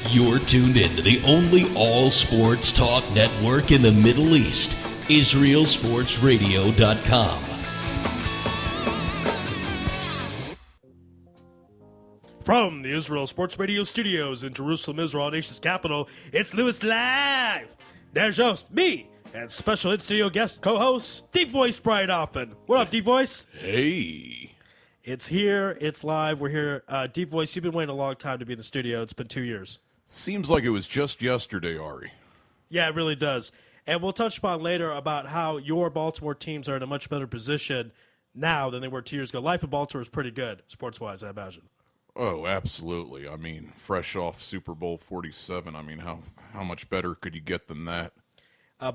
You're tuned in to the only all-sports talk network in the Middle East, IsraelSportsRadio.com. From the Israel Sports Radio studios in Jerusalem, Israel, our nation's capital, it's Louis Live. There's host, me, and special in-studio guest co-host, Deep Voice Brian Hoffman. What up, Deep Voice? Hey. It's here. It's live. We're here. Deep Voice, you've been waiting a long time to be in the studio. It's been 2 years. Seems like it was just yesterday, Ari. Yeah, it really does. And we'll touch upon later about how your Baltimore teams are in a much better position now than they were 2 years ago. Life in Baltimore is pretty good, sports-wise, I imagine. Oh, absolutely. I mean, fresh off Super Bowl 47, I mean, how much better could you get than that?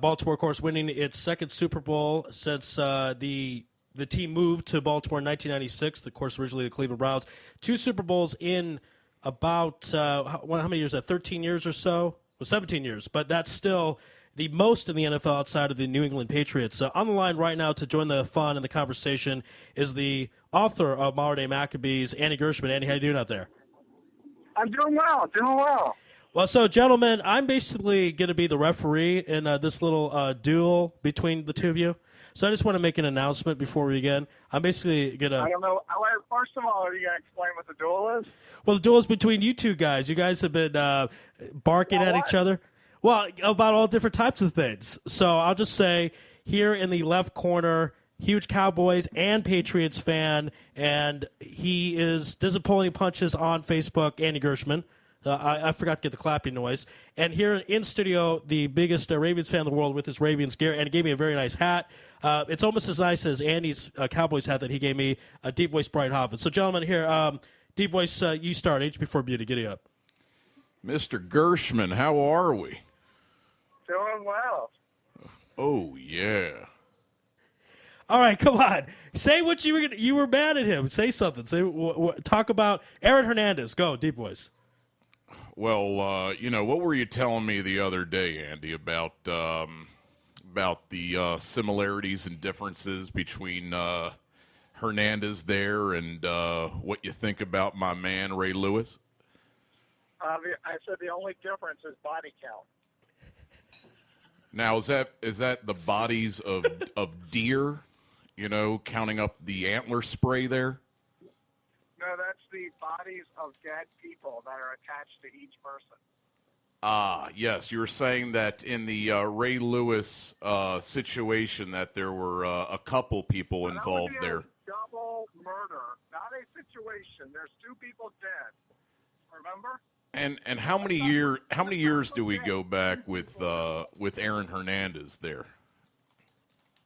Baltimore, of course, winning its second Super Bowl since the team moved to Baltimore in 1996. Of course, originally the Cleveland Browns. 2 Super Bowls in about, how many years is that, 13 years or so? Well, 17 years, but that's still the most in the NFL outside of the New England Patriots. On the line right now to join the fun and the conversation is the author of Modern Day Maccabees, Andy Gershman. Andy, how you doing out there? I'm doing well. Well, so, gentlemen, I'm basically going to be the referee in this little duel between the two of you. So I just want to make an announcement before we begin. I'm basically going to... I don't know. First of all, are you going to explain what the duel is? Well, the duel is between you two guys. You guys have been barking at each other. Well, about all different types of things. So I'll just say, here in the left corner, huge Cowboys and Patriots fan, and he doesn't pull any punches on Facebook, Andy Gershman. I forgot to get the clapping noise. And here in studio, the biggest Ravens fan in the world with his Ravens gear, and he gave me a very nice hat. It's almost as nice as Andy's Cowboys hat that he gave me, Deep Voice Brian Hoffman. So, gentlemen, here, Deep Voice, you start. H before beauty, giddy up. Mr. Gershman, how are we? Doing well. Oh, yeah. All right, come on. Say what you were mad at him. Say something. Talk about Aaron Hernandez. Go, Deep Voice. Well, what were you telling me the other day, Andy, about the similarities and differences between Hernandez there and what you think about my man, Ray Louis? I said the only difference is body count. Now, is that the bodies of deer, counting up the antler spray there? No, that's the bodies of dead people that are attached to each person. Ah, yes. You were saying that in the Ray Louis situation that there were a couple people involved there. Double murder, not a situation. There's 2 people dead. Remember? And how many years do we go back with Aaron Hernandez there?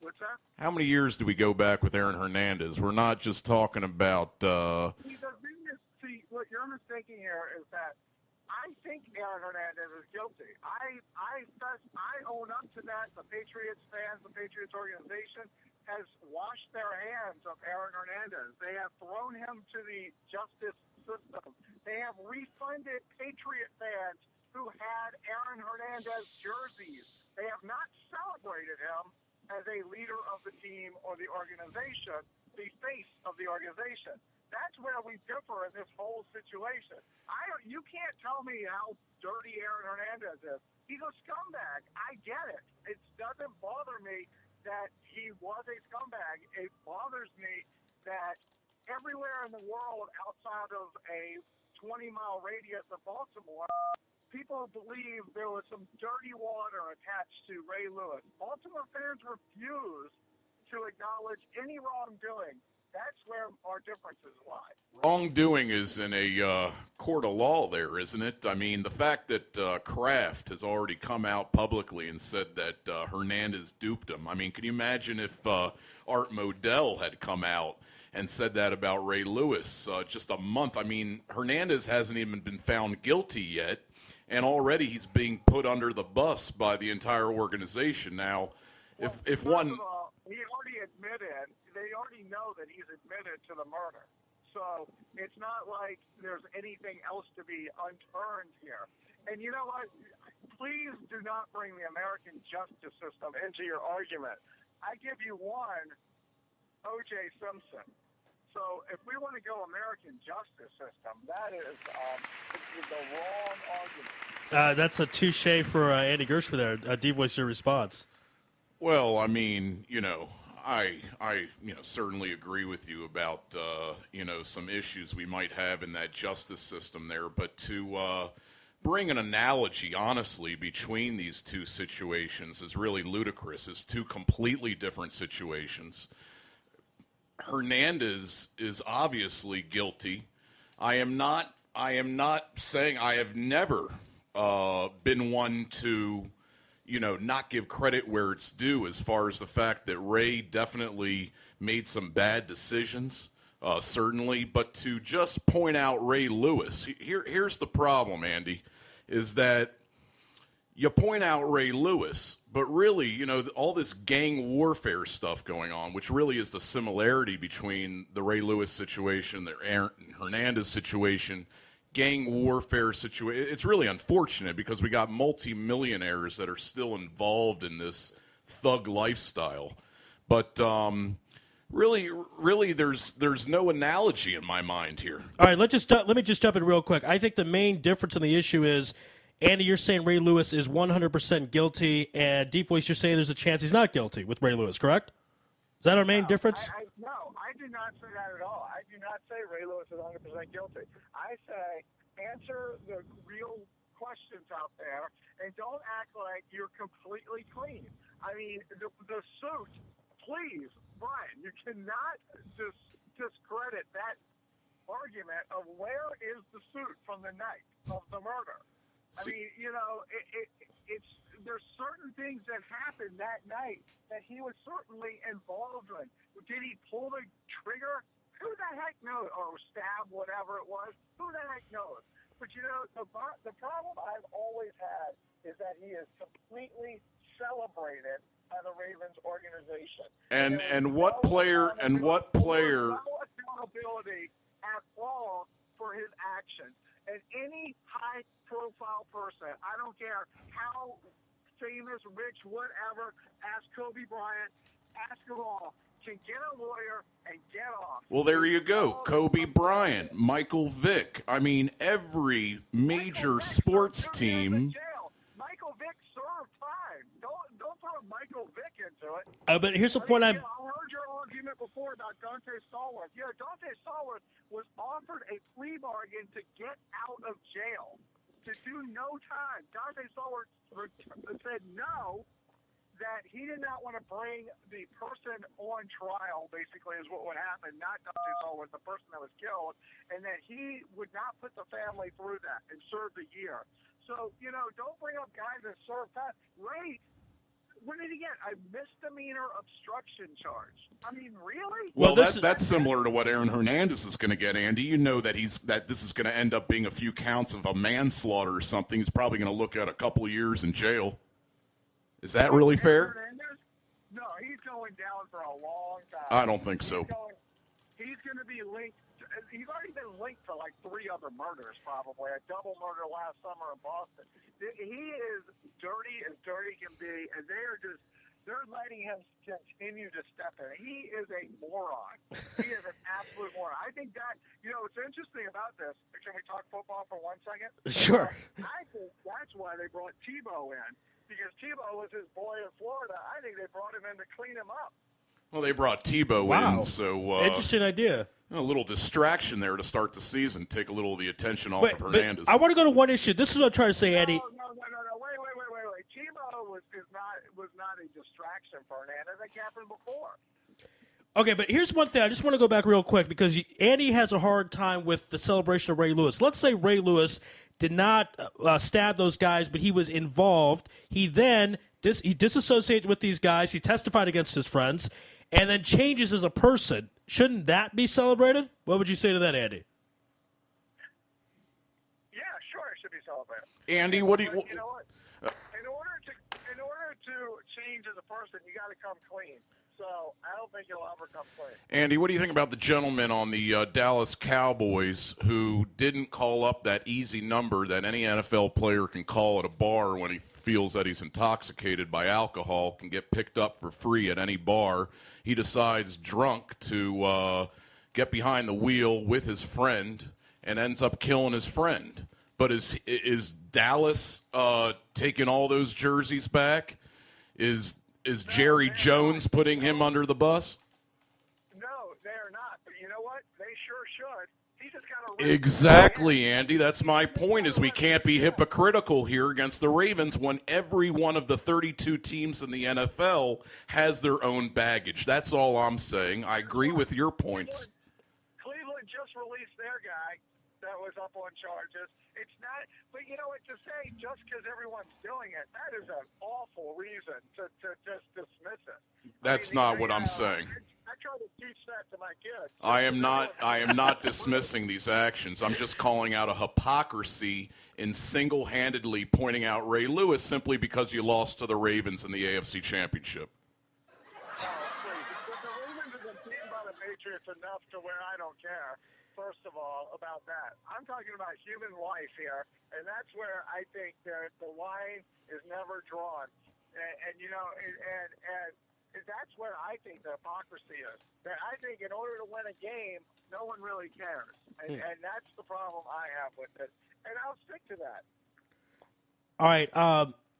What's that? How many years do we go back with Aaron Hernandez? We're not just talking about. The thing is, what you're mistaking here is that I think Aaron Hernandez is guilty. I own up to that. The Patriots fans, the Patriots organization has washed their hands of Aaron Hernandez. They have thrown him to the justice system. They have refunded Patriot fans who had Aaron Hernandez jerseys. They have not celebrated him as a leader of the team or the organization, the face of the organization. That's where we differ in this whole situation. You can't tell me how dirty Aaron Hernandez is. He's a scumbag. I get it. It doesn't bother me that he was a scumbag. It bothers me that everywhere in the world outside of a 20-mile radius of Baltimore, people believe there was some dirty water attached to Ray Louis. Baltimore fans refuse to acknowledge any wrongdoing. That's where our differences lie. Wrongdoing is in a court of law there, isn't it? I mean, the fact that Kraft has already come out publicly and said that Hernandez duped him. I mean, can you imagine if Art Modell had come out and said that about Ray Louis just a month? I mean, Hernandez hasn't even been found guilty yet, and already he's being put under the bus by the entire organization. Now, if one... He already admitted, they already know that he's admitted to the murder. So it's not like there's anything else to be unturned here. And you know what? Please do not bring the American justice system into your argument. I give you one, O.J. Simpson. So if we want to go American justice system, that is the wrong argument. That's a touche for Andy Gershman there. D-Voice, your response. Well, I mean, I certainly agree with you about, some issues we might have in that justice system there. But to bring an analogy, honestly, between these two situations is really ludicrous. It's two completely different situations. Hernandez is obviously guilty. I am not saying I have never been one to, not give credit where it's due as far as the fact that Ray definitely made some bad decisions, certainly. But to just point out Ray Lewis, here's the problem, Andy, is that you point out Ray Lewis, but really, all this gang warfare stuff going on, which really is the similarity between the Ray Lewis situation, the Aaron Hernandez situation, gang warfare situation. It's really unfortunate because we got multimillionaires that are still involved in this thug lifestyle. But really, there's no analogy in my mind here. All right, let me just jump in real quick. I think the main difference in the issue is, Andy, you're saying Ray Lewis is 100% guilty, and Deep Voice, you're saying there's a chance he's not guilty with Ray Lewis, correct? Is that our main difference? No, I do not say that at all. I do not say Ray Lewis is 100% guilty. I say answer the real questions out there and don't act like you're completely clean. I mean, the suit, please, Brian, you cannot discredit that argument of where is the suit from the night of the murder. I mean, it's there's certain things that happened that night that he was certainly involved in. Did he pull the trigger? Who the heck knows? Or stab, whatever it was. Who the heck knows? But, the problem I've always had is that he is completely celebrated by the Ravens organization. And what player? No accountability at all for his actions. And any high-profile person, I don't care how famous, rich, whatever, ask Kobe Bryant, ask them all, can get a lawyer and get off. Well, there you go. Kobe Bryant, Michael Vick. I mean, every major sports team. Michael Vick served time. Don't throw Michael Vick into it. But here's the point I heard your argument before about Dante Stallworth. Yeah, Dante Stallworth was offered a plea bargain to get out of jail, to do no time. Dante Stallworth said no, that he did not want to bring the person on trial, basically, is what would happen, not Dante Stallworth, the person that was killed, and that he would not put the family through that and serve the year. So, don't bring up guys that serve time. Ray, what did he get? A misdemeanor obstruction charge. I mean, really? Well, that's similar to what Aaron Hernandez is going to get, Andy. You know that this is going to end up being a few counts of a manslaughter or something. He's probably going to look at a couple of years in jail. Is that really fair? No, he's going down for a long time. I don't think so. He's going to be linked. He's already been linked for like 3 other murders, probably. A double murder last summer in Boston. He is dirty as dirty can be, and they're letting him continue to step in. He is a moron. He is an absolute moron. I think that, what's interesting about this, can we talk football for 1 second? Sure. I think that's why they brought Tebow in, because Tebow was his boy in Florida. I think they brought him in to clean him up. Well, they brought Tebow in, so interesting idea. A little distraction there to start the season, take a little of the attention off of Hernandez. I want to go to one issue. This is what I'm trying to say, Andy. No. Wait. Tebow was not a distraction for Hernandez. That happened before. Okay, but here's one thing. I just want to go back real quick because Andy has a hard time with the celebration of Ray Lewis. Let's say Ray Lewis did not stab those guys, but he was involved. He then he disassociates with these guys. He testified against his friends, and then changes as a person. Shouldn't that be celebrated? What would you say to that, Andy? Yeah, sure, it should be celebrated. Andy, what do you? You know what? In order to change as a person, you got to come clean. So I don't think he'll ever come clean. Andy, what do you think about the gentleman on the Dallas Cowboys who didn't call up that easy number that any NFL player can call at a bar when he feels that he's intoxicated by alcohol, can get picked up for free at any bar? He decides drunk to get behind the wheel with his friend and ends up killing his friend. But is Dallas taking all those jerseys back? Is Jerry Jones putting him under the bus? No, they're not. But you know what? They sure should. He just got a Exactly, Andy. That's my point, is we can't be hypocritical here against the Ravens when every one of the 32 teams in the NFL has their own baggage. That's all I'm saying. I agree with your points. Cleveland just released their guy that was up on charges. It's not, but you know what, to say just because everyone's doing it, that is an awful reason to just dismiss it. That's not what I'm saying. I try to teach that to my kids. I am not dismissing these actions. I'm just calling out a hypocrisy in single-handedly pointing out Ray Lewis simply because you lost to the Ravens in the AFC Championship. The Ravens have been beaten by the Patriots enough to where I don't care. First of all, about that. I'm talking about human life here, and that's where I think the line is never drawn. And that's where I think the hypocrisy is. That I think in order to win a game, no one really cares. And that's the problem I have with it. And I'll stick to that. All right.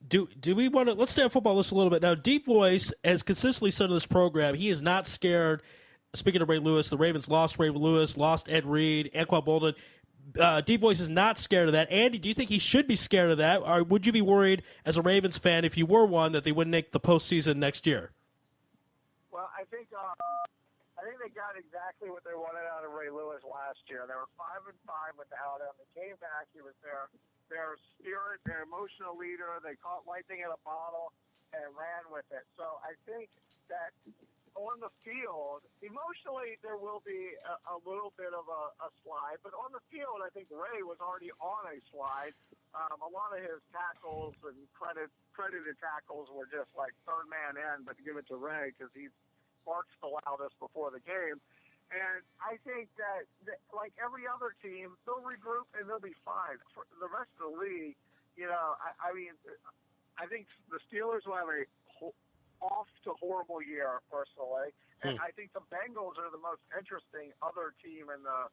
Do we want to – let's stay on football just a little bit. Now, Deep Voice has consistently said in this program he is not scared – speaking of Ray Lewis, the Ravens lost Ray Lewis, lost Ed Reed, Anquan Bolden. Deep Voice is not scared of that. Andy, do you think he should be scared of that? Or would you be worried as a Ravens fan, if you were one, that they wouldn't make the postseason next year? Well, I think they got exactly what they wanted out of Ray Lewis last year. They were 5-5 without him. They came back. He was their spirit, their emotional leader. They caught lightning in a bottle and ran with it. So I think that on the field, emotionally, there will be a little bit of a slide. But on the field, I think Ray was already on a slide. A lot of his tackles and credited tackles were just like third man in, but give it to Ray because he barks the loudest before the game. And I think that like every other team, they'll regroup and they'll be fine. For the rest of the league, I think the Steelers will have a off to horrible year, personally. And I think the Bengals are the most interesting other team in the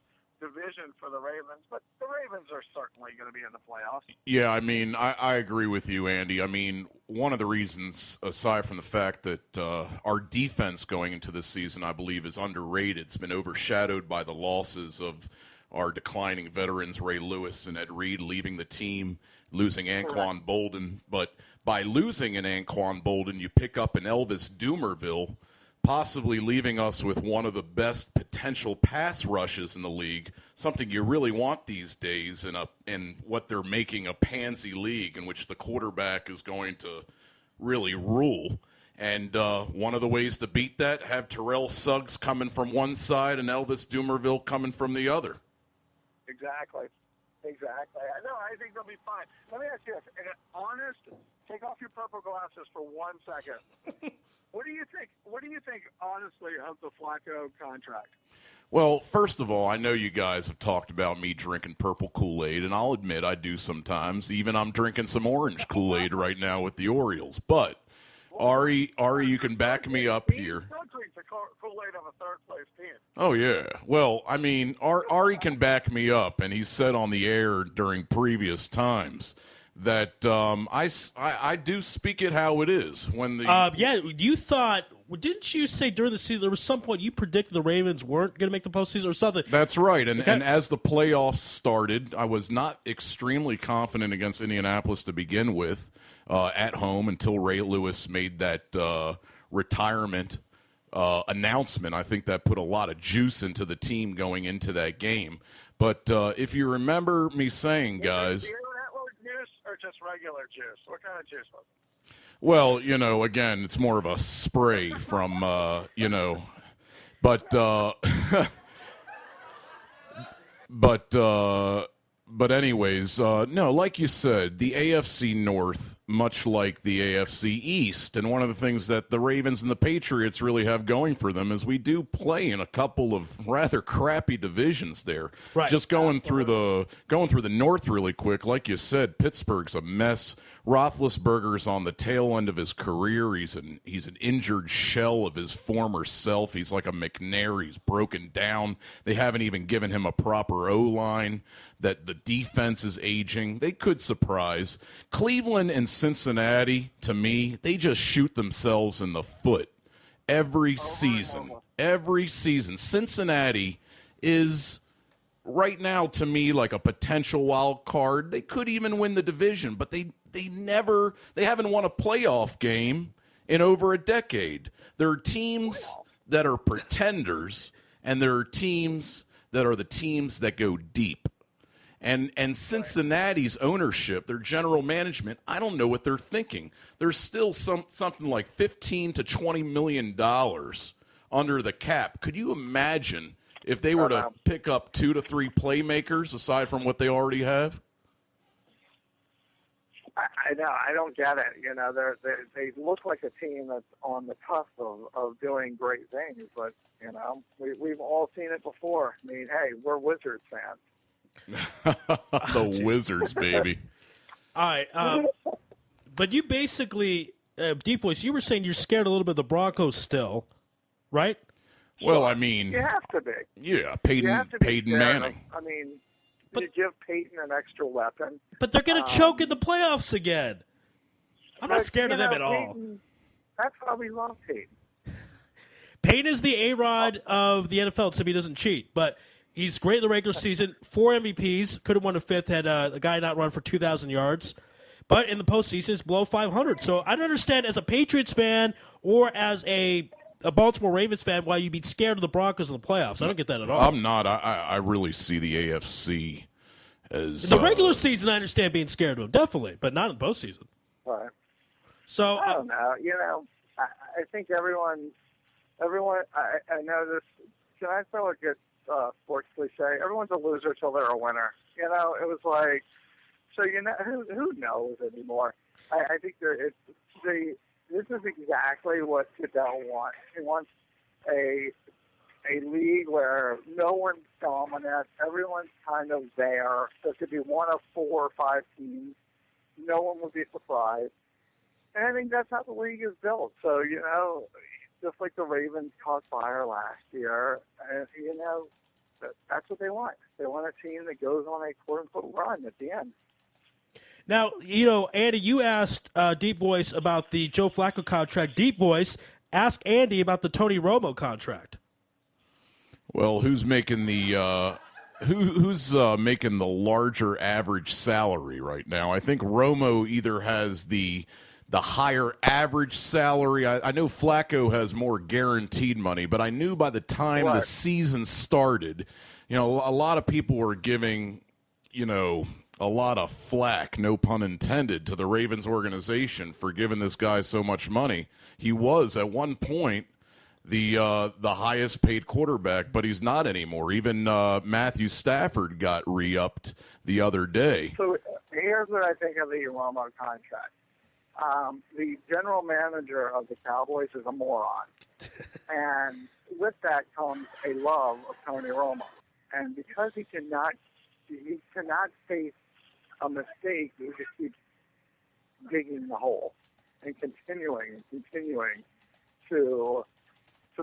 division for the Ravens. But the Ravens are certainly going to be in the playoffs. Yeah, I mean, I agree with you, Andy. I mean, one of the reasons, aside from the fact that our defense going into this season, I believe, is underrated. It's been overshadowed by the losses of our declining veterans, Ray Lewis and Ed Reed, leaving the team, losing Anquan Bolden. But by losing an Anquan Bolden, you pick up an Elvis Dumervil, possibly leaving us with one of the best potential pass rushes in the league, something you really want these days in what they're making a pansy league in which the quarterback is going to really rule. And one of the ways to beat that, have Terrell Suggs coming from one side and Elvis Dumervil coming from the other. Exactly. No, I think they'll be fine. Let me ask you this. Honest, take off your purple glasses for 1 second. What do you think, honestly, of the Flacco contract? Well, first of all, I know you guys have talked about me drinking purple Kool-Aid, and I'll admit I do sometimes. Even I'm drinking some orange Kool-Aid right now with the Orioles. But, Ari, you can back me up here. He still drinks the Kool-Aid of a third-place team. Oh, yeah. Well, I mean, Ari can back me up, and he said on the air during previous times that I do speak it how it is. When the you thought, didn't you say during the season there was some point you predicted the Ravens weren't going to make the postseason or something? That's right. And as the playoffs started, I was not extremely confident against Indianapolis to begin with at home until Ray Lewis made that retirement announcement. I think that put a lot of juice into the team going into that game. But if you remember me saying, guys, or just regular juice? What kind of juice was it? Well, again, it's more of a spray from, but anyways, no, like you said, the AFC North much like the AFC East. And one of the things that the Ravens and the Patriots really have going for them is we do play in a couple of rather crappy divisions there. Right. Just going through the North really quick, like you said, Pittsburgh's a mess. Roethlisberger's on the tail end of his career. He's an injured shell of his former self. He's like a McNair. He's broken down. They haven't even given him a proper O-line. That the defense is aging. They could surprise. Cleveland and Cincinnati, to me, they just shoot themselves in the foot every season. Every season. Cincinnati is right now, to me, like a potential wild card. They could even win the division, but they haven't won a playoff game in over a decade. There are teams that are pretenders, and there are teams that are the teams that go deep. And Cincinnati's ownership, their general management, I don't know what they're thinking. There's still something like $15 to $20 million under the cap. Could you imagine if they were to pick up 2 to 3 playmakers aside from what they already have? I know. I don't get it. You know, they look like a team that's on the cusp of doing great things, but you know, we've all seen it before. I mean, hey, we're Wizards fans. The Wizards, baby. All right. But you basically, Deep Voice, you were saying you're scared a little bit of the Broncos still, right? Well, I mean, you have to be. Yeah, Peyton Manning. I mean, you give Peyton an extra weapon. But they're going to choke in the playoffs again. I'm not scared of them at all. Peyton, that's why we love Peyton. Peyton is the A-Rod of the NFL, except he doesn't cheat. But he's great in the regular season. 4 MVPs. Could have won a fifth had a guy not run for 2,000 yards. But in the postseason, it's below 500. So I don't understand, as a Patriots fan or as a Baltimore Ravens fan, why you'd be scared of the Broncos in the playoffs. I don't get that at all. I'm not. I really see the AFC as... In the regular season, I understand being scared of them, definitely. But not in the postseason. Right. So I don't know. You know, I think everyone. I know this. Can I throw a good sports cliche? Everyone's a loser till they're a winner. You know, it was like, so you know, who knows anymore? I think this is exactly what Goodell wants. He wants a league where no one's dominant, everyone's kind of there. There could be one of 4 or 5 teams. No one would be surprised. And I think that's how the league is built. So, you know, just like the Ravens caught fire last year, you know, that's what they want. They want a team that goes on a quote-unquote run at the end. now, you know, Andy, you asked Deep Voice about the Joe Flacco contract. Deep Voice, ask Andy about the Tony Romo contract. Well, who's making the who's making the larger average salary right now? I think Romo either has the higher average salary. I know Flacco has more guaranteed money, but I knew by the time the season started, you know, a lot of people were giving, you know, a lot of flack, no pun intended, to the Ravens organization for giving this guy so much money. He was at one point the highest paid quarterback, but he's not anymore. Even Matthew Stafford got re-upped the other day. So here's what I think of the Romo contract. The general manager of the Cowboys is a moron. And with that comes a love of Tony Romo. And because he cannot face a mistake, he just keeps digging the hole and continuing to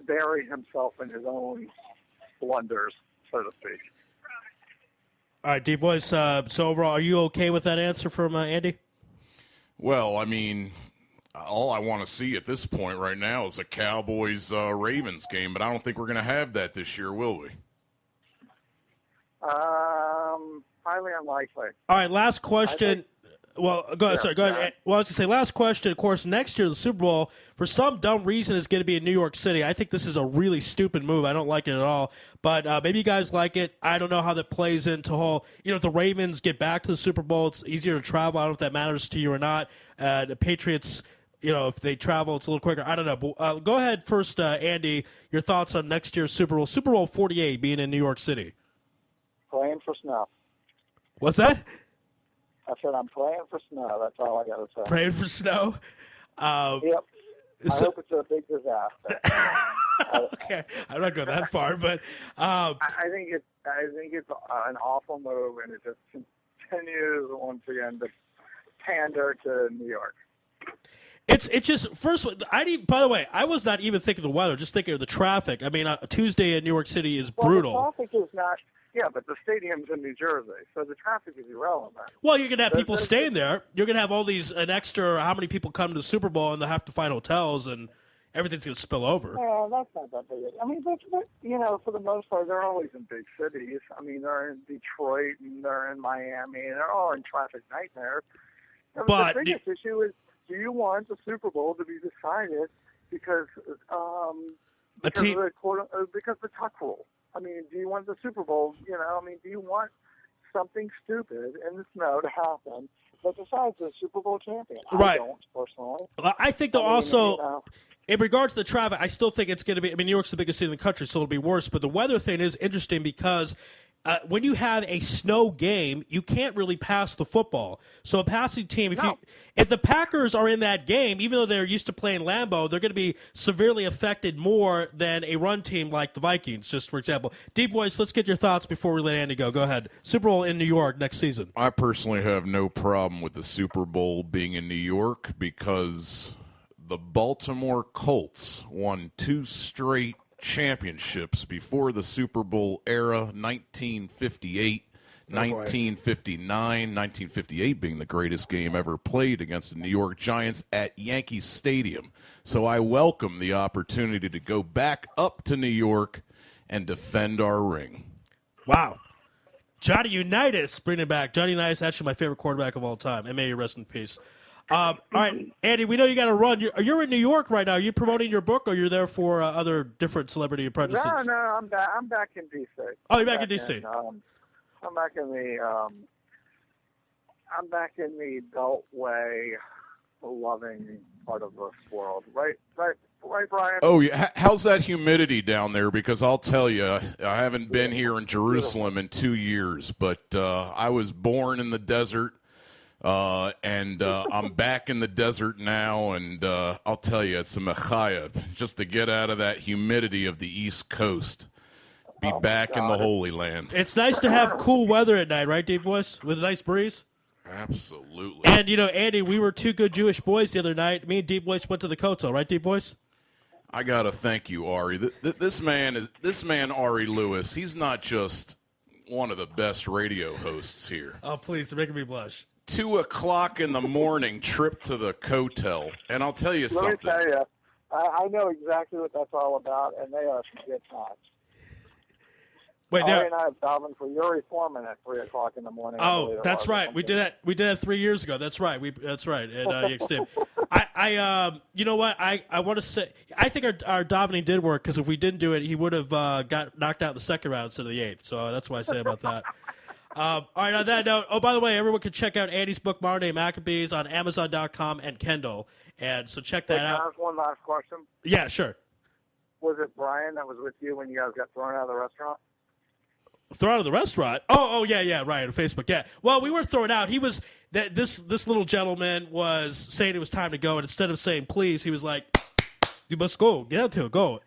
bury himself in his own blunders, so to speak. All right, Deep Voice, so overall, are you okay with that answer from Andy? Well, I mean, all I want to see at this point right now is a Cowboys-Ravens game, but I don't think we're going to have that this year, will we? Highly unlikely. All right, last question. Well, go ahead. Sorry, go ahead. Well, I was going to say, last question. Of course, next year, the Super Bowl, for some dumb reason, is going to be in New York City. I think this is a really stupid move. I don't like it at all. But maybe you guys like it. I don't know how that plays into whole, you know, if the Ravens get back to the Super Bowl, it's easier to travel. I don't know if that matters to you or not. The Patriots, you know, if they travel, it's a little quicker. I don't know. But go ahead first, Andy, your thoughts on next year's Super Bowl. Super Bowl 48 being in New York City. Playing for snuff. What's that? I said I'm praying for snow. That's all I got to say. Praying for snow. Yep. I hope it's a big disaster. Okay, I'm not going that far, but I think it's an awful move, and it just continues once again to pander to New York. It's just first. By the way, I was not even thinking of the weather, just thinking of the traffic. I mean, Tuesday in New York City is brutal. The traffic is not. Yeah, but the stadium's in New Jersey, so the traffic is irrelevant. Well, you're gonna have people staying there. You're gonna have an extra. How many people come to the Super Bowl and they have to find hotels and everything's gonna spill over. Well, that's not that big. I mean, but for the most part, they're always in big cities. I mean, they're in Detroit and they're in Miami, and they're all in traffic nightmares. But the biggest issue is, do you want the Super Bowl to be decided because the tuck rule? I mean, do you want the Super Bowl? Do you want something stupid in the snow to happen that decides the Super Bowl champion? Right. I don't, personally. I think in regards to the traffic, I still think it's going to be. I mean, New York's the biggest city in the country, so it'll be worse. But the weather thing is interesting because when you have a snow game, you can't really pass the football. So a passing team, if the Packers are in that game, even though they're used to playing Lambeau, they're going to be severely affected more than a run team like the Vikings, just for example. Deep Voice, let's get your thoughts before we let Andy go. Go ahead. Super Bowl in New York next season. I personally have no problem with the Super Bowl being in New York because the Baltimore Colts won 2 straight championships before the Super Bowl era, 1958, 1959, 1958 being the greatest game ever played against the New York Giants at Yankee Stadium. So I welcome the opportunity to go back up to New York and defend our ring. Wow. Johnny Unitas, bring it back. Johnny Unitas, actually my favorite quarterback of all time. And may you rest in peace. All right, Andy, we know you got to run. You're in New York right now. Are you promoting your book, or you're there for other different celebrity apprentices? No, I'm back in D.C. Oh, you're back in D.C. I'm back in the Beltway loving part of this world. Right, Brian? Oh, yeah. How's that humidity down there? Because I'll tell you, I haven't been here in Jerusalem in 2 years, but I was born in the desert. And I'm back in the desert now, and I'll tell you, it's a mechaya just to get out of that humidity of the East Coast, be back in the Holy Land. It's nice to have cool weather at night, right, Deep Voice, with a nice breeze? Absolutely. And, Andy, we were 2 good Jewish boys the other night. Me and Deep Voice went to the Kotel, right, Deep Voice? I got to thank you, Ari. This man, Ari Louis, he's not just one of the best radio hosts here. Oh, please, you're making me blush. 2:00 in the morning trip to the Kotel, and I'll tell you something. Let me tell you, I know exactly what that's all about, and they are some good times. Wait, Ari and I have diving for Yuri Foreman at 3:00 in the morning. Oh, that's right. We did that. We did that 3 years ago. That's right. That's right. At Yankee Stadium. You know what? I want to say. I think our davening did work because if we didn't do it, he would have got knocked out in the second round instead of the 8th. So that's what I say about that. All right, on that note, by the way, everyone can check out Andy's book, Modern Day Maccabees, on Amazon.com and Kindle. And so check that out. Can I ask one last question? Yeah, sure. Was it Brian that was with you when you guys got thrown out of the restaurant? Thrown out of the restaurant? Oh, yeah, right, on Facebook, yeah. Well, we weren't thrown out. He was, this little gentleman was saying it was time to go, and instead of saying please, he was like, you must go, get out to it, go,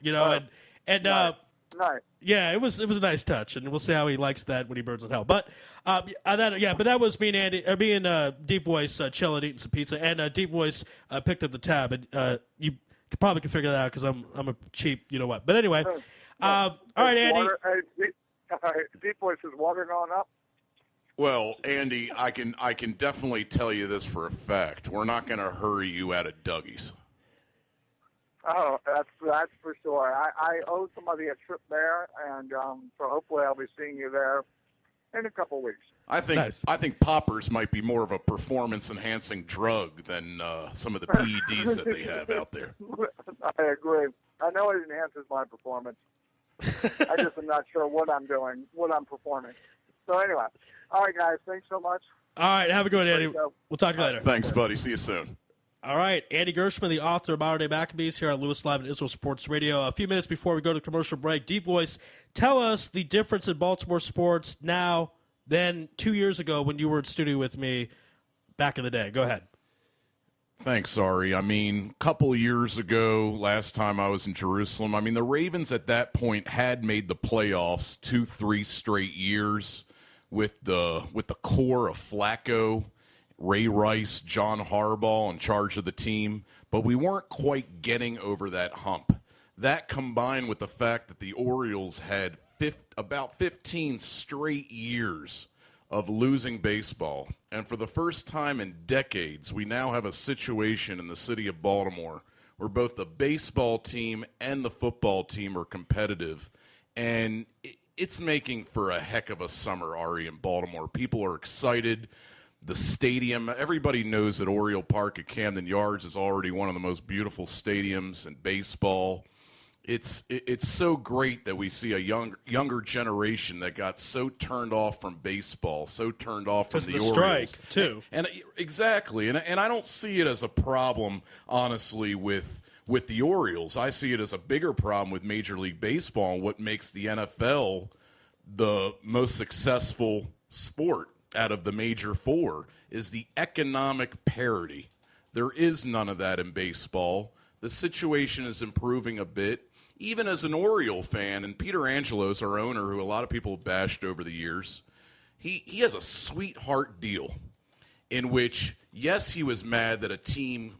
Nice. Yeah, it was a nice touch, and we'll see how he likes that when he burns in hell. But but that was me and Andy, me and Deep Voice chilling, eating some pizza, and Deep Voice picked up the tab, and you probably can figure that out because I'm a cheap, you know what. But anyway, all right, Andy. Deep Voice, is water going up? Well, Andy, I can definitely tell you this for a fact. We're not going to hurry you out of Dougie's. Oh, that's for sure. I owe somebody a trip there, and so hopefully I'll be seeing you there in a couple weeks. I think poppers might be more of a performance-enhancing drug than some of the PEDs that they have out there. I agree. I know it enhances my performance. I just am not sure what I'm doing, what I'm performing. So anyway, all right, guys, thanks so much. All right, have a good one, Andy. We'll talk to you later. Thanks, buddy. See you soon. All right, Andy Gershman, the author of Modern Day Maccabees, here on Louis Live and Israel Sports Radio. A few minutes before we go to commercial break, Deep Voice, tell us the difference in Baltimore sports now than 2 years ago when you were in studio with me back in the day. Go ahead. Thanks, Ari. I mean, a couple of years ago, last time I was in Jerusalem, I mean, the Ravens at that point had made the playoffs 2-3 straight years with the core of Flacco, Ray Rice, John Harbaugh in charge of the team, but we weren't quite getting over that hump. That combined with the fact that the Orioles had about 15 straight years of losing baseball. And for the first time in decades, we now have a situation in the city of Baltimore where both the baseball team and the football team are competitive. And it's making for a heck of a summer, Ari, in Baltimore. People are excited. The stadium, everybody knows that Oriole Park at Camden Yards is already one of the most beautiful stadiums in baseball. It's so great that we see a younger generation that got so turned off from baseball, so turned off from the Orioles. Strike, too. And exactly. And I don't see it as a problem, honestly, with the Orioles. I see it as a bigger problem with Major League Baseball and what makes the NFL the most successful sport out of the major four is the economic parity. There is none of that in baseball. The situation is improving a bit. Even as an Oriole fan, and Peter Angelo's our owner, who a lot of people have bashed over the years, he has a sweetheart deal in which, yes, he was mad that a team,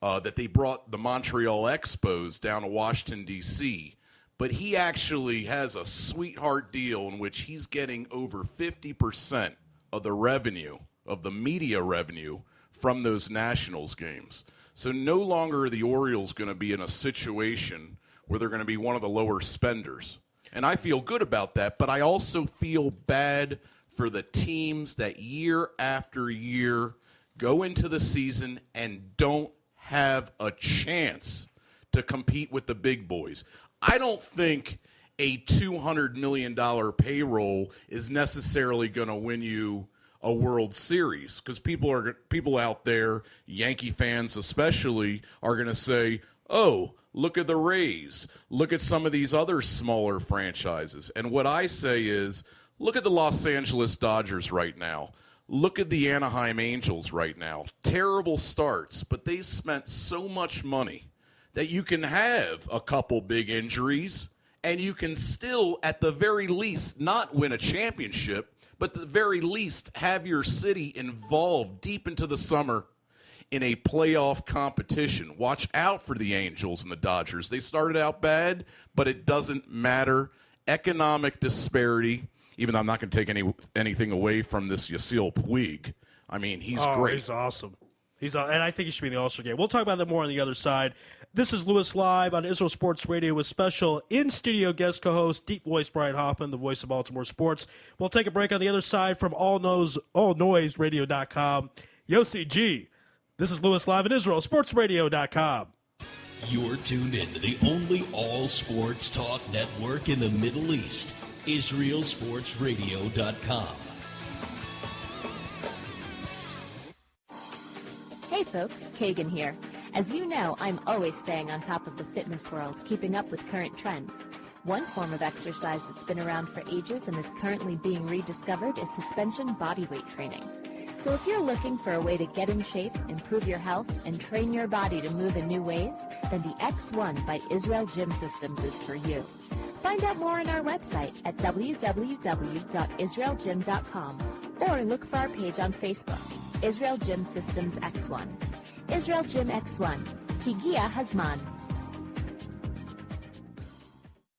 that they brought the Montreal Expos down to Washington, D.C., but he actually has a sweetheart deal in which he's getting over 50% of the revenue, of the media revenue, from those Nationals games. So no longer are the Orioles going to be in a situation where they're going to be one of the lower spenders. And I feel good about that, but I also feel bad for the teams that year after year go into the season and don't have a chance to compete with the big boys. I don't think a $200 million payroll is necessarily going to win you a World Series, because people out there, Yankee fans especially, are going to say, oh, look at the Rays. Look at some of these other smaller franchises. And what I say is, look at the Los Angeles Dodgers right now. Look at the Anaheim Angels right now. Terrible starts, but they spent so much money that you can have a couple big injuries and you can still, at the very least, not win a championship, but at the very least have your city involved deep into the summer in a playoff competition. Watch out for the Angels and the Dodgers. They started out bad, but it doesn't matter. Economic disparity, even though I'm not going to take anything away from this Yossi Puig. I mean, he's great. He's awesome. And I think he should be in the All-Star game. We'll talk about that more on the other side. This is Louis Live on Israel Sports Radio with special in-studio guest co-host, deep voice Brian Hoffman, the voice of Baltimore Sports. We'll take a break on the other side from allnoiseradio.com. Yossi G. This is Louis Live on IsraelSportsRadio.com. You're tuned in to the only all-sports talk network in the Middle East, IsraelSportsRadio.com. Hey folks, Kagan here. As you know, I'm always staying on top of the fitness world, keeping up with current trends. One form of exercise that's been around for ages and is currently being rediscovered is suspension bodyweight training. So if you're looking for a way to get in shape, improve your health, and train your body to move in new ways, then the X1 by Israel Gym Systems is for you. Find out more on our website at www.israelgym.com or look for our page on Facebook, Israel Gym Systems X1. Israel Gym X1. Higia Hazman.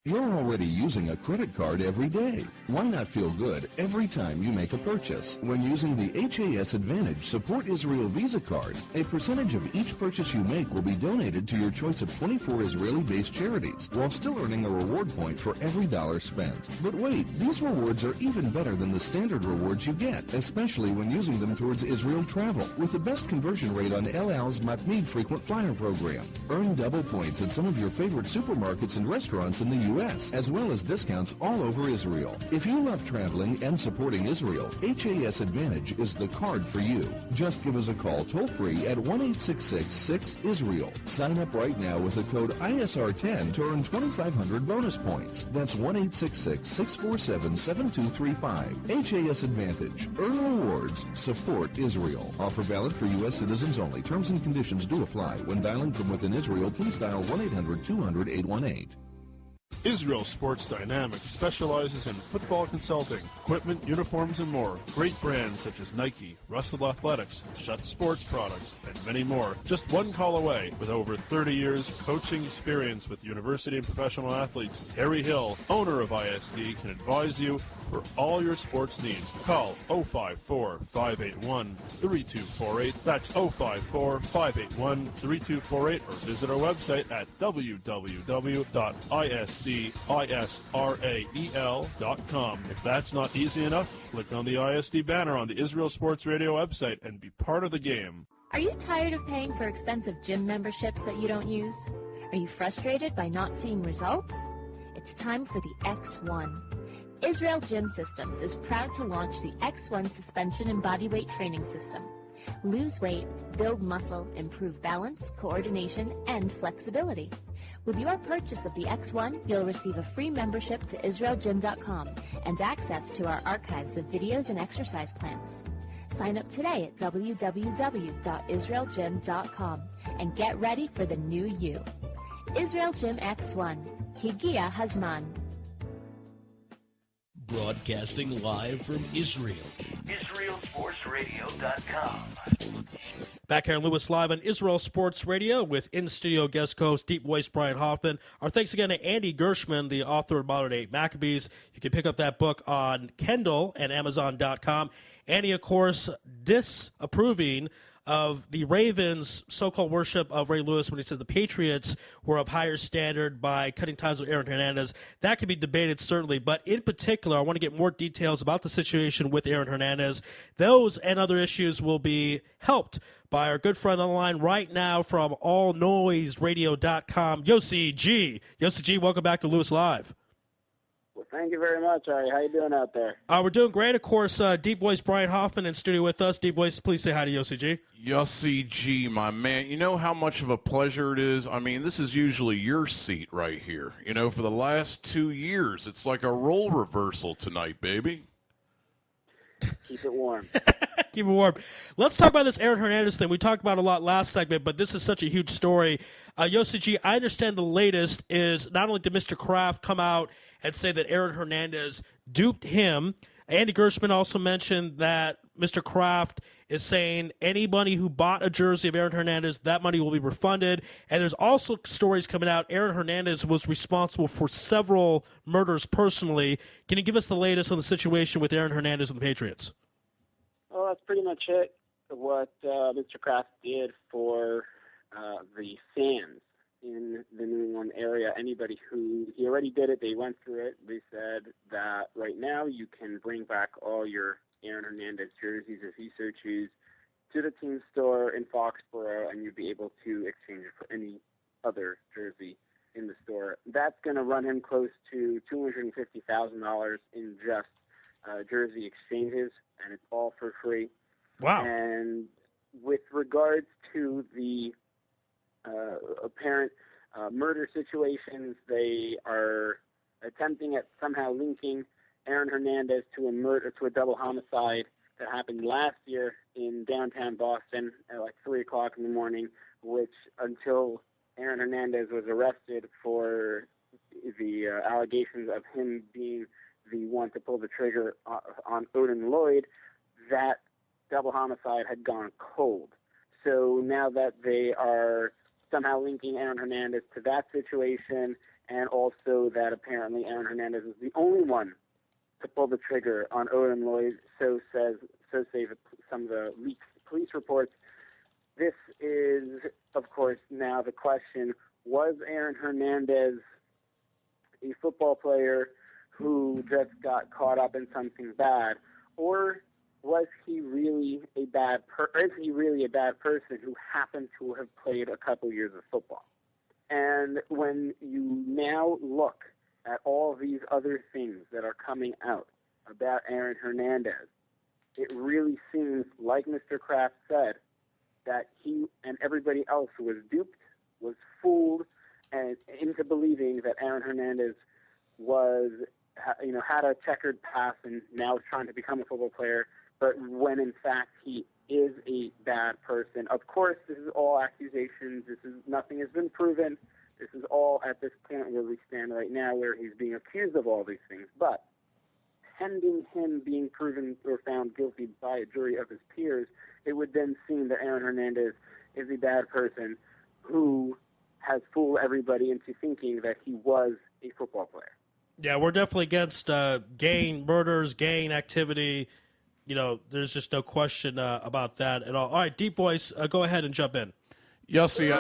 You're already using a credit card every day. Why not feel good every time you make a purchase? When using the HAS Advantage Support Israel Visa card, a percentage of each purchase you make will be donated to your choice of 24 Israeli-based charities, while still earning a reward point for every dollar spent. But wait, these rewards are even better than the standard rewards you get, especially when using them towards Israel travel, with the best conversion rate on El Al's Matmeed Frequent Flyer program. Earn double points at some of your favorite supermarkets and restaurants in the U.S., as well as discounts all over Israel. If you love traveling and supporting Israel, HAS Advantage is the card for you. Just give us a call toll-free at 1-866-6-ISRAEL. Sign up right now with the code ISR10 to earn 2,500 bonus points. That's 1-866-647-7235. HAS Advantage. Earn rewards. Support Israel. Offer valid for U.S. citizens only. Terms and conditions do apply. When dialing from within Israel, please dial 1-800-200-818. Israel Sports Dynamics specializes in football consulting, equipment, uniforms, and more. Great brands such as Nike, Russell Athletics, Schutt Sports Products, and many more. Just one call away. With over 30 years coaching experience with university and professional athletes, Terry Hill, owner of ISD, can advise you for all your sports needs. Call 054-581-3248. That's 054-581-3248, or visit our website at www.isdisrael.com. If that's not easy enough, click on the ISD banner on the Israel Sports Radio website and be part of the game. Are you tired of paying for expensive gym memberships that you don't use? Are you frustrated by not seeing results? It's time for the X1. Israel Gym Systems is proud to launch the X1 suspension and bodyweight training system. Lose weight, build muscle, improve balance, coordination, and flexibility. With your purchase of the X1, you'll receive a free membership to IsraelGym.com and access to our archives of videos and exercise plans. Sign up today at www.IsraelGym.com and get ready for the new you. Israel Gym X1. Higia Hazman. Broadcasting live from Israel. IsraelSportsRadio.com. Back here on Louis Live on Israel Sports Radio with in-studio guest host, deep voice Brian Hoffman. Our thanks again to Andy Gershman, the author of Modern Day Maccabees. You can pick up that book on Kindle and Amazon.com. Andy, of course, disapproving of the Ravens' so-called worship of Ray Lewis when he says the Patriots were of higher standard by cutting ties with Aaron Hernandez. That could be debated, certainly, but in particular, I want to get more details about the situation with Aaron Hernandez. Those and other issues will be helped by our good friend on the line right now from allnoiseradio.com, Yossi G. Yossi G, welcome back to Louis Live. Well, thank you very much, Ari. How you doing out there? We're doing great. Of course, deep voice Brian Hoffman in studio with us. Deep voice, please say hi to Yossi G. Yossi G, my man. You know how much of a pleasure it is? I mean, this is usually your seat right here. You know, for the last 2 years, it's like a role reversal tonight, baby. Keep it warm. Keep it warm. Let's talk about this Aaron Hernandez thing. We talked about it a lot last segment, but this is such a huge story. Yossi G, I understand the latest is not only did Mr. Kraft come out and say that Aaron Hernandez duped him, Andy Gershman also mentioned that Mr. Kraft is saying anybody who bought a jersey of Aaron Hernandez, that money will be refunded. And there's also stories coming out. Aaron Hernandez was responsible for several murders personally. Can you give us the latest on the situation with Aaron Hernandez and the Patriots? Well, that's pretty much it. What Mr. Kraft did for the fans in the New England area, anybody who, he already did it, they went through it. They said that right now you can bring back all your Aaron Hernandez jerseys, if you so choose, to the team store in Foxborough, and you'll be able to exchange it for any other jersey in the store. That's going to run him close to $250,000 in just jersey exchanges, and it's all for free. Wow. And with regards to the apparent murder situations, they are attempting at somehow linking Aaron Hernandez to a murder, to a double homicide that happened last year in downtown Boston at like 3 o'clock in the morning, which until Aaron Hernandez was arrested for the allegations of him being the one to pull the trigger on Odin Lloyd, that double homicide had gone cold. So now that they are somehow linking Aaron Hernandez to that situation, and also that apparently Aaron Hernandez is the only one to pull the trigger on Odin Lloyd, so say some of the leaked police reports. This is, of course, now the question: was Aaron Hernandez a football player who just got caught up in something bad, or was he really a bad is he really a bad person who happened to have played a couple years of football? And when you now look at all these other things that are coming out about Aaron Hernandez, it really seems, like Mr. Kraft said, that he and everybody else was duped, was fooled, and into believing that Aaron Hernandez was, had a checkered past and now is trying to become a football player, but when in fact he is a bad person. Of course, this is all accusations. Nothing has been proven. This is all at this point where we stand right now, where he's being accused of all these things. But pending him being proven or found guilty by a jury of his peers, it would then seem that Aaron Hernandez is a bad person who has fooled everybody into thinking that he was a football player. Yeah, we're definitely against gang murders, gang activity. There's just no question about that at all. All right, Deep Voice, go ahead and jump in. Yossi,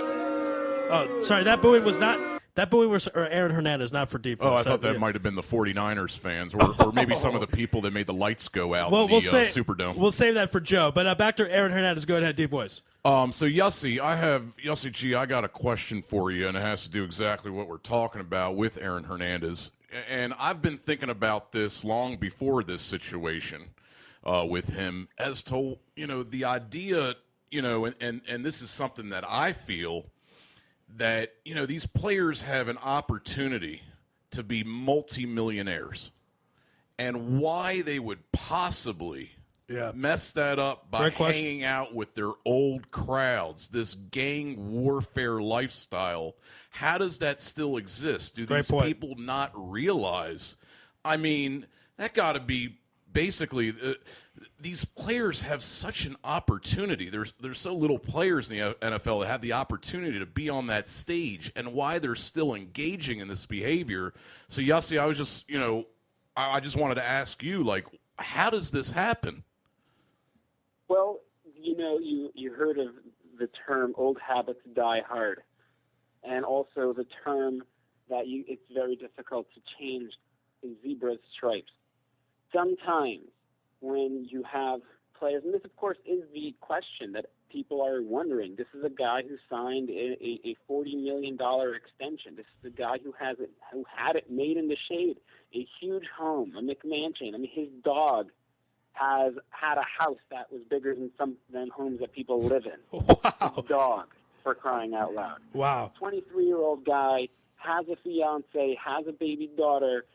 Oh, sorry, that booing was Aaron Hernandez, not for Deep Voice. I thought that might have been the 49ers fans, or maybe some of the people that made the lights go out in the Superdome. We'll save that for Joe. But back to Aaron Hernandez. Go ahead, Deep Voice. So Yossi G, I got a question for you, and it has to do exactly what we're talking about with Aaron Hernandez. And I've been thinking about this long before this situation with him, as to the idea, and this is something that I feel that these players have an opportunity to be multimillionaires, and why they would possibly mess that up by hanging out with their old crowds, this gang warfare lifestyle. How does that still exist? Do these people not realize? I mean, that got to be basically these players have such an opportunity. There's so little players in the NFL that have the opportunity to be on that stage, and why they're still engaging in this behavior. So, Yossi, I was just, I just wanted to ask you, like, how does this happen? Well, you heard of the term "old habits die hard," and also the term that it's very difficult to change a zebra's stripes. Sometimes when you have players, and this, of course, is the question that people are wondering. This is a guy who signed a $40 million extension. This is a guy who had it made in the shade, a huge home, a McMansion. I mean, his dog has had a house that was bigger than homes that people live in. Wow. His dog, for crying out loud. Wow. 23-year-old guy, has a fiance, has a baby daughter,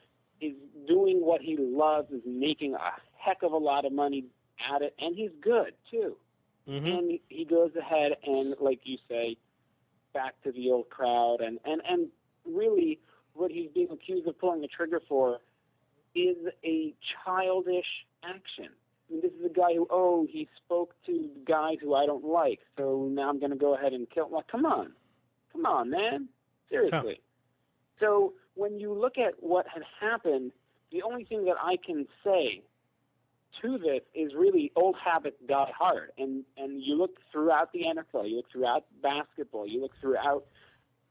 is doing what he loves, is making a heck of a lot of money at it, and he's good, too. Mm-hmm. And he goes ahead and, like you say, back to the old crowd, and really what he's being accused of pulling the trigger for is a childish action. I mean, this is a guy who, he spoke to guys who I don't like, so now I'm going to go ahead and kill him. Like, come on, man. Seriously. Yeah. So when you look at what had happened, the only thing that I can say to this is really old habits die hard. And you look throughout the NFL, you look throughout basketball, you look throughout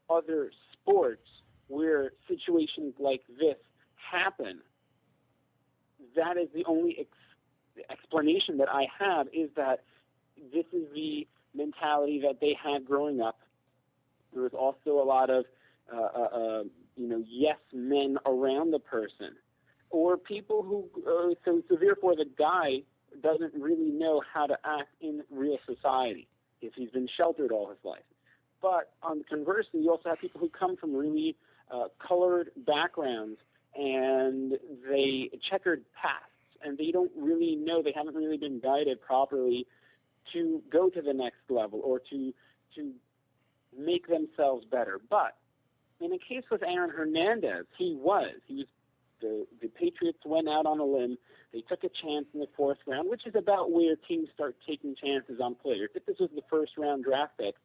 other sports where situations like this happen. That is the only explanation that I have, is that this is the mentality that they had growing up. There was also a lot of yes men around the person, or people who so therefore the guy doesn't really know how to act in real society if he's been sheltered all his life. But conversely, you also have people who come from really colored backgrounds and they checkered paths, and they don't really know, they haven't really been guided properly to go to the next level or to make themselves better. But in a case with Aaron Hernandez, the Patriots went out on a limb. They took a chance in the fourth round, which is about where teams start taking chances on players. If this was the first-round draft pick,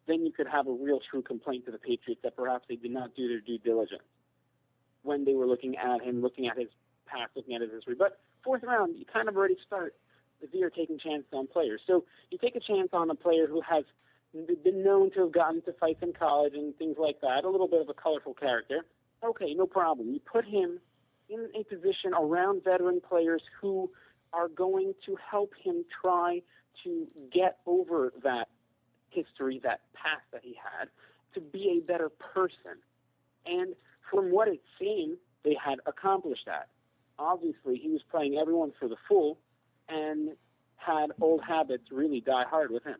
then you could have a real true complaint to the Patriots that perhaps they did not do their due diligence when they were looking at him, looking at his past, looking at his history. But fourth round, you kind of already start if you're taking chances on players. So you take a chance on a player who has been known to have gotten into fights in college and things like that, a little bit of a colorful character. Okay, no problem. You put him in a position around veteran players who are going to help him try to get over that history, that past that he had, to be a better person. And from what it seemed, they had accomplished that. Obviously, he was playing everyone for the fool and had old habits really die hard with him.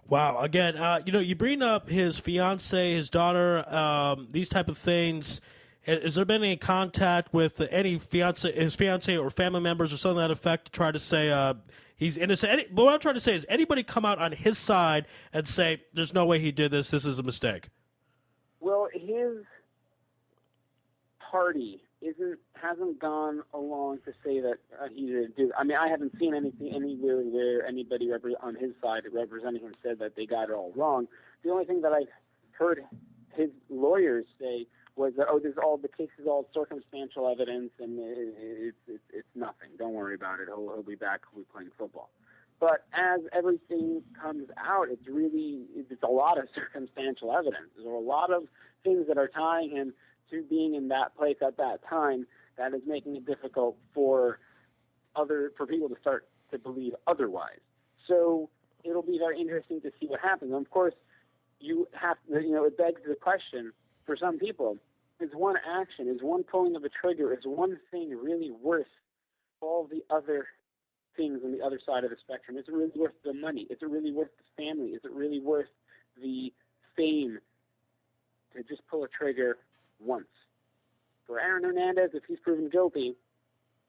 Wow. Again, you bring up his fiance, his daughter, these type of things. Has there been any contact with his fiance or family members or something to that effect to try to say he's innocent? But what I'm trying to say is anybody come out on his side and say, there's no way he did this, this is a mistake? Well, his party hasn't gone along to say that he didn't do. I mean, I haven't seen anything anywhere where anybody on his side representing him said that they got it all wrong. The only thing that I've heard his lawyers say was that, the case is all circumstantial evidence and it's nothing. Don't worry about it. He'll be back. He'll be playing football. But as everything comes out, it's a lot of circumstantial evidence. There are a lot of things that are tying him to being in that place at that time that is making it difficult for people to start to believe otherwise. So it'll be very interesting to see what happens. And of course, it begs the question for some people, is one action, is one pulling of a trigger, is one thing really worth all the other things on the other side of the spectrum? Is it really worth the money? Is it really worth the family? Is it really worth the fame to just pull a trigger once? For Aaron Hernandez, if he's proven guilty,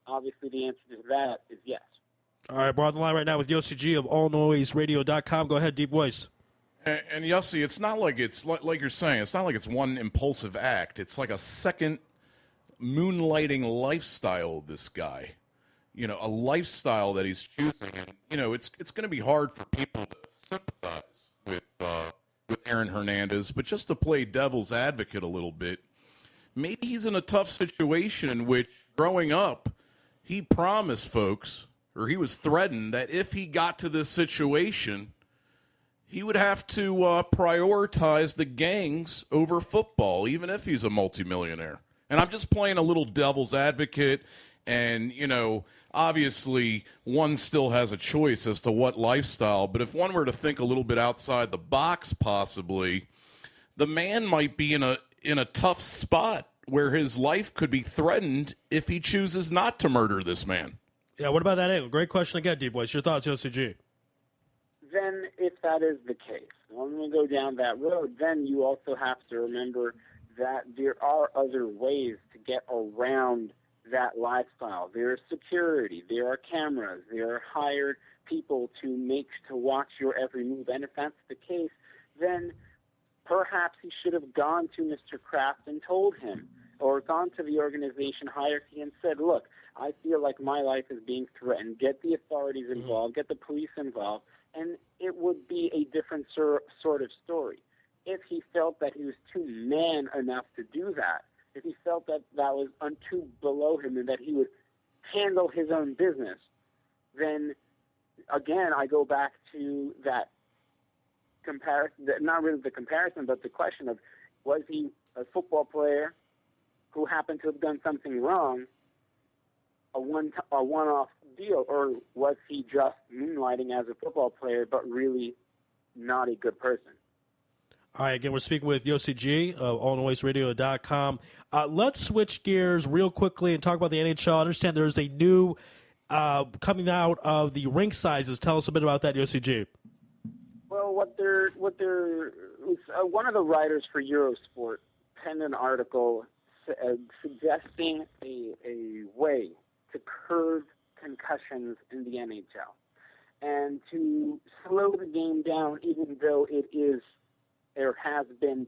obviously the answer to that is yes. All right, we're on the line right now with Yossi G of allnoiseradio.com. Go ahead, deep voice. And Yossi, it's not like it's like you're saying. It's not like it's one impulsive act. It's like a second moonlighting lifestyle of this guy. A lifestyle that he's choosing. And, it's going to be hard for people to sympathize with Aaron Hernandez, but just to play devil's advocate a little bit, maybe he's in a tough situation in which, growing up, he promised folks, or he was threatened, that if he got to this situation, he would have to prioritize the gangs over football, even if he's a multimillionaire. And I'm just playing a little devil's advocate, and, obviously one still has a choice as to what lifestyle, but if one were to think a little bit outside the box, possibly, the man might be in a tough spot where his life could be threatened if he chooses not to murder this man. Yeah, what about that angle? Great question again, deep voice. Your thoughts, Yossi G? Then, if that is the case, when we go down that road, then you also have to remember that there are other ways to get around that lifestyle. There is security, there are cameras, there are hired people to watch your every move. And if that's the case, then perhaps he should have gone to Mr. Kraft and told him, or gone to the organization hierarchy and said, look, I feel like my life is being threatened. Get the authorities involved, get the police involved, and it would be a different sort of story. If he felt that he was too man enough to do that, if he felt that that was too below him and that he would handle his own business, then, again, I go back to that comparison, not really the comparison, but the question of, was he a football player who happened to have done something wrong, a one-off deal, or was he just moonlighting as a football player but really not a good person? All right, again, we're speaking with Yossi G of allnoiseradio.com. Let's switch gears real quickly and talk about the NHL. I understand there's a new coming out of the rink sizes. Tell us a bit about that, Yossi G. Well, one of the writers for Eurosport penned an article suggesting a way to curb concussions in the NHL and to slow the game down, even though there has been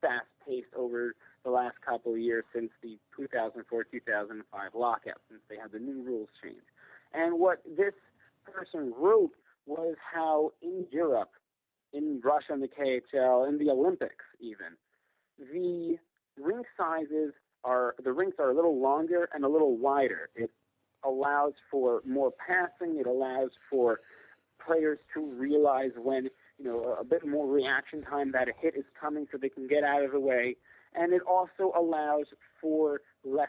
fast-paced over the last couple of years since the 2004-2005 lockout, since they had the new rules changed. And what this person wrote was how in Europe, in Russia, in the KHL, in the Olympics even, the rinks are a little longer and a little wider. It allows for more passing. It allows for players to realize when, a bit more reaction time that a hit is coming so they can get out of the way. And it also allows for less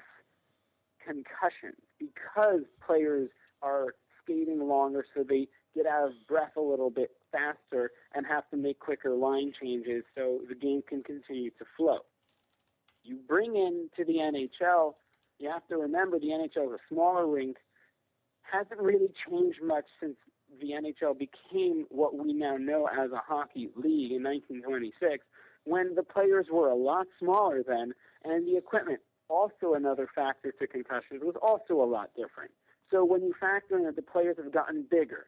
concussions because players are skating longer, so they get out of breath a little bit faster and have to make quicker line changes so the game can continue to flow. you bring in to the NHL, you have to remember the NHL is a smaller rink, hasn't really changed much since the NHL became what we now know as a hockey league in 1926, when the players were a lot smaller then, and the equipment, also another factor to concussions, was also a lot different. So when you factor in that the players have gotten bigger,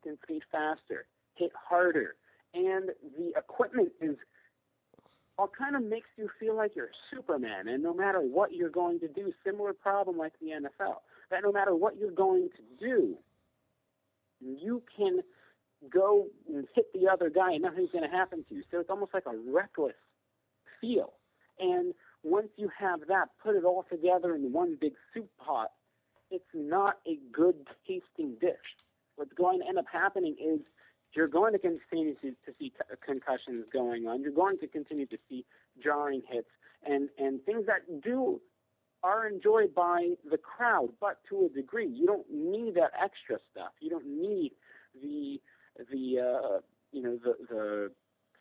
can skate faster, hit harder, and the equipment is all kind of makes you feel like you're Superman, and no matter what you're going to do, similar problem like the NFL, that no matter what you're going to do, you can go and hit the other guy and nothing's going to happen to you. So it's almost like a reckless feel. And once you have that, put it all together in one big soup pot, it's not a good tasting dish. What's going to end up happening is you're going to continue to see concussions going on. You're going to continue to see jarring hits and things that are enjoyed by the crowd, but to a degree. You don't need that extra stuff. You don't need the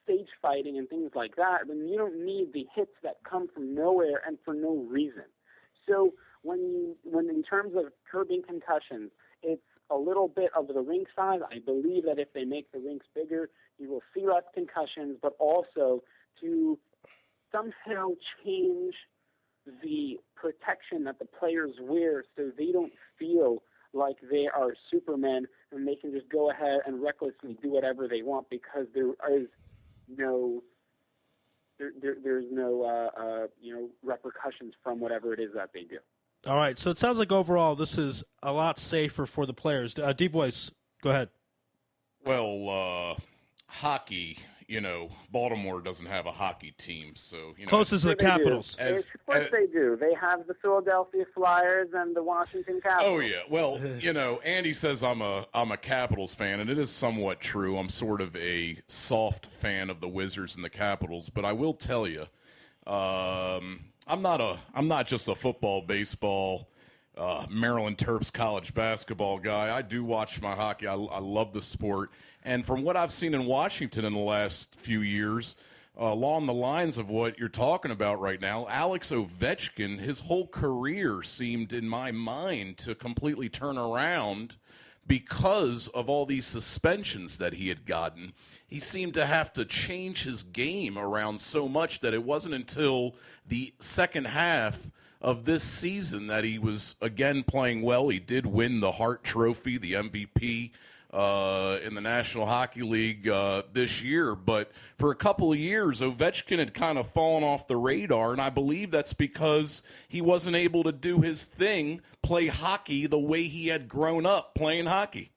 stage fighting and things like that. And you don't need the hits that come from nowhere and for no reason. So when in terms of curbing concussions, it's a little bit of the rink size. I believe that if they make the rinks bigger, you will see less concussions, but also to somehow change the protection that the players wear so they don't feel like they are Supermen and they can just go ahead and recklessly do whatever they want because there's no repercussions from whatever it is that they do. All right, so it sounds like overall this is a lot safer for the players. Deep Voice, go ahead. Well, hockey, Baltimore doesn't have a hockey team, so closest to the Capitals. Of course they do. They have the Philadelphia Flyers and the Washington Capitals. Oh yeah. Well, Andy says I'm a Capitals fan, and it is somewhat true. I'm sort of a soft fan of the Wizards and the Capitals, but I will tell you, I'm not just a football, baseball, Maryland Terps college basketball guy. I do watch my hockey. I love the sport. And from what I've seen in Washington in the last few years, along the lines of what you're talking about right now, Alex Ovechkin, his whole career seemed, in my mind, to completely turn around because of all these suspensions that he had gotten. He seemed to have to change his game around so much that it wasn't until the second half of this season that he was again playing well. He did win the Hart Trophy, the MVP in the National Hockey League this year. But for a couple of years, Ovechkin had kind of fallen off the radar, and I believe that's because he wasn't able to do his thing, play hockey the way he had grown up playing hockey.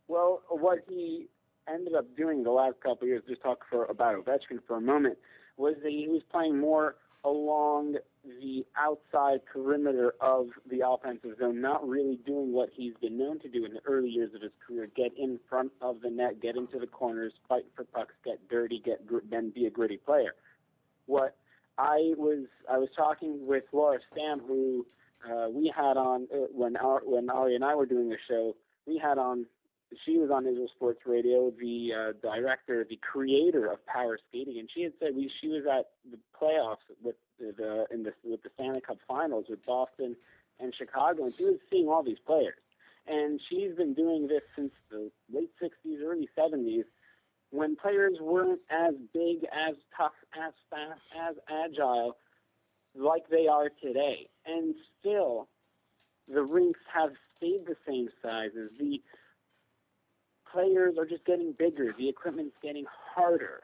Well, what he ended up doing the last couple of years, just talk about Ovechkin for a moment, was that he was playing more along the outside perimeter of the offensive zone, not really doing what he's been known to do in the early years of his career, get in front of the net, get into the corners, fight for pucks, get dirty, then be a gritty player. What I was talking with Laura Stam, who we had on when Ari and I were doing the show, she was on Israel Sports Radio, the director, the creator of power skating, and she had said she was at the playoffs with the Stanley Cup Finals with Boston and Chicago, and she was seeing all these players. And she's been doing this since the late 60s, early 70s, when players weren't as big, as tough, as fast, as agile like they are today. And still, the rinks have stayed the same sizes. The players are just getting bigger. The equipment's getting harder.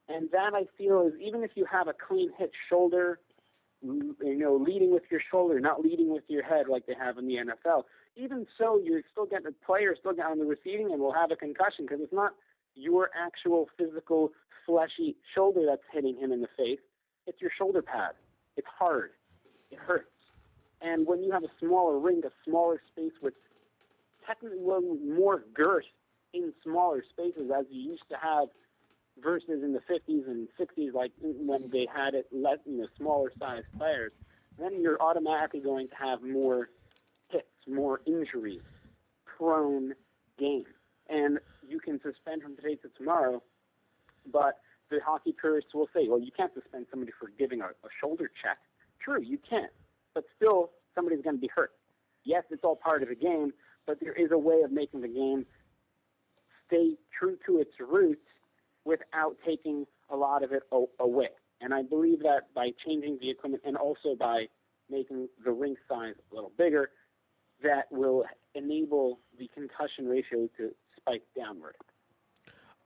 And that, I feel, is even if you have a clean hit shoulder, leading with your shoulder, not leading with your head like they have in the NFL, even so, you're still getting the player still on the receiving end will have a concussion because it's not your actual physical, fleshy shoulder that's hitting him in the face. It's your shoulder pad. It's hard. It hurts. And when you have a smaller rink, a smaller space with technically more girth in smaller spaces as you used to have versus in the 50s and 60s, like when they had it less, smaller sized players, then you're automatically going to have more hits, more injuries, prone game. And you can suspend from today to tomorrow, but the hockey purists will say, well, you can't suspend somebody for giving a shoulder check. True, you can't. But still, somebody's going to be hurt. Yes, it's all part of the game, but there is a way of making the game stay true to its roots without taking a lot of it away. And I believe that by changing the equipment and also by making the rink size a little bigger, that will enable the concussion ratio to spike downward.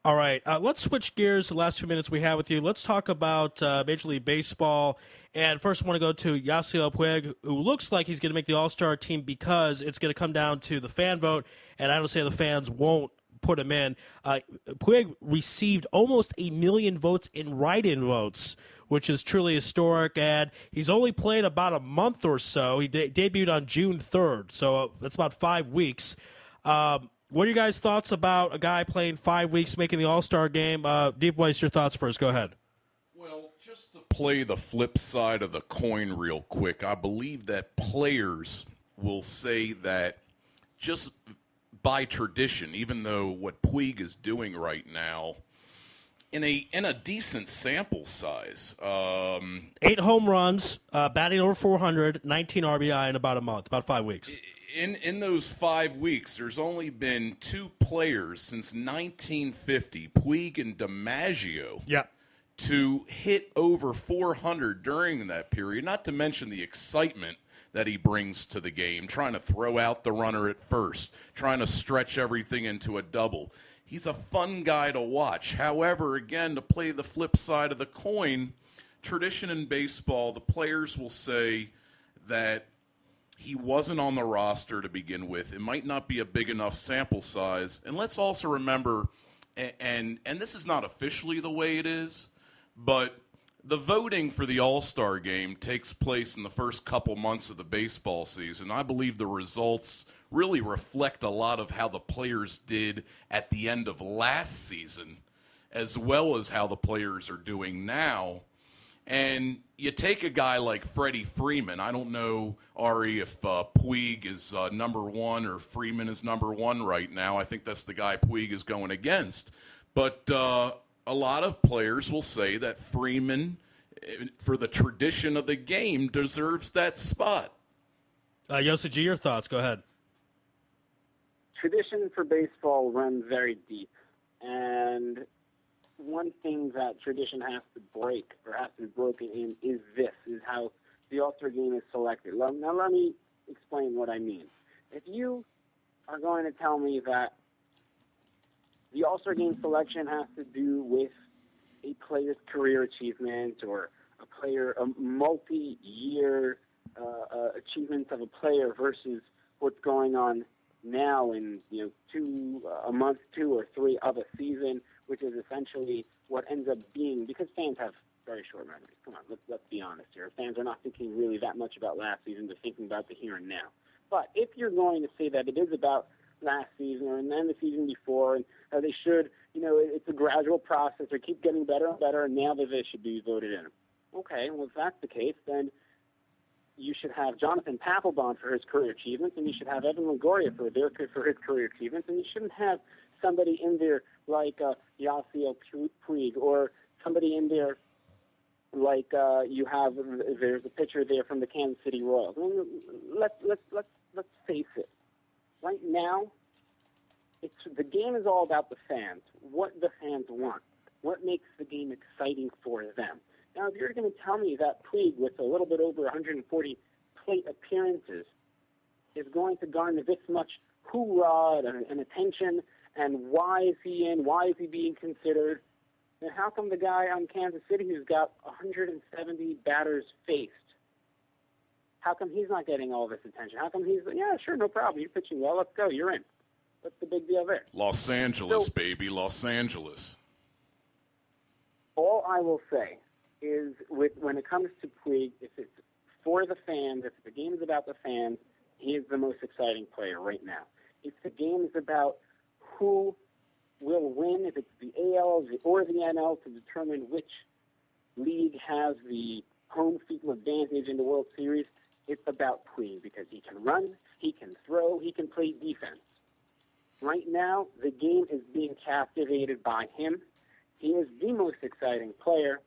All right, let's switch gears the last few minutes we have with you. Let's talk about Major League Baseball. And first I want to go to Yossi Puig, who looks like he's going to make the All-Star team because it's going to come down to the fan vote, and I don't say the fans won't put him in. Puig received almost 1 million votes in write-in votes, which is truly historic, and he's only played about a month or so. He debuted on June 3rd, so that's about 5 weeks. What are your guys' thoughts about a guy playing 5 weeks, making the All-Star game? Deep Voice, your thoughts first. Go ahead. Well, just to play the flip side of the coin real quick, I believe that players will say that just by tradition, even though what Puig is doing right now, in a decent sample size. 8 home runs, batting over 400, 19 RBI in about a month, about 5 weeks. In those 5 weeks, there's only been 2 players since 1950, Puig and DiMaggio, to hit over 400 during that period, not to mention the excitement that he brings to the game, trying to throw out the runner at first, trying to stretch everything into a double. He's a fun guy to watch. However, again, to play the flip side of the coin, tradition in baseball, the players will say that he wasn't on the roster to begin with. It might not be a big enough sample size. And let's also remember, and this is not officially the way it is, but the voting for the All-Star game takes place in the first couple months of the baseball season. I believe the results really reflect a lot of how the players did at the end of last season, as well as how the players are doing now. And you take a guy like Freddie Freeman. I don't know, Ari, if Puig is number 1 or Freeman is number 1 right now. I think that's the guy Puig is going against. But a lot of players will say that Freeman, for the tradition of the game, deserves that spot. Yossi G, your thoughts. Go ahead. Tradition for baseball runs very deep. And one thing that tradition has to break, or has to be broken in, is how the All-Star game is selected. Now let me explain what I mean. If you are going to tell me that the All-Star game selection has to do with a player's career achievement or a multi-year achievements of a player versus what's going on now in a month, 2 or 3 of a season, which is essentially what ends up being, because fans have very short memories. Come on, let's be honest here. Fans are not thinking really that much about last season. They're thinking about the here and now. But if you're going to say that it is about last season and then the season before, and how they should, it's a gradual process, or keep getting better and better, and now that they should be voted in. Okay, well, if that's the case, then you should have Jonathan Papelbon for his career achievements, and you should have Evan Longoria for his career achievements, and you shouldn't have somebody in there like Yossi Puig, or somebody in there like there's a pitcher there from the Kansas City Royals. I mean, let's face it. Right now, the game is all about the fans. What the fans want. What makes the game exciting for them. Now, if you're going to tell me that Puig, with a little bit over 140 plate appearances, is going to garner this much hoorah and attention, and why is he in? Why is he being considered? Then how come the guy on Kansas City who's got 170 batters faced, how come he's not getting all this attention? How come he's, yeah, sure, no problem. You're pitching well. Let's go. You're in. What's the big deal there? Los Angeles, baby. Los Angeles. All I will say is when it comes to Puig, if it's for the fans, if the game is about the fans, he is the most exciting player right now. If the game is about who will win, if it's the AL or the NL, to determine which league has the home field advantage in the World Series, it's about Puig, because he can run, he can throw, he can play defense. Right now, the game is being captivated by him, He is the most exciting player,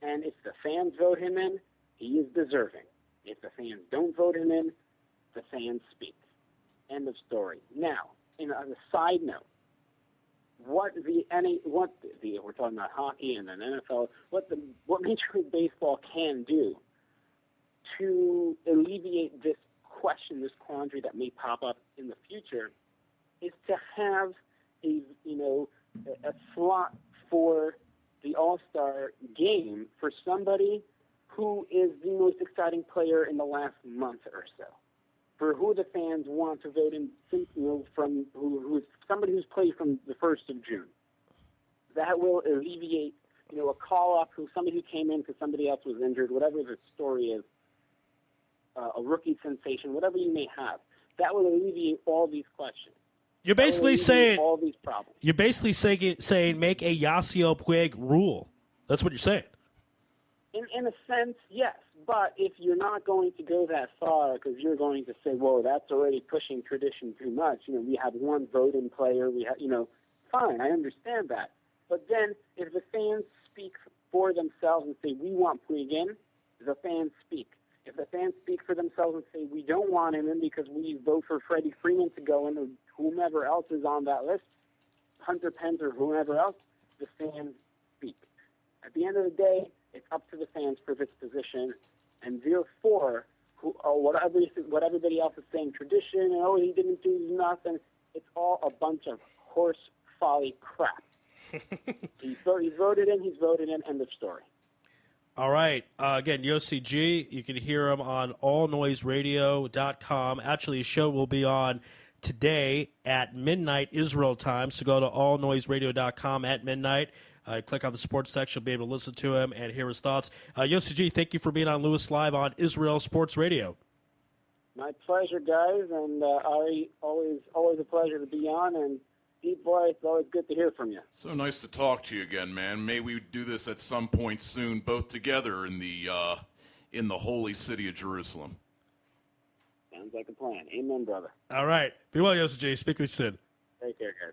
and if the fans vote him in, he is deserving. If the fans don't vote him in, the fans speak. End of story. Now, as a side note, we're talking about hockey and then NFL, what Major League Baseball can do to alleviate this question, this quandary that may pop up in the future, is to have a slot for the All-Star game for somebody who is the most exciting player in the last month or so, for who the fans want to vote in, from who's somebody who's played from the 1st of June. That will alleviate, a call-up who somebody who came in because somebody else was injured, whatever the story is, a rookie sensation, whatever you may have. That will alleviate all these questions. You're basically saying all these problems. You're basically saying make a Yossi Puig rule. That's what you're saying. In a sense, yes. But if you're not going to go that far, because you're going to say, "Whoa, that's already pushing tradition too much." We have one voting player. We have, fine, I understand that. But then, if the fans speak for themselves and say, "We want Puig in," the fans speak. If the fans speak for themselves and say, "We don't want him in because we vote for Freddie Freeman to go in," or whomever else is on that list, Hunter Pence or whomever else, the fans speak. At the end of the day, it's up to the fans for this position, and therefore, what everybody else is saying, tradition, and he didn't do nothing, it's all a bunch of horse folly crap. He's voted in, end of story. All right. Again, Yossi G, you can hear him on allnoiseradio.com. Actually, his show will be on today at midnight Israel time, so go to allnoiseradio.com at midnight. Click on the sports section. You'll be able to listen to him and hear his thoughts. Yossi G, thank you for being on Louis Live on Israel Sports Radio. My pleasure, guys, and Ari, always a pleasure to be on, and Deep Boy, it's always good to hear from you. So nice to talk to you again, man. May we do this at some point soon, both together in the holy city of Jerusalem. Sounds like a plan. Amen, brother. All right. Be well, Yossi G. Speak with you soon. Take care, guys.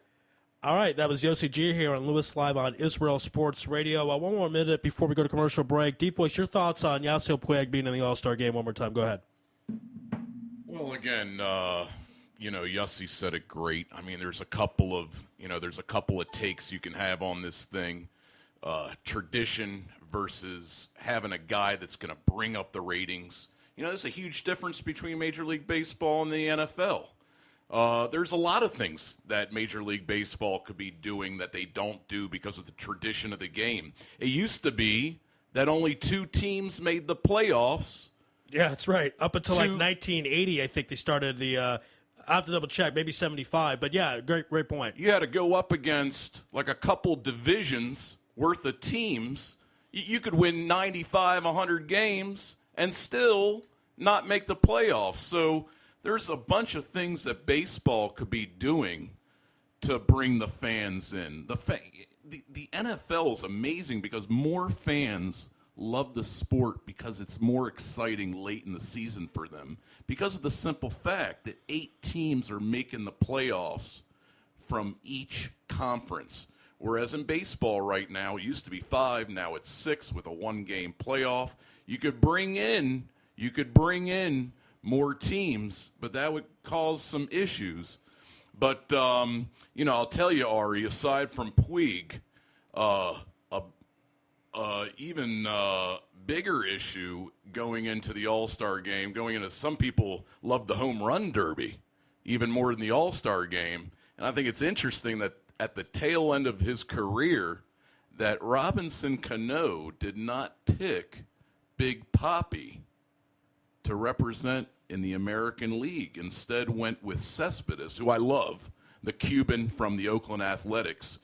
All right, that was Yossi G here on Louis Live on Israel Sports Radio. One more minute before we go to commercial break. Deep Voice, your thoughts on Yossi Puig being in the All-Star game one more time. Go ahead. Well, again, Yossi said it great. I mean, there's a couple of takes you can have on this thing. Tradition versus having a guy that's going to bring up the ratings. There's a huge difference between Major League Baseball and the NFL. There's a lot of things that Major League Baseball could be doing that they don't do because of the tradition of the game. It used to be that only 2 teams made the playoffs. Yeah, that's right. Up until like 1980, I think they started the I have to double check, maybe 75. But yeah, great point. You had to go up against like a couple divisions worth of teams. You could win 95, 100 games and still not make the playoffs. So there's a bunch of things that baseball could be doing to bring the fans in. The NFL is amazing because more fans love the sport because it's more exciting late in the season for them because of the simple fact that 8 teams are making the playoffs from each conference. Whereas in baseball right now, it used to be 5, now it's 6 with a 1-game playoff. You could bring in more teams, but that would cause some issues. But, I'll tell you, Ari, aside from Puig, even bigger issue going into the All-Star game, some people love the home run derby even more than the All-Star game. And I think it's interesting that at the tail end of his career that Robinson Cano did not pick Big Papi to represent in the American League. Instead went with Cespedes, who I love, the Cuban from the Oakland Athletics.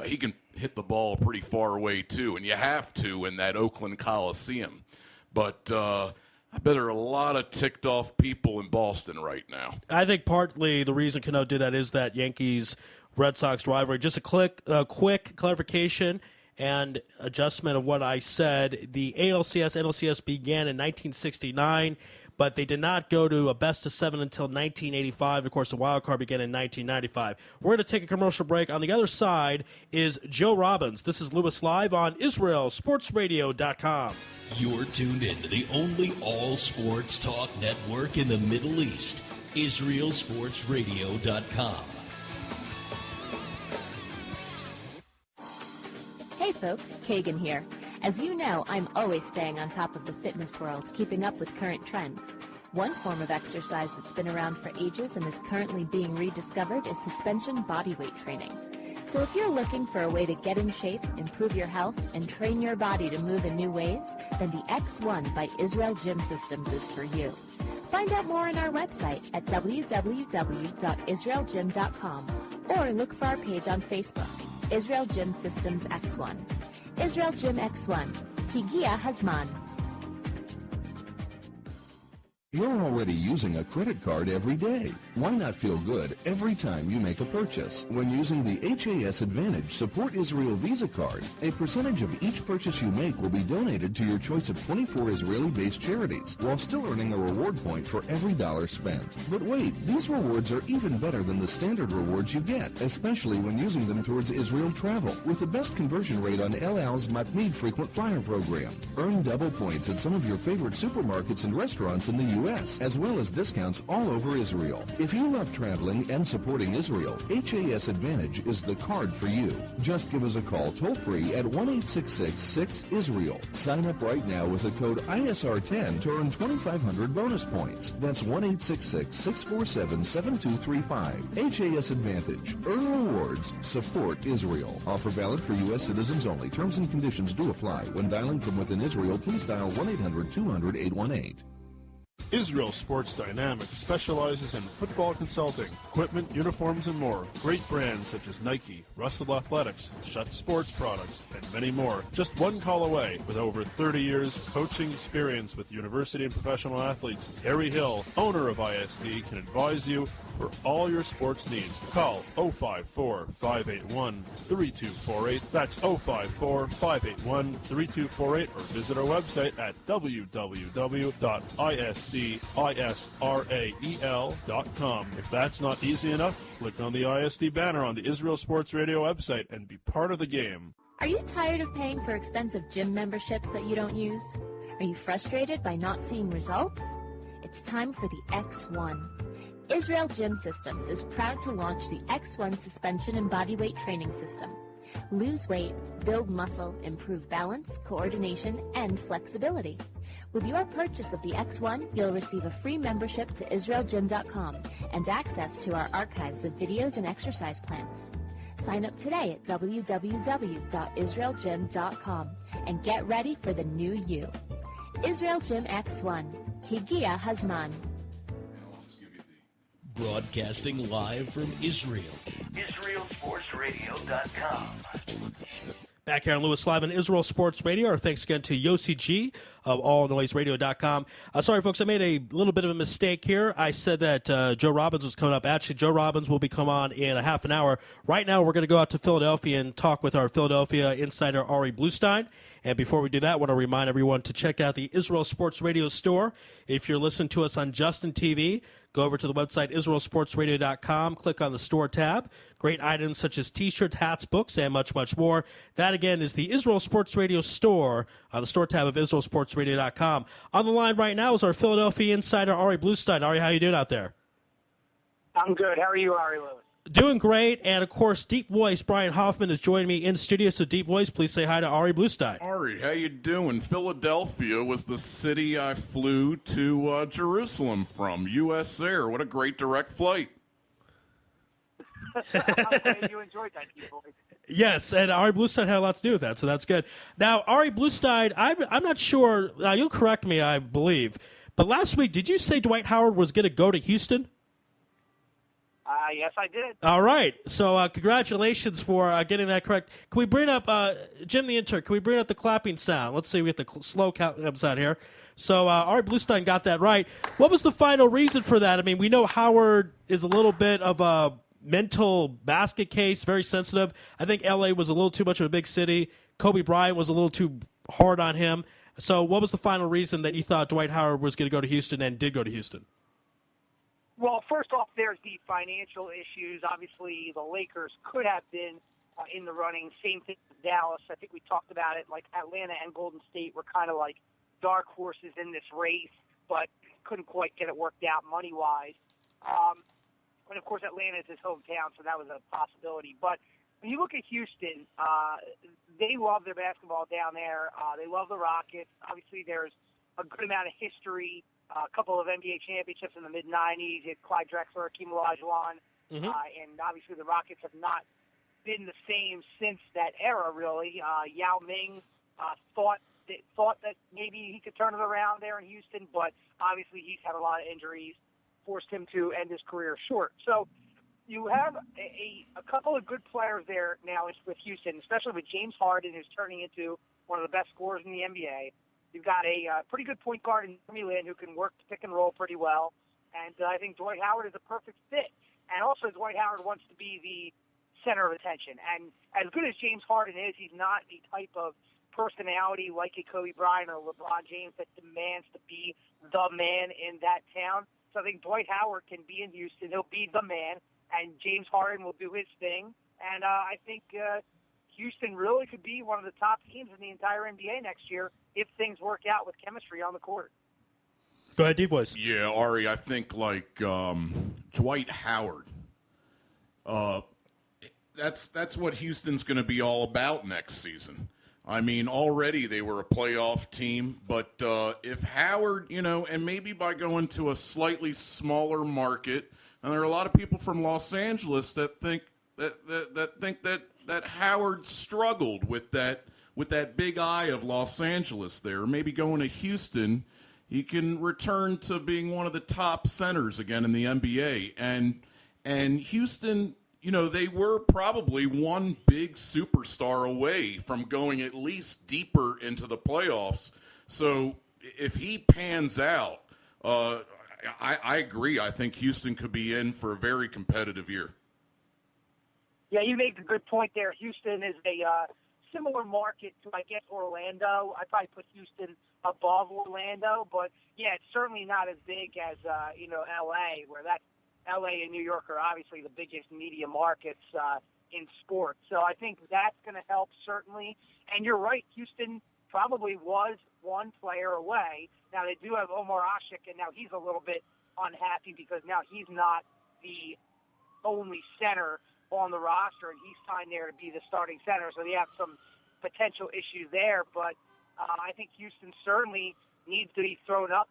He can hit the ball pretty far away, too, and you have to in that Oakland Coliseum. But I bet there are a lot of ticked-off people in Boston right now. I think partly the reason Cano did that is that Yankees-Red Sox rivalry. Just a quick clarification and adjustment of what I said. The ALCS, NLCS began in 1969, but they did not go to a best-of-7 until 1985. Of course, the wild card began in 1995. We're going to take a commercial break. On the other side is Joe Robbins. This is Louis Live on IsraelSportsRadio.com. You're tuned in to the only all-sports talk network in the Middle East, IsraelSportsRadio.com. Hey folks, Kagan here. As you know, I'm always staying on top of the fitness world, keeping up with current trends. One form of exercise that's been around for ages and is currently being rediscovered is suspension bodyweight training. So if you're looking for a way to get in shape, improve your health, and train your body to move in new ways, then the X1 by Israel Gym Systems is for you. Find out more on our website at www.israelgym.com or look for our page on Facebook, Israel Gym Systems X1. Israel Gym X1. Higia Hazman. You're already using a credit card every day. Why not feel good every time you make a purchase? When using the HAS Advantage Support Israel Visa card, a percentage of each purchase you make will be donated to your choice of 24 Israeli-based charities, while still earning a reward point for every dollar spent. But wait, these rewards are even better than the standard rewards you get, especially when using them towards Israel travel, with the best conversion rate on El Al's Matmeed Frequent Flyer program. Earn double points at some of your favorite supermarkets and restaurants in the U.S., as well as discounts all over Israel. If you love traveling and supporting Israel, HAS Advantage is the card for you. Just give us a call toll-free at 1-866-6-ISRAEL. Sign up right now with the code ISR10 to earn 2,500 bonus points. That's 1-866-647-7235. HAS Advantage. Earn rewards. Support Israel. Offer valid for U.S. citizens only. Terms and conditions do apply. When dialing from within Israel, please dial 1-800-200-818. Israel Sports Dynamics specializes in football consulting, equipment, uniforms, and more. Great brands such as Nike, Russell Athletics, Schutt Sports Products, and many more. Just one call away. With over 30 years coaching experience with university and professional athletes, Terry Hill, owner of ISD, can advise you for all your sports needs. Call 054-581-3248. That's 054-581-3248, or visit our website at www.isdisrael.com. If that's not easy enough, click on the ISD banner on the Israel Sports Radio website and be part of the game. Are you tired of paying for expensive gym memberships that you don't use? Are you frustrated by not seeing results? It's time for the X1. Israel Gym Systems is proud to launch the X1 suspension and bodyweight training system. Lose weight, build muscle, improve balance, coordination, and flexibility. With your purchase of the X1, you'll receive a free membership to IsraelGym.com and access to our archives of videos and exercise plans. Sign up today at www.IsraelGym.com and get ready for the new you. Israel Gym X1. Higia Hazman. Broadcasting live from Israel. IsraelSportsRadio.com. Back here on Louis Live on Israel Sports Radio. Our thanks again to Yossi G of AllNoiseRadio.com. Sorry, folks, I made a little bit of a mistake here. I said that Joe Robbins was coming up. Actually, Joe Robbins will be coming on in a half an hour. Right now, we're going to go out to Philadelphia and talk with our Philadelphia insider, Ari Bluestein. And before we do that, I want to remind everyone to check out the Israel Sports Radio store. If you're listening to us on Justin TV, go over to the website, IsraelSportsRadio.com, click on the store tab. Great items such as T-shirts, hats, books, and much, much more. That, again, is the Israel Sports Radio store, the store tab of IsraelSportsRadio.com. On the line right now is our Philadelphia insider, Ari Bluestein. Ari, how you doing out there? I'm good. How are you, Ari Louis? Doing great. And, of course, Deep Voice Brian Hoffman is joining me in studio. So, Deep Voice, please say hi to Ari Bluestein. Ari, how you doing? Philadelphia was the city I flew to Jerusalem from. U.S. Air. What a great direct flight. I'm glad you enjoyed that, Deep Voice. Yes, and Ari Bluestein had a lot to do with that, so that's good. Now, Ari Bluestein, I'm not sure. You'll correct me, I believe. But last week, did you say Dwight Howard was going to go to Houston? Yes, I did. All right. So congratulations for getting that correct. Can we bring up, Jim the intern, can we bring up the clapping sound? Let's see, we get the slow clap sound here. So Ari Bluestein got that right. What was the final reason for that? I mean, we know Howard is a little bit of a mental basket case, very sensitive. I think L.A. was a little too much of a big city. Kobe Bryant was a little too hard on him. So what was the final reason that you thought Dwight Howard was going to go to Houston and did go to Houston? Well, first off, there's the financial issues. Obviously, the Lakers could have been in the running. Same thing with Dallas. I think we talked about it. Like Atlanta and Golden State were kind of like dark horses in this race, but couldn't quite get it worked out money-wise. And, of course, Atlanta is his hometown, so that was a possibility. But when you look at Houston, they love their basketball down there. They love the Rockets. Obviously, there's a good amount of history. A couple of NBA championships in the mid-'90s. You had Clyde Drexler, Hakeem Olajuwon, and obviously the Rockets have not been the same since that era, really. Yao Ming thought that maybe he could turn it around there in Houston, but obviously he's had a lot of injuries, forced him to end his career short. So you have a couple of good players there now with Houston, especially with James Harden, who's turning into one of the best scorers in the NBA. You've got a pretty good point guard in Jeremy Lin who can work the pick and roll pretty well. And I think Dwight Howard is a perfect fit. And also Dwight Howard wants to be the center of attention. And as good as James Harden is, he's not the type of personality like a Kobe Bryant or LeBron James that demands to be the man in that town. So I think Dwight Howard can be in Houston. He'll be the man. And James Harden will do his thing. And I think Houston really could be one of the top teams in the entire NBA next year if things work out with chemistry on the court. Go ahead, D-Boys. Yeah, Ari, I think like Dwight Howard, that's what Houston's going to be all about next season. I mean, already they were a playoff team, but if Howard, and maybe by going to a slightly smaller market, and there are a lot of people from Los Angeles that think that Howard struggled with that big eye of Los Angeles there. Maybe going to Houston, he can return to being one of the top centers again in the NBA. And Houston, they were probably one big superstar away from going at least deeper into the playoffs. So if he pans out, I agree. I think Houston could be in for a very competitive year. Yeah, you make a good point there. Houston is a similar market to, I guess, Orlando. I'd probably put Houston above Orlando, but, yeah, it's certainly not as big as, L.A., where L.A. and New York are obviously the biggest media markets in sports. So I think that's going to help, certainly. And you're right, Houston probably was one player away. Now, they do have Omar Ashik, and now he's a little bit unhappy because now he's not the only center on the roster, and he's signed there to be the starting center, so they have some potential issues there. But I think Houston certainly needs to be thrown up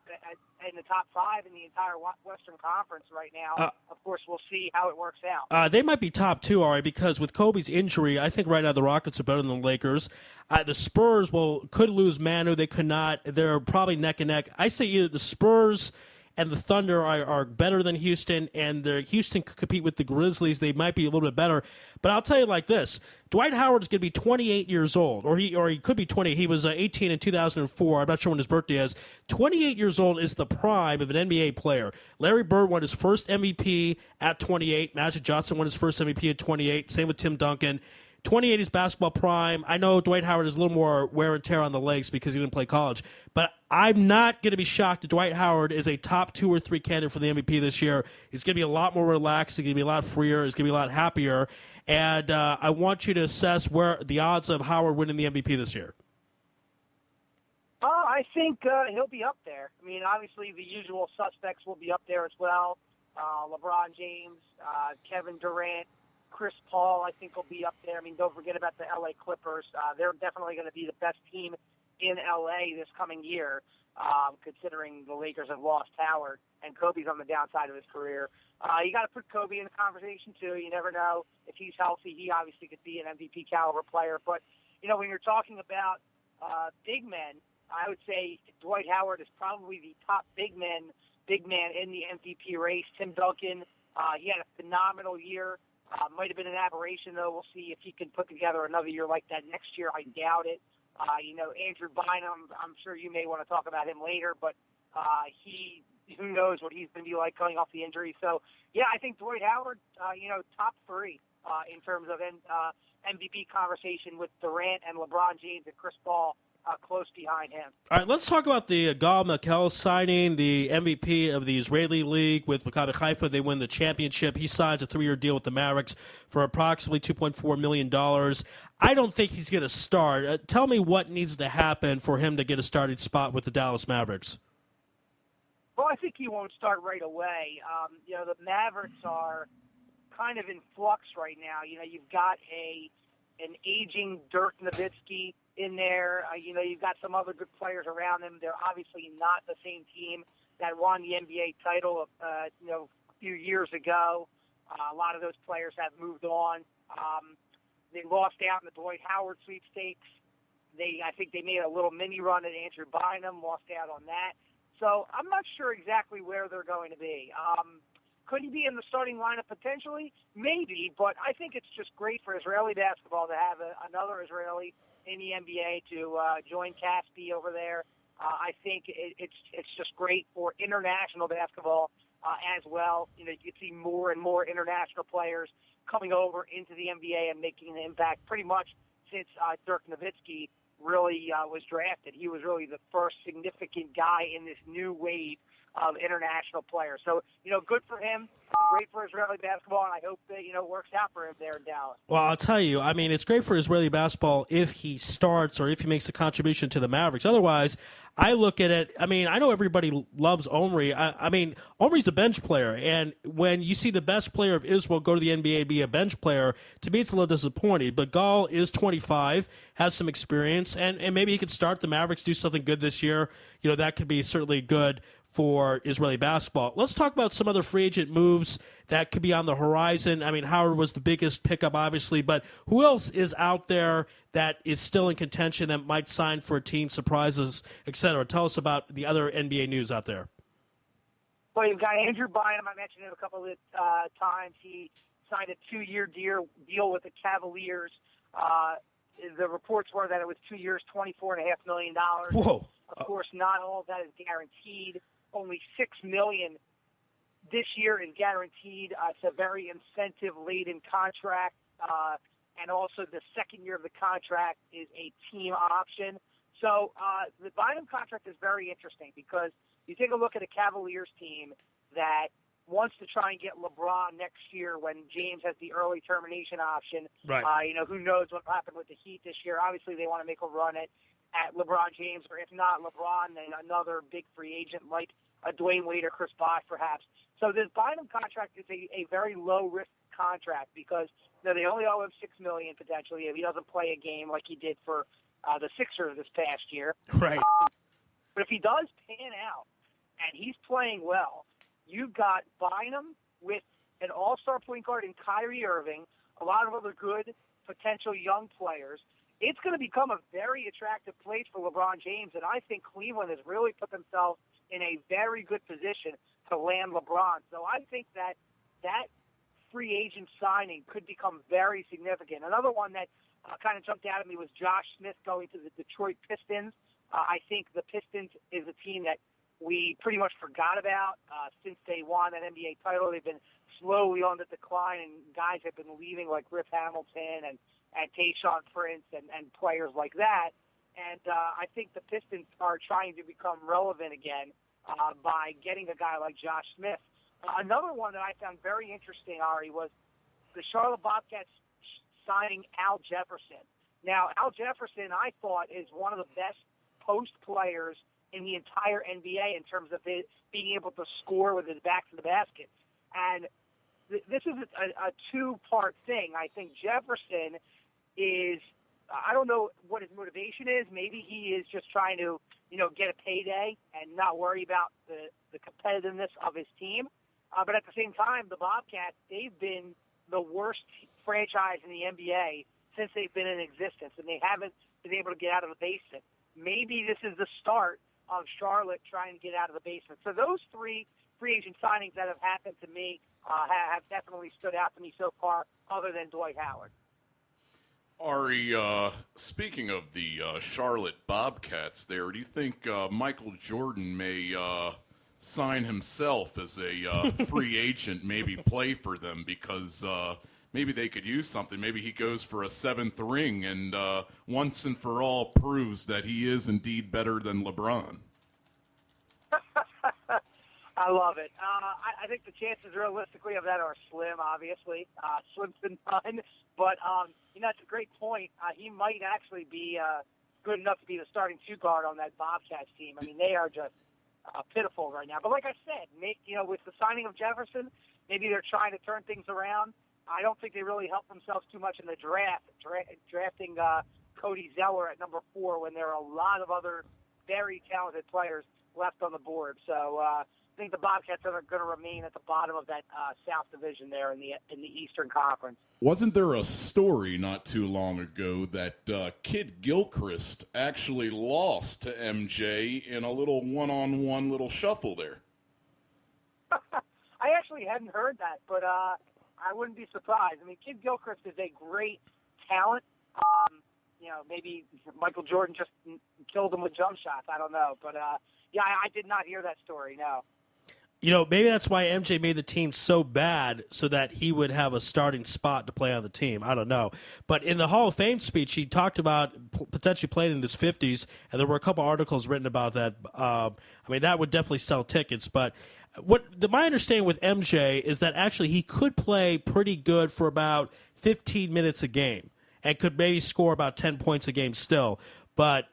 in the top five in the entire Western Conference right now. Of course, we'll see how it works out. They might be top two, Ari, because with Kobe's injury, I think right now the Rockets are better than the Lakers. The Spurs could lose Manu. They could not. They're probably neck and neck. I say either the Spurs and the Thunder are better than Houston, and Houston could compete with the Grizzlies. They might be a little bit better. But I'll tell you like this. Dwight Howard's going to be 28 years old, or he could be 20. He was 18 in 2004. I'm not sure when his birthday is. 28 years old is the prime of an NBA player. Larry Bird won his first MVP at 28. Magic Johnson won his first MVP at 28. Same with Tim Duncan. 28 is basketball prime. I know Dwight Howard is a little more wear and tear on the legs because he didn't play college, but I'm not going to be shocked that Dwight Howard is a top 2 or 3 candidate for the MVP this year. He's going to be a lot more relaxed. He's going to be a lot freer. He's going to be a lot happier. And I want you to assess where the odds of Howard winning the MVP this year. I think he'll be up there. I mean, obviously the usual suspects will be up there as well. LeBron James, Kevin Durant, Chris Paul, I think, will be up there. I mean, don't forget about the L.A. Clippers. They're definitely going to be the best team in L.A. this coming year, considering the Lakers have lost Howard and Kobe's on the downside of his career. You got to put Kobe in the conversation, too. You never know if he's healthy. He obviously could be an MVP caliber player. But, when you're talking about big men, I would say Dwight Howard is probably the top big man in the MVP race. Tim Duncan, he had a phenomenal year. Might have been an aberration, though. We'll see if he can put together another year like that next year. I doubt it. Andrew Bynum, I'm sure you may want to talk about him later, but who knows what he's going to be like coming off the injury. So, yeah, I think Dwight Howard, top 3 in terms of MVP conversation with Durant and LeBron James and Chris Paul close behind him. All right, let's talk about the Gal Mekel signing, the MVP of the Israeli League with Maccabi Haifa. They win the championship. He signs a 3-year deal with the Mavericks for approximately $2.4 million. I don't think he's going to start. Tell me what needs to happen for him to get a starting spot with the Dallas Mavericks. Well, I think he won't start right away. The Mavericks are kind of in flux right now. You've got an aging Dirk Nowitzki in there. You've got some other good players around them. They're obviously not the same team that won the NBA title, a few years ago. A lot of those players have moved on. They lost out in the Dwight Howard sweepstakes. I think they made a little mini run at Andrew Bynum, lost out on that. So I'm not sure exactly where they're going to be. Could he be in the starting lineup potentially? Maybe, but I think it's just great for Israeli basketball to have another Israeli in the NBA to join Caspi over there. I think it's just great for international basketball as well. You can see more and more international players coming over into the NBA and making an impact pretty much since Dirk Nowitzki really was drafted. He was really the first significant guy in this new wave of international players. So, good for him, great for Israeli basketball, and I hope that, it works out for him there in Dallas. Well, I'll tell you, it's great for Israeli basketball if he starts or if he makes a contribution to the Mavericks. Otherwise, I look at it, I know everybody loves Omri. Omri's a bench player, and when you see the best player of Israel go to the NBA and be a bench player, to me it's a little disappointing. But Gal is 25, has some experience, and maybe he could start the Mavericks, do something good this year. That could be certainly good for Israeli basketball. Let's talk about some other free agent moves that could be on the horizon. Howard was the biggest pickup, obviously, but who else is out there that is still in contention that might sign for a team, surprises, etc.? Tell us about the other NBA news out there. Well, you've got Andrew Bynum. I mentioned it a couple of times. He signed a 2-year deal with the Cavaliers. The reports were that it was 2 years, $24.5 million. Whoa. Of course, not all of that is guaranteed. Only $6 million this year is guaranteed. It's a very incentive-laden contract, and also the second year of the contract is a team option. So the Bynum contract is very interesting because you take a look at a Cavaliers team that wants to try and get LeBron next year when James has the early termination option. Right. Who knows what happened with the Heat this year. Obviously, they want to make a run at LeBron James, or if not LeBron, then another big free agent like Dwayne Wade or Chris Bosh, perhaps. So this Bynum contract is a very low-risk contract because they only owe him $6 million potentially if he doesn't play a game like he did for the Sixers this past year. Right. But if he does pan out and he's playing well, you've got Bynum with an all-star point guard in Kyrie Irving, a lot of other good potential young players. It's going to become a very attractive place for LeBron James, and I think Cleveland has really put themselves in a very good position to land LeBron. So I think that free agent signing could become very significant. Another one that kind of jumped out at me was Josh Smith going to the Detroit Pistons. I think the Pistons is a team that we pretty much forgot about since they won that NBA title. They've been slowly on the decline, and guys have been leaving like Rip Hamilton and Tayshaun Prince and players like that. And I think the Pistons are trying to become relevant again by getting a guy like Josh Smith. Another one that I found very interesting, Ari, was the Charlotte Bobcats signing Al Jefferson. Now, Al Jefferson, I thought, is one of the best post players in the entire NBA in terms of being able to score with his back to the basket. And this is a two-part thing. I think Jefferson is, I don't know what his motivation is. Maybe he is just trying to, get a payday and not worry about the competitiveness of his team. But at the same time, the Bobcats, they've been the worst franchise in the NBA since they've been in existence, and they haven't been able to get out of the basement. Maybe this is the start of Charlotte trying to get out of the basement. So those three free agent signings that have happened to me have definitely stood out to me so far, other than Dwight Howard. Ari, speaking of the Charlotte Bobcats there, do you think Michael Jordan may sign himself as a free agent, maybe play for them? Because maybe they could use something. Maybe he goes for a 7th ring and once and for all proves that he is indeed better than LeBron. I love it. I think the chances realistically of that are slim, obviously. Slim to none. But, that's a great point. He might actually be good enough to be the starting 2 guard on that Bobcats team. I mean, they are just pitiful right now. But like I said, with the signing of Jefferson, maybe they're trying to turn things around. I don't think they really helped themselves too much in the draft, drafting Cody Zeller at number 4 when there are a lot of other very talented players left on the board. So I think the Bobcats are going to remain at the bottom of that South Division there in the Eastern Conference. Wasn't there a story not too long ago that Kid Gilchrist actually lost to MJ in a little one-on-one little shuffle there? I actually hadn't heard that, but I wouldn't be surprised. I mean, Kid Gilchrist is a great talent. Maybe Michael Jordan just killed him with jump shots. I don't know. But, I did not hear that story, no. Maybe that's why MJ made the team so bad so that he would have a starting spot to play on the team. I don't know. But in the Hall of Fame speech, he talked about potentially playing in his 50s, and there were a couple articles written about that. That would definitely sell tickets. But my understanding with MJ is that actually he could play pretty good for about 15 minutes a game and could maybe score about 10 points a game still. But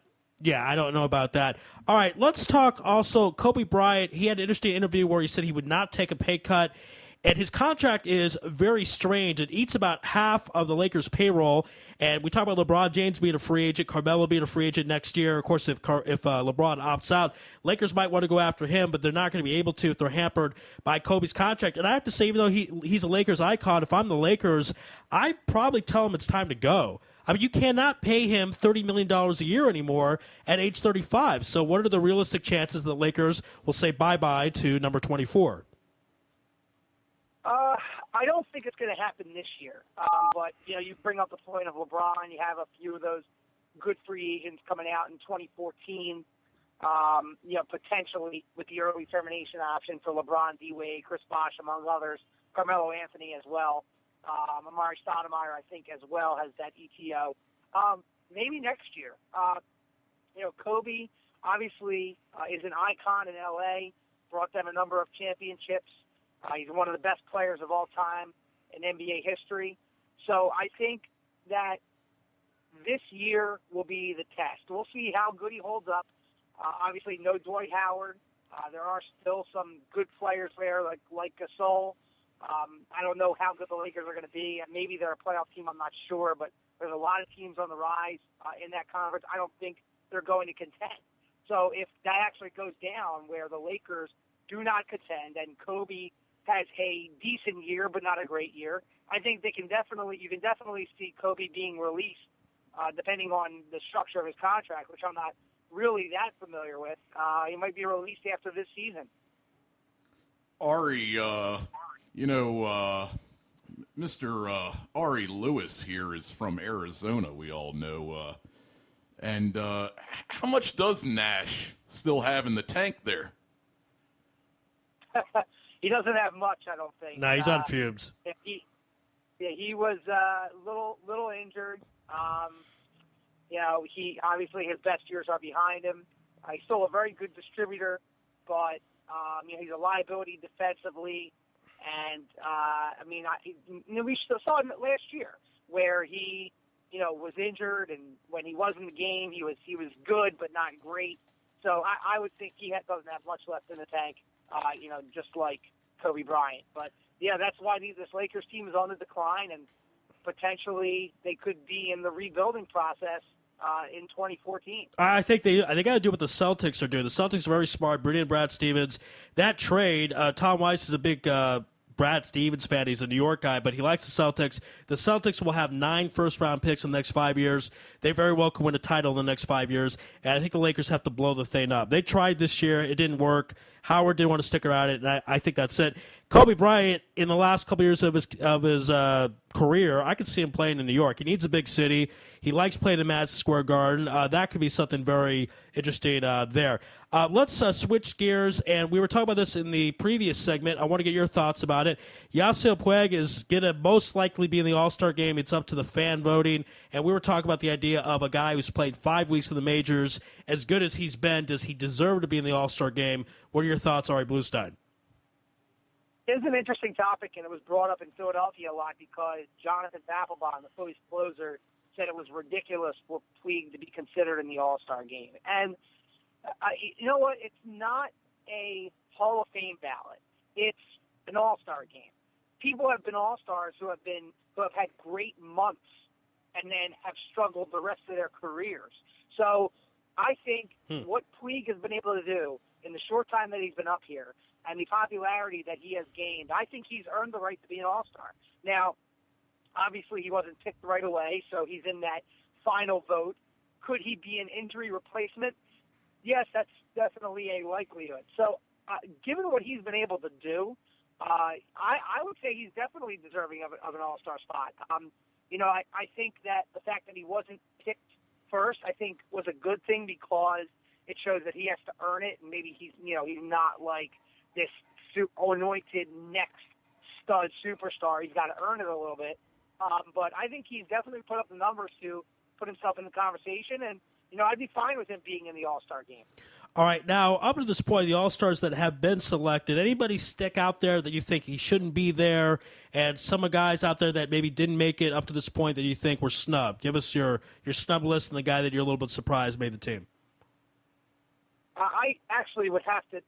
yeah, I don't know about that. All right, let's talk also Kobe Bryant. He had an interesting interview where he said he would not take a pay cut, and his contract is very strange. It eats about half of the Lakers' payroll, and we talk about LeBron James being a free agent, Carmelo being a free agent next year. Of course, if LeBron opts out, Lakers might want to go after him, but they're not going to be able to if they're hampered by Kobe's contract. And I have to say, even though he's a Lakers icon, if I'm the Lakers, I'd probably tell him it's time to go. I mean, you cannot pay him $30 million a year anymore at age 35. So what are the realistic chances that the Lakers will say bye-bye to number 24? I don't think it's going to happen this year. But, you bring up the point of LeBron. You have a few of those good free agents coming out in 2014, potentially with the early termination option for LeBron, D-Wade, Chris Bosh, among others, Carmelo Anthony as well. Amari Stoudemire, I think, as well, has that ETO. Maybe next year. Kobe, obviously, is an icon in L.A., brought them a number of championships. He's one of the best players of all time in NBA history. So I think that this year will be the test. We'll see how good he holds up. Obviously, no Dwight Howard. There are still some good players there, like Gasol. I don't know how good the Lakers are going to be. Maybe they're a playoff team, I'm not sure, but there's a lot of teams on the rise in that conference. I don't think they're going to contend. So if that actually goes down where the Lakers do not contend and Kobe has a decent year but not a great year, I think you can definitely see Kobe being released depending on the structure of his contract, which I'm not really that familiar with. He might be released after this season. Ari, Mr. Ari Louis here is from Arizona, we all know. And how much does Nash still have in the tank there? He doesn't have much, I don't think. No, he's on fumes. He was a little injured. He obviously his best years are behind him. He's still a very good distributor, but he's a liability defensively. And we saw him last year where he, was injured, and when he was in the game, he was good but not great. So I would think he doesn't have much left in the tank, just like Kobe Bryant. But yeah, that's why this Lakers team is on the decline, and potentially they could be in the rebuilding process in 2014. I think they got to do what the Celtics are doing. The Celtics are very smart. Brady and Brad Stevens. That trade, Tom Weiss is a big Brad Stevens fan. He's a New York guy, but he likes the Celtics. The Celtics will have 9 first-round picks in the next 5 years. They very well could win a title in the next 5 years, and I think the Lakers have to blow the thing up. They tried this year. It didn't work. Howard didn't want to stick around it, and I think that's it. Kobe Bryant, in the last couple years of his career, I could see him playing in New York. He needs a big city. He likes playing in Madison Square Garden. That could be something very interesting there. Let's switch gears, and we were talking about this in the previous segment. I want to get your thoughts about it. Yasiel Puig is going to most likely be in the All-Star game. It's up to the fan voting, and we were talking about the idea of a guy who's played 5 weeks in the majors. As good as he's been, does he deserve to be in the All-Star game? What are your thoughts, Ari Bluestein? It's an interesting topic, and it was brought up in Philadelphia a lot because Jonathan Papelbon, the Phillies closer, said it was ridiculous for Puig to be considered in the All-Star game. And you know what? It's not a Hall of Fame ballot. It's an All-Star game. People have been All-Stars who have had great months and then have struggled the rest of their careers. So I think what Puig has been able to do in the short time that he's been up here and the popularity that he has gained, I think he's earned the right to be an All-Star. Now, obviously he wasn't picked right away, so he's in that final vote. Could he be an injury replacement? Yes, that's definitely a likelihood. So given what he's been able to do, I would say he's definitely deserving of an All-Star spot. I think that the fact that he wasn't picked first, I think, was a good thing because it shows that he has to earn it, and maybe he's not like this anointed next stud superstar. He's got to earn it a little bit. But I think he's definitely put up the numbers to put himself in the conversation, and I'd be fine with him being in the All-Star game. All right, now, up to this point, the All-Stars that have been selected, anybody stick out there that you think he shouldn't be there, and some guys out there that maybe didn't make it up to this point that you think were snubbed? Give us your snub list and the guy that you're a little bit surprised made the team. I actually would have to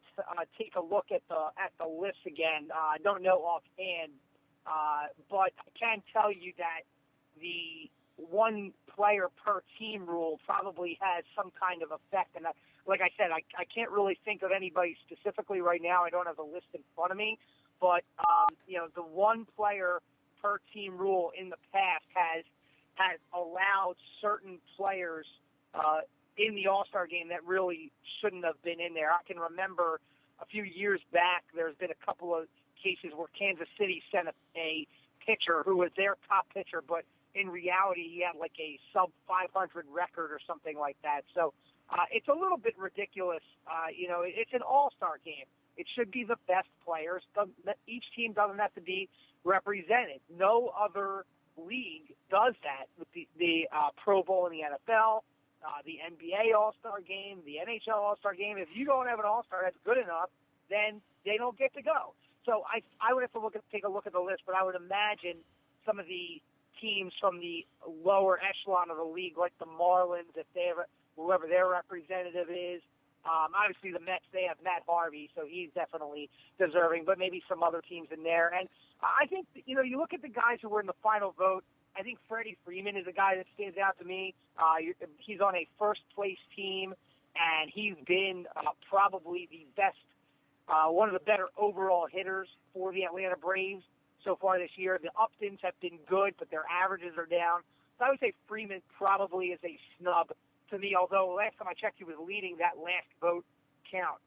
take a look at the list again. I don't know offhand, but I can tell you that the one player per team rule probably has some kind of effect. And like I said, I can't really think of anybody specifically right now. I don't have the list in front of me, but the one player per team rule in the past has allowed certain players in the All-Star game that really shouldn't have been in there. I can remember a few years back, there's been a couple of cases where Kansas City sent a pitcher who was their top pitcher, but in reality, he had like a sub-500 record or something like that. So it's a little bit ridiculous. It's an all-star game. It should be the best players. Each team doesn't have to be represented. No other league does that with the Pro Bowl in the NFL, the NBA All-Star game, the NHL All-Star game. If you don't have an all-star that's good enough, then they don't get to go. So I would have to take a look at the list, but I would imagine some of the teams from the lower echelon of the league, like the Marlins, if they have whoever their representative is. Obviously, the Mets, they have Matt Harvey, so he's definitely deserving, but maybe some other teams in there. And I think, you look at the guys who were in the final vote, I think Freddie Freeman is a guy that stands out to me. He's on a first-place team, and he's been probably the best, one of the better overall hitters for the Atlanta Braves so far this year. The Uptons have been good, but their averages are down. So I would say Freeman probably is a snub to me, although last time I checked, he was leading that last vote count.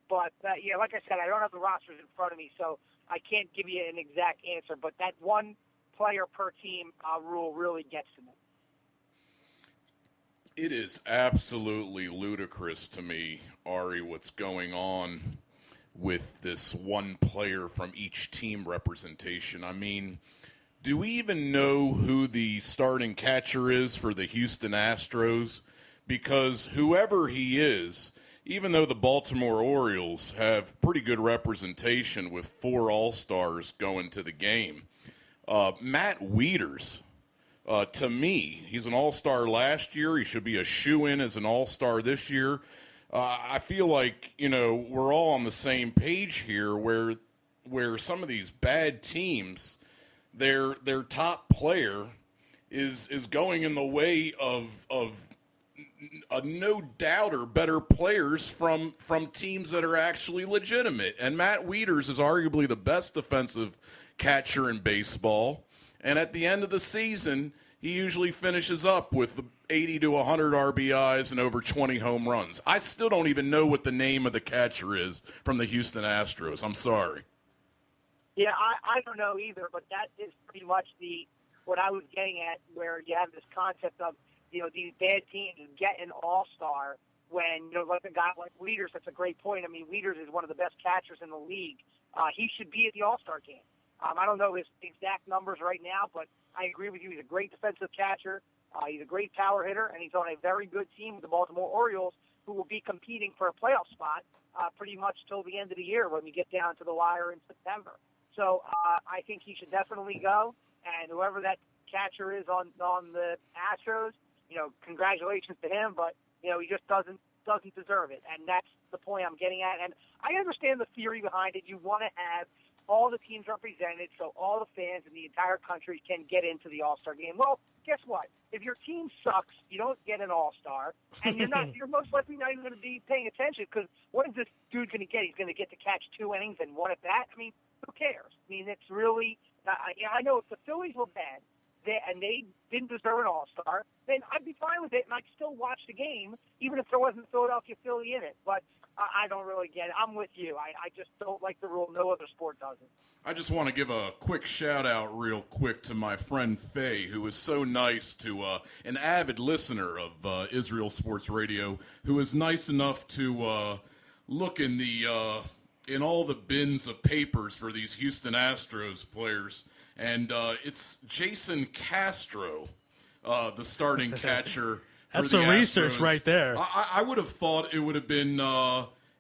But like I said, I don't have the rosters in front of me, so I can't give you an exact answer. But that one player per team rule really gets to me. It is absolutely ludicrous to me, Ari, what's going on with this one player from each team representation. I mean, do we even know who the starting catcher is for the Houston Astros? Because whoever he is, even though the Baltimore Orioles have pretty good representation with 4 All-Stars going to the game, Matt Wieters, to me, he's an All-Star last year. He should be a shoo-in as an All-Star this year. I feel like, we're all on the same page here where some of these bad teams, their top player is going in the way of no doubt or better players from teams that are actually legitimate. And Matt Wieters is arguably the best defensive catcher in baseball. And at the end of the season, he usually finishes up with 80 to 100 RBIs and over 20 home runs. I still don't even know what the name of the catcher is from the Houston Astros. I'm sorry. Yeah, I don't know either, but that is pretty much what I was getting at, where you have this concept of, these bad teams get an all-star when, like a guy like Wieters, that's a great point. I mean, Wieters is one of the best catchers in the league. He should be at the all-star game. I don't know his exact numbers right now, but I agree with you. He's a great defensive catcher. He's a great power hitter, and he's on a very good team with the Baltimore Orioles, who will be competing for a playoff spot pretty much till the end of the year when we get down to the wire in September. So I think he should definitely go, and whoever that catcher is on the Astros, congratulations to him, but he just doesn't deserve it, and that's the point I'm getting at. And I understand the theory behind it. You want to have all the teams represented so all the fans in the entire country can get into the All-Star game. Well, guess what? If your team sucks, you don't get an All-Star, and you're most likely not even going to be paying attention, because what is this dude going to get? He's going to get to catch 2 innings and 1 at bat? I mean, who cares? I mean, it's really I know if the Phillies were bad and they didn't deserve an All-Star, then I'd be fine with it, and I'd still watch the game, even if there wasn't a Philadelphia Philly in it. But I don't really get it. I'm with you. I just don't like the rule. No other sport doesn't. I just want to give a quick shout-out real quick to my friend Faye, who was so nice to an avid listener of Israel Sports Radio, who was nice enough to look in all the bins of papers for these Houston Astros players. And it's Jason Castro, the starting catcher. That's some research right there. I would have thought it would have been,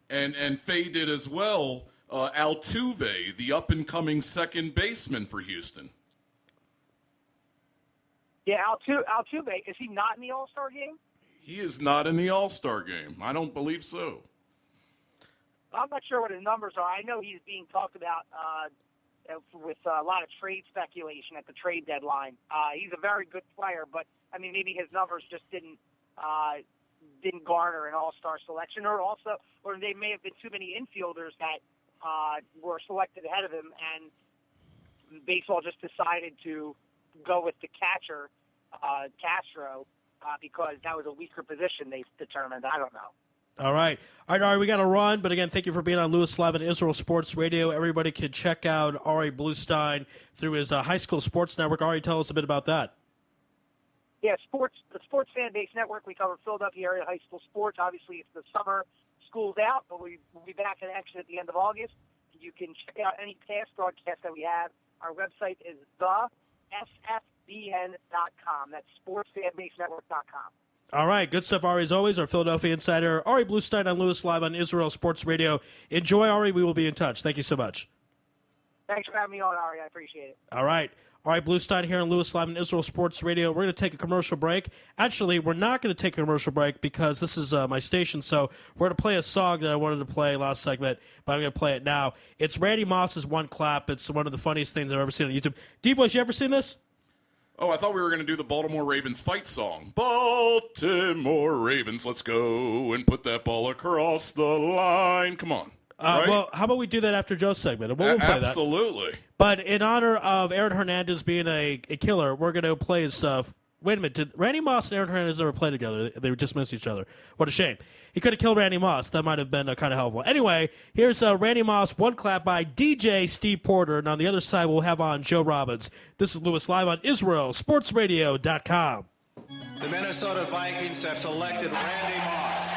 and Faye did as well, Altuve, the up-and-coming second baseman for Houston. Yeah, Altuve, is he not in the All-Star game? He is not in the All-Star game. I don't believe so. I'm not sure what his numbers are. I know he's being talked about with a lot of trade speculation at the trade deadline. He's a very good player, but I mean, maybe his numbers just didn't garner an All-Star selection, or they may have been too many infielders that were selected ahead of him, and baseball just decided to go with the catcher, Castro, because that was a weaker position they determined. I don't know. All right, Ari, we got to run. But again, thank you for being on Louis Live and Israel Sports Radio. Everybody can check out Ari Bluestein through his high school sports network. Ari, tell us a bit about that. Yeah, the Sports Fan Base Network. We cover Philadelphia area high school sports. Obviously, it's the summer, school's out, but we'll be back in action at the end of August. You can check out any past broadcasts that we have. Our website is thesfbn.com. That's sportsfanbasenetwork.com. All right, good stuff, Ari, as always. Our Philadelphia insider, Ari Bluestein on Louis Live on Israel Sports Radio. Enjoy, Ari. We will be in touch. Thank you so much. Thanks for having me on, Ari. I appreciate it. All right. Ari Bluestein here on Louis Live on Israel Sports Radio. We're going to take a commercial break. Actually, we're not going to take a commercial break because this is my station, so we're going to play a song that I wanted to play last segment, but I'm going to play it now. It's Randy Moss's One Clap. It's one of the funniest things I've ever seen on YouTube. D-Boys, you ever seen this? Oh, I thought we were going to do the Baltimore Ravens fight song. Baltimore Ravens, let's go and put that ball across the line. Come on. Right? Well, how about we do that after Joe's segment? We'll play that. Absolutely. But in honor of Aaron Hernandez being a killer, we're going to play his wait a minute. Did Randy Moss and Aaron Hernandez ever play together? They just missed each other. What a shame. He could have killed Randy Moss. That might have been kind of helpful. Anyway, here's Randy Moss, One Clap by DJ Steve Porter. And on the other side, we'll have on Joe Robbins. This is Louis Live on IsraelSportsRadio.com. The Minnesota Vikings have selected Randy Moss.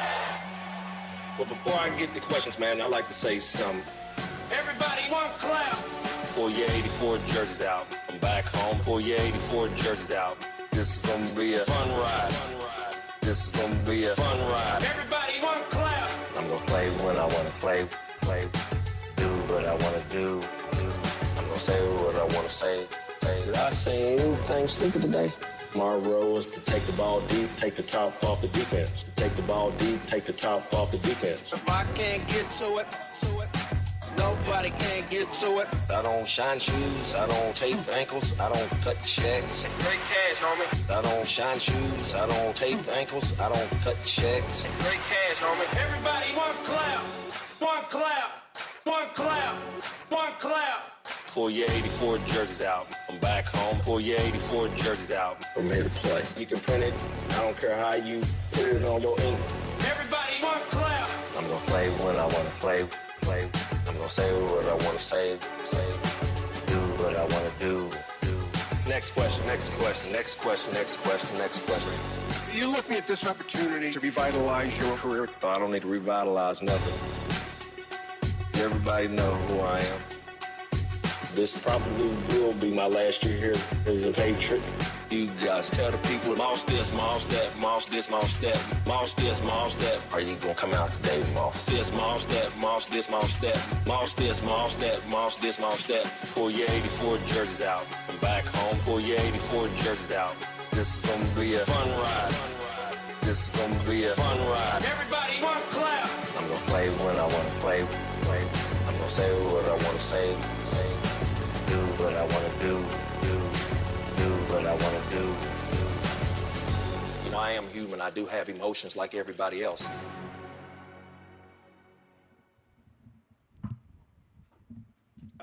But before I get the questions, man, I'd like to say something. Everybody, one clap. Pull your 84 jerseys out. I'm back home. Pull your 84 jerseys out. This is going to be a fun ride. This is going to be a fun ride. Everybody, one clap. I'm going to play when I want to play, do what I want to do. I'm going to say what I want to say. Did I say anything stupid today? My role is to take the ball deep, take the top off the defense. Take the ball deep, take the top off the defense. If I can't get to it, nobody can get to it. I don't shine shoes, I don't tape ankles, I don't cut checks. Great cash, homie. I don't shine shoes, I don't tape ankles, I don't cut checks. Great cash, homie. Everybody, one clap, one clap, one clap, one clap. Pull your 84 jerseys out. I'm back home. Pull your 84 jerseys out. I'm here to play. You can print it. I don't care how you put it on your ink. Everybody, one clap. I'm going to play when I want to play. I'm going to say what I want to say. what I want to do. Next question, next question, next question, next question, next question. You're looking at this opportunity to revitalize your career. I don't need to revitalize nothing. Everybody know who I am. This probably will be my last year here as a Patriot. You guys tell the people, Moss this, Moss that, Moss this, Moss that, Moss this, Moss that. Are you gonna come out today, Moss? This, Moss that, Moss this, Moss that, Moss this, Moss that, Moss this, Moss that. Pull your 84 jerseys out. I'm back home. Pull your 84 jerseys out. This is gonna be a fun ride. This is gonna be a fun ride. Everybody, one clap. I'm gonna play when I wanna play. I'm gonna say what I wanna say. Do what I wanna do. What I want to do. You know, I am human. I do have emotions like everybody else.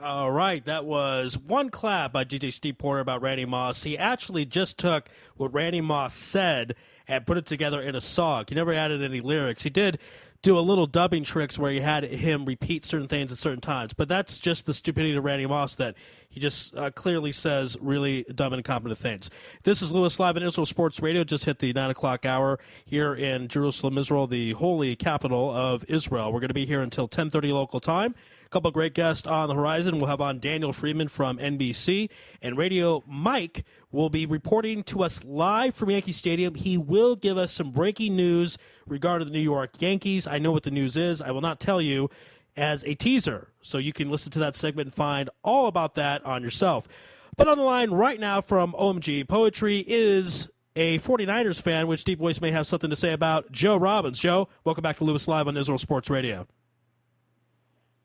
All right, that was One Clap by DJ Steve Porter about Randy Moss. He actually just took what Randy Moss said and put it together in a song. He never added any lyrics. He did do a little dubbing tricks where he had him repeat certain things at certain times, but that's just the stupidity of Randy Moss that he just clearly says really dumb and incompetent things. This is Louis Live in Israel Sports Radio. Just hit the 9 o'clock hour here in Jerusalem, Israel, the holy capital of Israel. We're going to be here until 10:30 local time. A couple of great guests on the horizon. We'll have on Daniel Friedman from NBC, and Radio Mike will be reporting to us live from Yankee Stadium. He will give us some breaking news regarding the New York Yankees. I know what the news is. I will not tell you as a teaser, so you can listen to that segment and find all about that on yourself. But on the line right now from OMG Poetry is a 49ers fan, which Deep Voice may have something to say about, Joe Robbins. Joe, welcome back to Louis Live on Israel Sports Radio.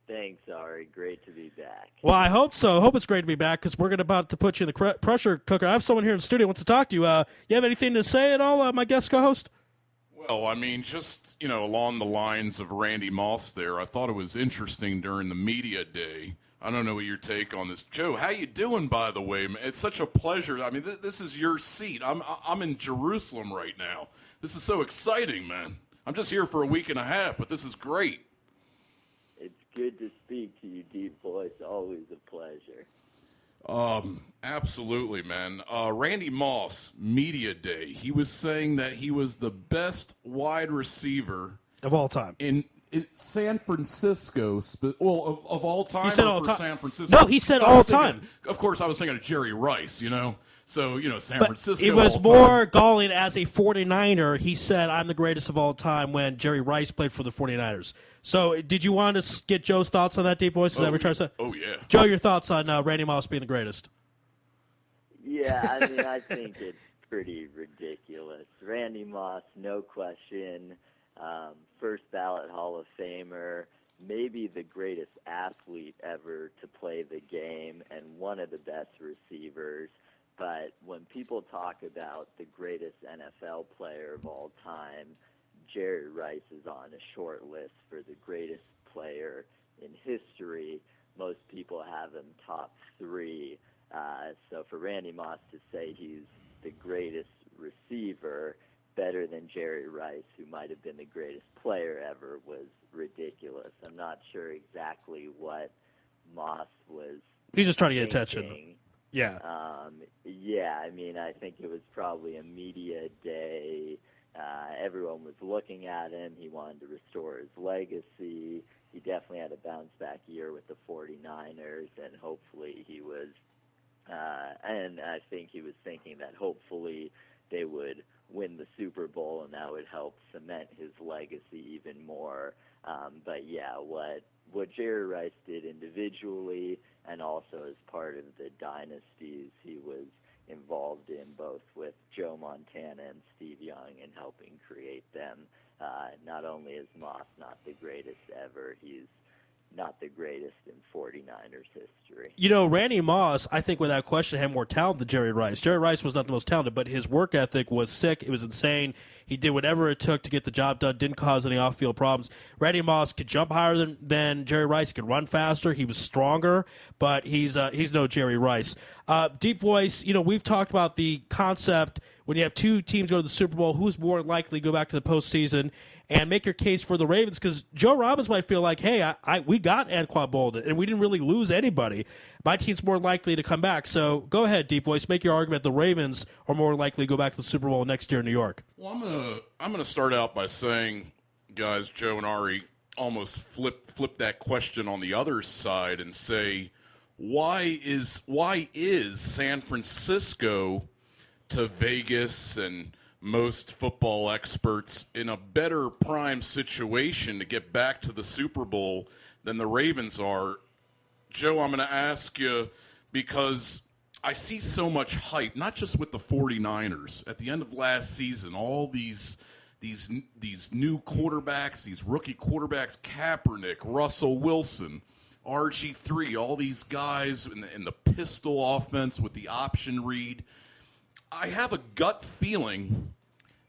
Thanks, Ari. Great to be back. Well, I hope so. I hope it's great to be back because we're about to put you in the pressure cooker. I have someone here in the studio who wants to talk to you. You have anything to say at all, my guest co-host? Well, I mean, just, along the lines of Randy Moss there, I thought it was interesting during the media day. I don't know what your take on this. Joe, how you doing, by the way? It's such a pleasure. I mean, this is your seat. I'm in Jerusalem right now. This is so exciting, man. I'm just here for a week and a half, but this is great. It's good to speak to you, Deep Voice. Always a pleasure. Absolutely, man. Randy Moss, media day. He was saying that he was the best wide receiver of all time in San Francisco. Of all time. He said all time. San Francisco. No, he said all time. Of course, I was thinking of Jerry Rice. So, San Francisco. It was more galling as a 49er. He said, I'm the greatest of all time when Jerry Rice played for the 49ers. So did you want to get Joe's thoughts on that, Deep Voice? Is that what you're trying to say? Oh, yeah. Joe, your thoughts on Randy Moss being the greatest? Yeah, I mean, I think it's pretty ridiculous. Randy Moss, no question, first ballot Hall of Famer, maybe the greatest athlete ever to play the game and one of the best receivers. But when people talk about the greatest NFL player of all time, Jerry Rice is on a short list for the greatest player in history. Most people have him top 3. So for Randy Moss to say he's the greatest receiver, better than Jerry Rice, who might have been the greatest player ever, was ridiculous. I'm not sure exactly what Moss was He's just trying to get thinking. attention. Yeah. Yeah, I mean, I think it was probably a media day. Everyone was looking at him. He wanted to restore his legacy. He definitely had a bounce-back year with the 49ers, and hopefully he was and I think he was thinking that hopefully they would win the Super Bowl, and that would help cement his legacy even more. But, yeah, what Jerry Rice did individually and also as part of the dynasties he was involved in, both with Joe Montana and Steve Young, and helping create them. Not only is Moss not the greatest ever, he's not the greatest in 49ers history. Randy Moss, I think without question, had more talent than Jerry Rice. Jerry Rice was not the most talented, but his work ethic was sick. It was insane. He did whatever it took to get the job done, didn't cause any off-field problems. Randy Moss could jump higher than Jerry Rice. He could run faster. He was stronger, but he's no Jerry Rice. Deep Voice, we've talked about the concept when you have two teams go to the Super Bowl, who's more likely to go back to the postseason, and make your case for the Ravens, because Joe Robbins might feel like, hey, we got Anquan Boldin, and we didn't really lose anybody. My team's more likely to come back. So go ahead, Deep Voice, make your argument the Ravens are more likely to go back to the Super Bowl next year in New York. Well, I'm gonna start out by saying, guys, Joe and Ari almost flip that question on the other side and say, why is San Francisco to Vegas and most football experts in a better prime situation to get back to the Super Bowl than the Ravens are? Joe, I'm going to ask you, because I see so much hype, not just with the 49ers. At the end of last season, all these new quarterbacks, these rookie quarterbacks, Kaepernick, Russell Wilson, RG3, all these guys in the pistol offense with the option read. I have a gut feeling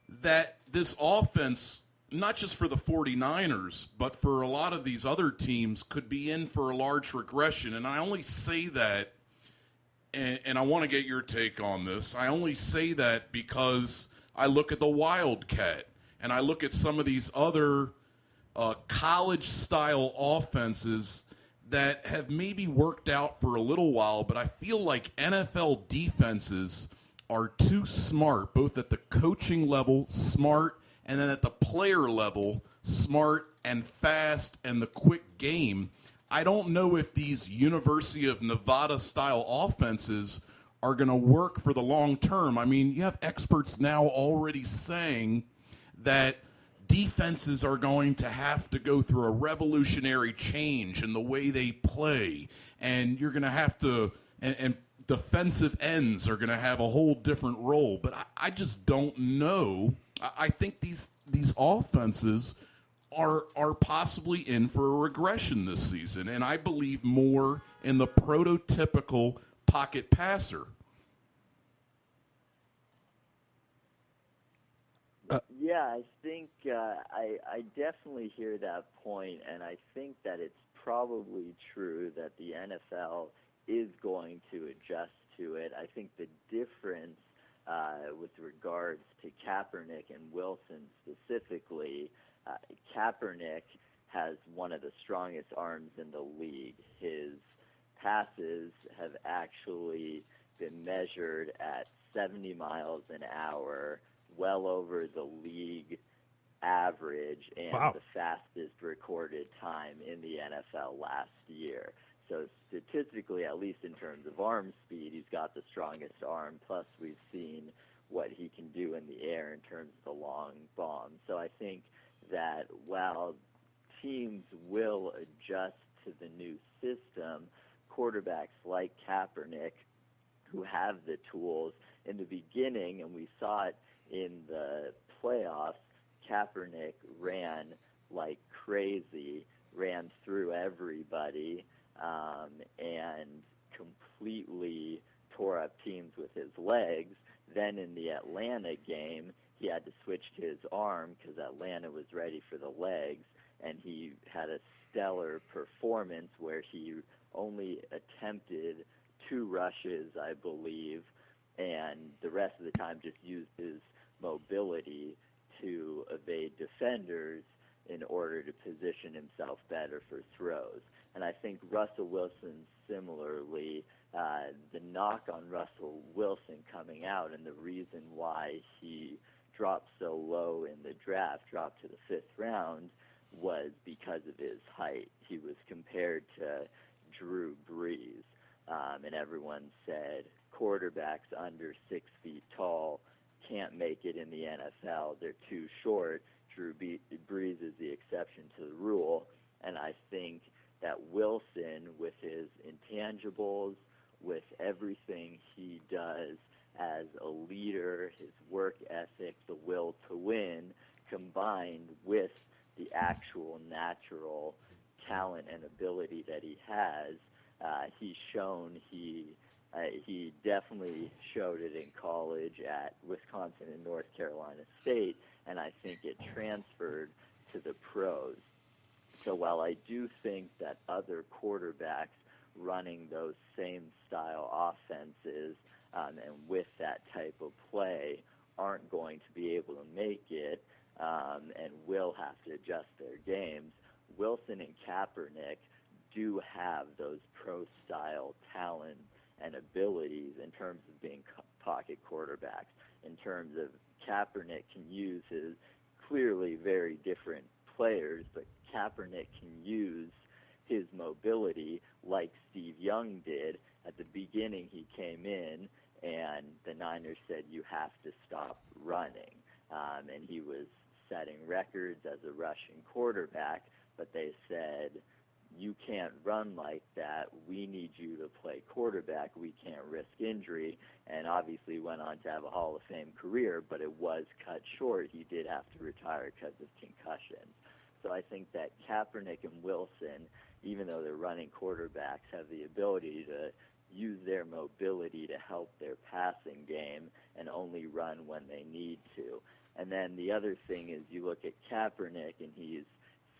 that this offense, not just for the 49ers, but for a lot of these other teams, could be in for a large regression. And I only say that, and I want to get your take on this, I only say that because I look at the Wildcat, and I look at some of these other college-style offenses that have maybe worked out for a little while, but I feel like NFL defenses are too smart, both at the coaching level, smart, and then at the player level, smart and fast and the quick game. I don't know if these University of Nevada-style offenses are going to work for the long term. I mean, you have experts now already saying that defenses are going to have to go through a revolutionary change in the way they play, and you're going to have to, and defensive ends are going to have a whole different role. But I just don't know. I think these offenses are possibly in for a regression this season, and I believe more in the prototypical pocket passer. Yeah, I think I definitely hear that point, and I think that it's probably true that the NFL is going to adjust to it. I think the difference with regards to Kaepernick and Wilson specifically, Kaepernick has one of the strongest arms in the league. His passes have actually been measured at 70 miles an hour, well over the league average, and the fastest recorded time in the NFL last year. So statistically, at least in terms of arm speed, he's got the strongest arm. Plus, we've seen what he can do in the air in terms of the long bomb. So I think that while teams will adjust to the new system, quarterbacks like Kaepernick, who have the tools in the beginning, and we saw it in the playoffs, Kaepernick ran like crazy, ran through everybody, and completely tore up teams with his legs. Then in the Atlanta game, he had to switch to his arm because Atlanta was ready for the legs, and he had a stellar performance where he only attempted 2 rushes, I believe, and the rest of the time just used his mobility to evade defenders in order to position himself better for throws. And I think Russell Wilson similarly, the knock on Russell Wilson coming out and the reason why he dropped so low in the draft, dropped to the 5th round, was because of his height. He was compared to Drew Brees, and everyone said quarterbacks under 6 feet tall can't make it in the NFL. They're too short. Drew Brees is the exception to the rule, and I think that Wilson, with his intangibles, with everything he does as a leader, his work ethic, the will to win, combined with the actual natural talent and ability that he has, he's shown he definitely showed it in college at Wisconsin and North Carolina State, and I think it transferred to the pros. So while I do think that other quarterbacks running those same style offenses and with that type of play aren't going to be able to make it and will have to adjust their games. Wilson and Kaepernick do have those pro-style talent and abilities in terms of being pocket quarterbacks, in terms of Kaepernick can use his clearly very different players, but Kaepernick can use his mobility like Steve Young did. At the beginning, he came in, and the Niners said, you have to stop running. And he was setting records as a rushing quarterback, but they said, you can't run like that. We need you to play quarterback. We can't risk injury. And obviously went on to have a Hall of Fame career, but it was cut short. He did have to retire because of concussions. So I think that Kaepernick and Wilson, even though they're running quarterbacks, have the ability to use their mobility to help their passing game and only run when they need to. And then the other thing is you look at Kaepernick, and he's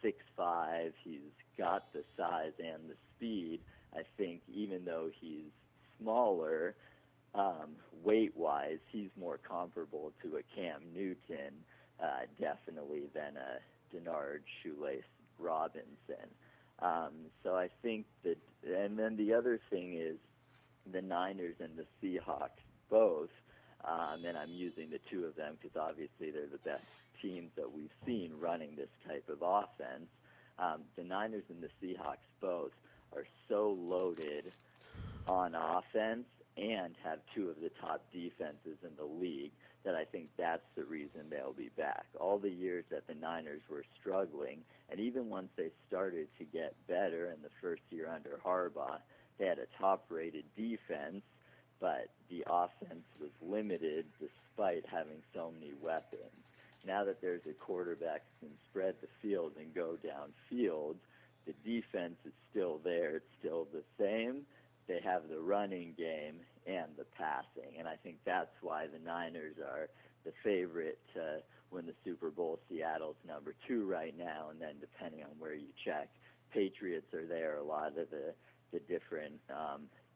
6'5", he's got the size and the speed. I think even though he's smaller, weight-wise, he's more comparable to a Cam Newton, definitely, than a Denard Shoelace Robinson. So I think that, and then the other thing is the Niners and the Seahawks both, and I'm using the two of them because obviously they're the best teams that we've seen running this type of offense. The Niners and the Seahawks both are so loaded on offense and have two of the top defenses in the league that I think that's the reason they'll be back. All the years that the Niners were struggling, and even once they started to get better in the first year under Harbaugh, they had a top-rated defense, but the offense was limited despite having so many weapons. Now that there's a quarterback who can spread the field and go downfield, the defense is still there. It's still the same. They have the running game and the passing, and I think that's why the Niners are the favorite to win the Super Bowl. Seattle's number 2 right now, and then depending on where you check, Patriots are there, a lot of the different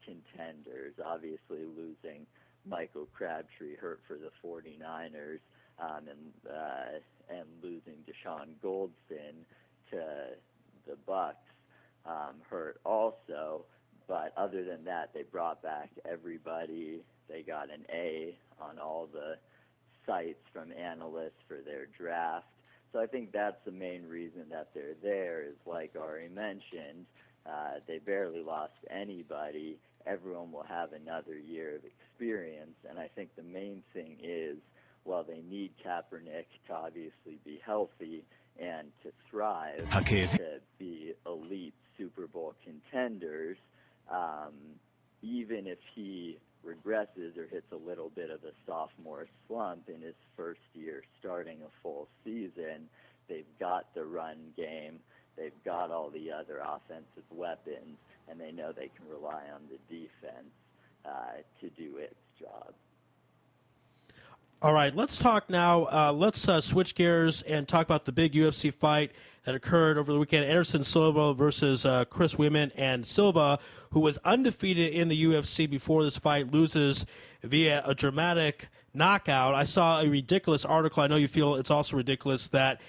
contenders. Obviously losing Michael Crabtree hurt for the 49ers, and losing Deshaun Goldson to the Bucks hurt also. But other than that, they brought back everybody. They got an A on all the sites from analysts for their draft. So I think that's the main reason that they're there is, like Ari mentioned, they barely lost anybody. Everyone will have another year of experience. And I think the main thing is, while they need Kaepernick to obviously be healthy and to thrive, to be elite Super Bowl contenders, even if he regresses or hits a little bit of a sophomore slump in his first year starting a full season, they've got the run game, they've got all the other offensive weapons, and they know they can rely on the defense to do its job. All right, let's talk now. Let's switch gears and talk about the big UFC fight that occurred over the weekend. Anderson Silva versus Chris Weidman. And Silva, who was undefeated in the UFC before this fight, loses via a dramatic knockout. I saw a ridiculous article. I know you feel it's also ridiculous that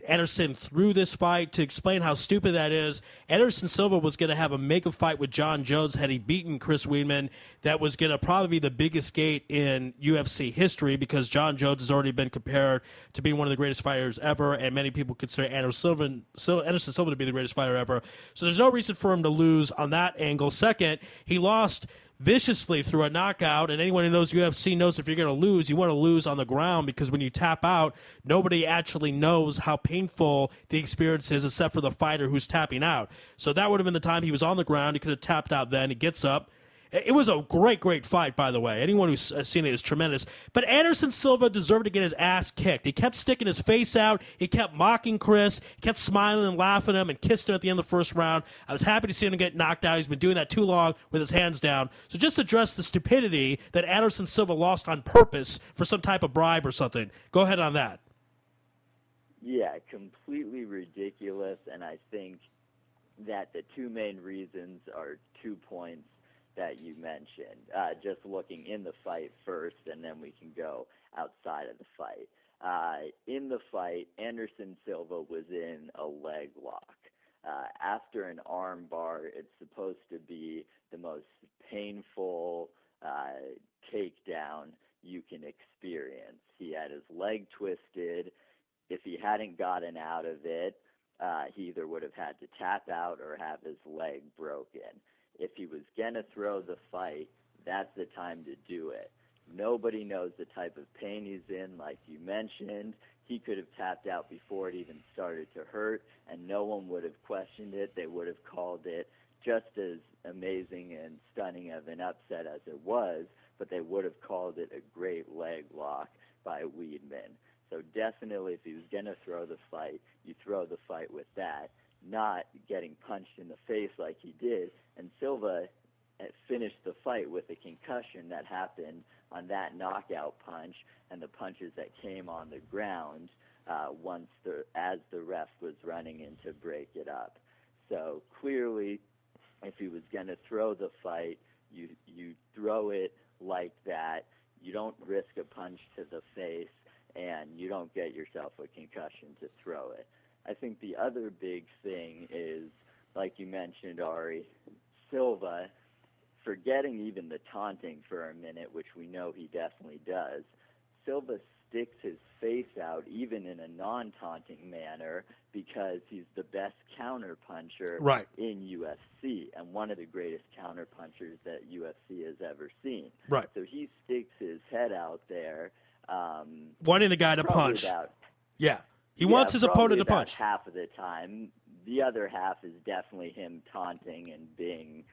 Anderson threw this fight. To explain how stupid that is, Anderson Silva was going to have a mega fight with John Jones had he beaten Chris Weidman. That was going to probably be the biggest gate in UFC history because John Jones has already been compared to being one of the greatest fighters ever, and many people consider Anderson Silva to be the greatest fighter ever. So there's no reason for him to lose on that angle. Second, he lost viciously through a knockout, and anyone who knows UFC knows if you're going to lose, you want to lose on the ground because when you tap out, nobody actually knows how painful the experience is except for the fighter who's tapping out. So that would have been the time he was on the ground. He could have tapped out then. He gets up. It was a great fight, by the way. Anyone who's seen it is tremendous. But Anderson Silva deserved to get his ass kicked. He kept sticking his face out. He kept mocking Chris. He kept smiling and laughing at him and kissed him at the end of the first round. I was happy to see him get knocked out. He's been doing that too long with his hands down. So just address the stupidity that Anderson Silva lost on purpose for some type of bribe or something. Go ahead on that. Yeah, completely ridiculous, and I think that the two main reasons are 2 points that you mentioned, just looking in the fight first, and then we can go outside of the fight. In the fight, Anderson Silva was in a leg lock. After an arm bar, it's supposed to be the most painful takedown you can experience. He had his leg twisted. If he hadn't gotten out of it, he either would have had to tap out or have his leg broken. If he was going to throw the fight, that's the time to do it. Nobody knows the type of pain he's in, like you mentioned. He could have tapped out before it even started to hurt, and no one would have questioned it. They would have called it just as amazing and stunning of an upset as it was, but they would have called it a great leg lock by Friedman. So definitely, if he was going to throw the fight, you throw the fight with that, not getting punched in the face like he did. And Silva finished the fight with a concussion that happened on that knockout punch and the punches that came on the ground as the ref was running in to break it up. So clearly, if he was going to throw the fight, you throw it like that. You don't risk a punch to the face, and you don't get yourself a concussion to throw it. I think the other big thing is, like you mentioned, Ari, Silva, forgetting even the taunting for a minute, which we know he definitely does, Silva sticks his face out even in a non-taunting manner because he's the best counterpuncher in UFC and one of the greatest counterpunchers that UFC has ever seen. Right. So he sticks his head out there. Wanting the guy to punch. He wants his opponent to punch. Half of the time. The other half is definitely him taunting and being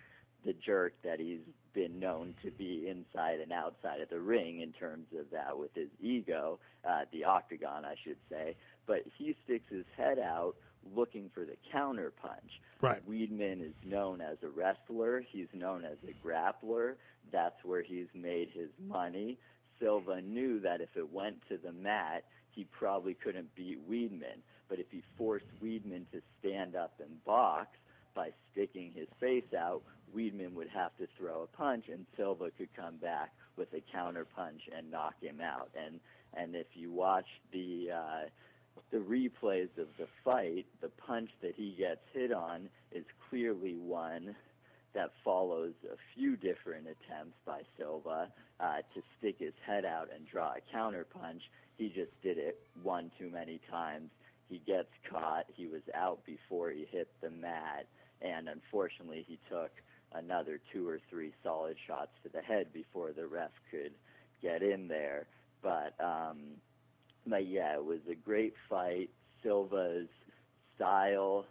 the jerk that he's been known to be inside and outside of the ring in terms of that with his ego, the octagon, I should say. But he sticks his head out looking for the counter punch. Right. Friedman is known as a wrestler. He's known as a grappler. That's where he's made his money. Silva knew that if it went to the mat, he probably couldn't beat Friedman. But if he forced Friedman to stand up and box by sticking his face out, Friedman would have to throw a punch, and Silva could come back with a counter punch and knock him out. And if you watch the replays of the fight, the punch that he gets hit on is clearly one that follows a few different attempts by Silva to stick his head out and draw a counter punch. He just did it one too many times. He gets caught. He was out before he hit the mat, and unfortunately he took another 2 or 3 solid shots to the head before the ref could get in there. But yeah, it was a great fight. Silva's style,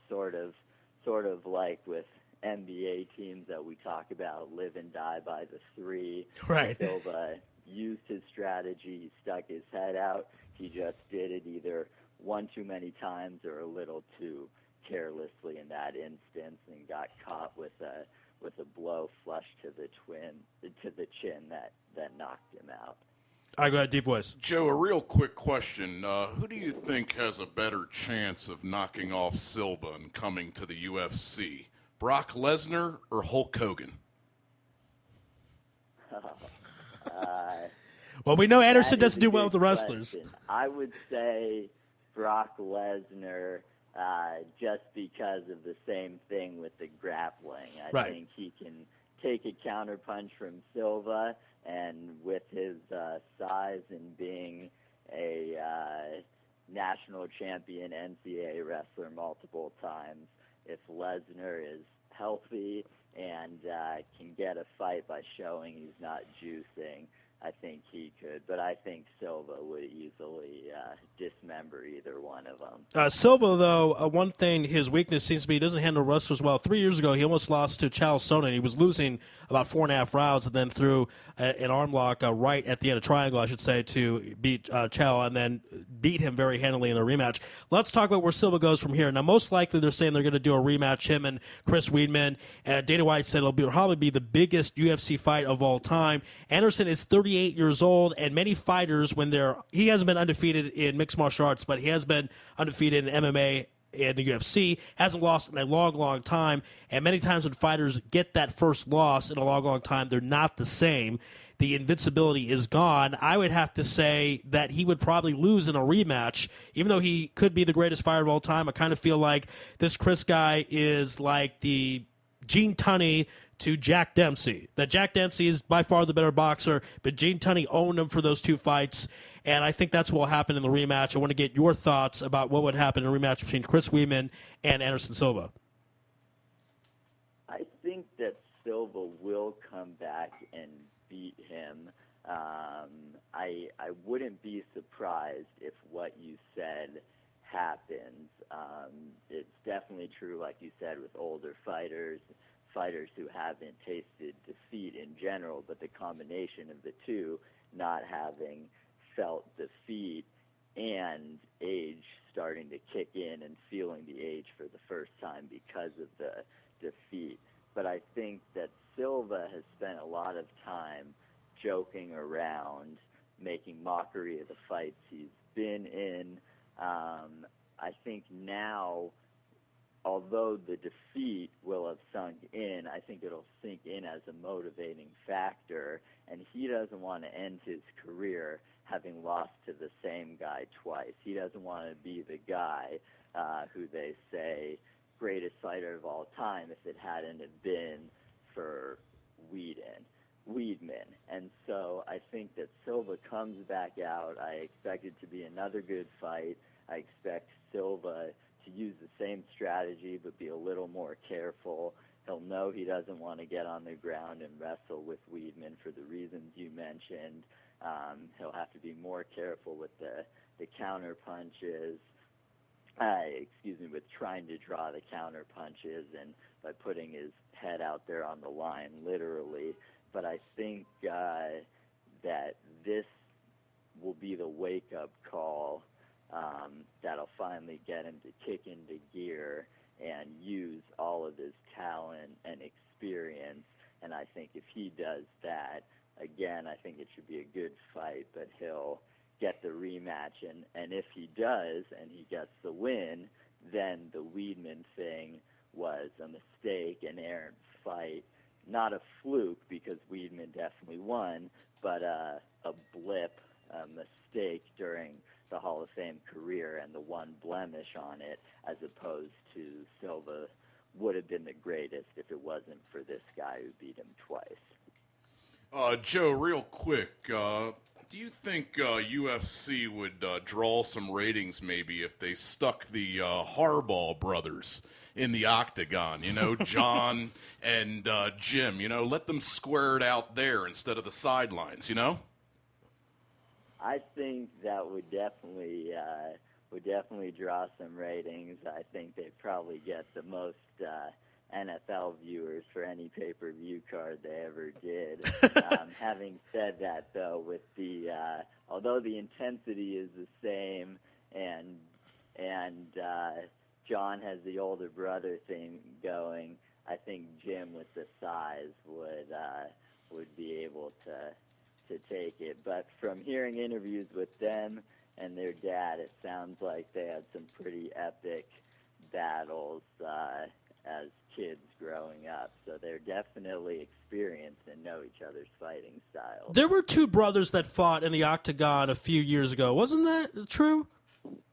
sort of like with NBA teams that we talk about, live and die by the 3. Right. Silva used his strategy. He stuck his head out. He just did it either one too many times or a little too carelessly in that instance, and got caught with a blow flush to the chin that knocked him out. I got a deep voice. Joe, a real quick question. Who do you think has a better chance of knocking off Silva and coming to the UFC? Brock Lesnar or Hulk Hogan? Well, we know Anderson doesn't do well with the wrestlers. Question. I would say Brock Lesnar, just because of the same thing with the grappling. I think he can take a counterpunch from Silva, and with his size and being a national champion NCAA wrestler multiple times, if Lesnar is healthy and can get a fight by showing he's not juicing, I think he could. But I think Silva would easily dismember either one of them. Silva, though, one thing, his weakness seems to be he doesn't handle wrestlers well. 3 years ago, he almost lost to Chael Sonnen. He was losing about 4.5 rounds and then threw an arm lock right at the end of triangle, I should say, to beat Chael and then beat him very handily in the rematch. Let's talk about where Silva goes from here. Now, most likely they're saying they're going to do a rematch, him and Chris Friedman. Dana White said it'll probably be the biggest UFC fight of all time. Anderson is 38 years old, and many fighters, he hasn't been undefeated in mixed martial arts, but he has been undefeated in MMA in the UFC, hasn't lost in a long, long time. And many times when fighters get that first loss in a long, long time, they're not the same. The invincibility is gone. I would have to say that he would probably lose in a rematch, even though he could be the greatest fighter of all time. I kind of feel like this Chris guy is like the Gene Tunney to Jack Dempsey. That Jack Dempsey is by far the better boxer, but Gene Tunney owned him for those two fights, and I think that's what will happen in the rematch. I want to get your thoughts about what would happen in a rematch between Chris Weidman and Anderson Silva. I think that Silva will come back and beat him. I wouldn't be surprised if what you said happens. It's definitely true, like you said, with older fighters who haven't tasted defeat in general, but the combination of the two, not having felt defeat and age starting to kick in and feeling the age for the first time because of the defeat. But I think that Silva has spent a lot of time joking around, making mockery of the fights he's been in. I think now, although the defeat will have sunk in, I think it'll sink in as a motivating factor, and he doesn't want to end his career having lost to the same guy twice. He doesn't want to be the guy who they say greatest fighter of all time if it hadn't have been for Weidman. And so I think that Silva comes back out. I expect it to be another good fight. I expect Silva to use the same strategy but be a little more careful. He'll know he doesn't want to get on the ground and wrestle with Weidman for the reasons you mentioned. He'll have to be more careful with the counter punches. With trying to draw the counter punches and by putting his head out there on the line, literally. But I think that this will be the wake-up call that'll finally get him to kick into gear and use all of his talent and experience. And I think if he does that, again, I think it should be a good fight, but he'll get the rematch. And if he does and he gets the win, then the Weidman thing was a mistake, an errant fight. Not a fluke, because Weidman definitely won, but a blip, a mistake during the Hall of Fame career and the one blemish on it, as opposed to Silva would have been the greatest if it wasn't for this guy who beat him twice. Joe, real quick, do you think UFC would draw some ratings maybe if they stuck the Harbaugh brothers in the octagon, John and Jim, let them square it out there instead of the sidelines, I think that would definitely draw some ratings. I think they'd probably get the most NFL viewers for any pay-per-view card they ever did. Having said that, though, with although the intensity is the same and John has the older brother thing going, I think Jim with the size would be able to take it. But from hearing interviews with them and their dad, it sounds like they had some pretty epic battles as kids growing up. So they're definitely experienced and know each other's fighting styles. There were two brothers that fought in the octagon a few years ago. Wasn't that true?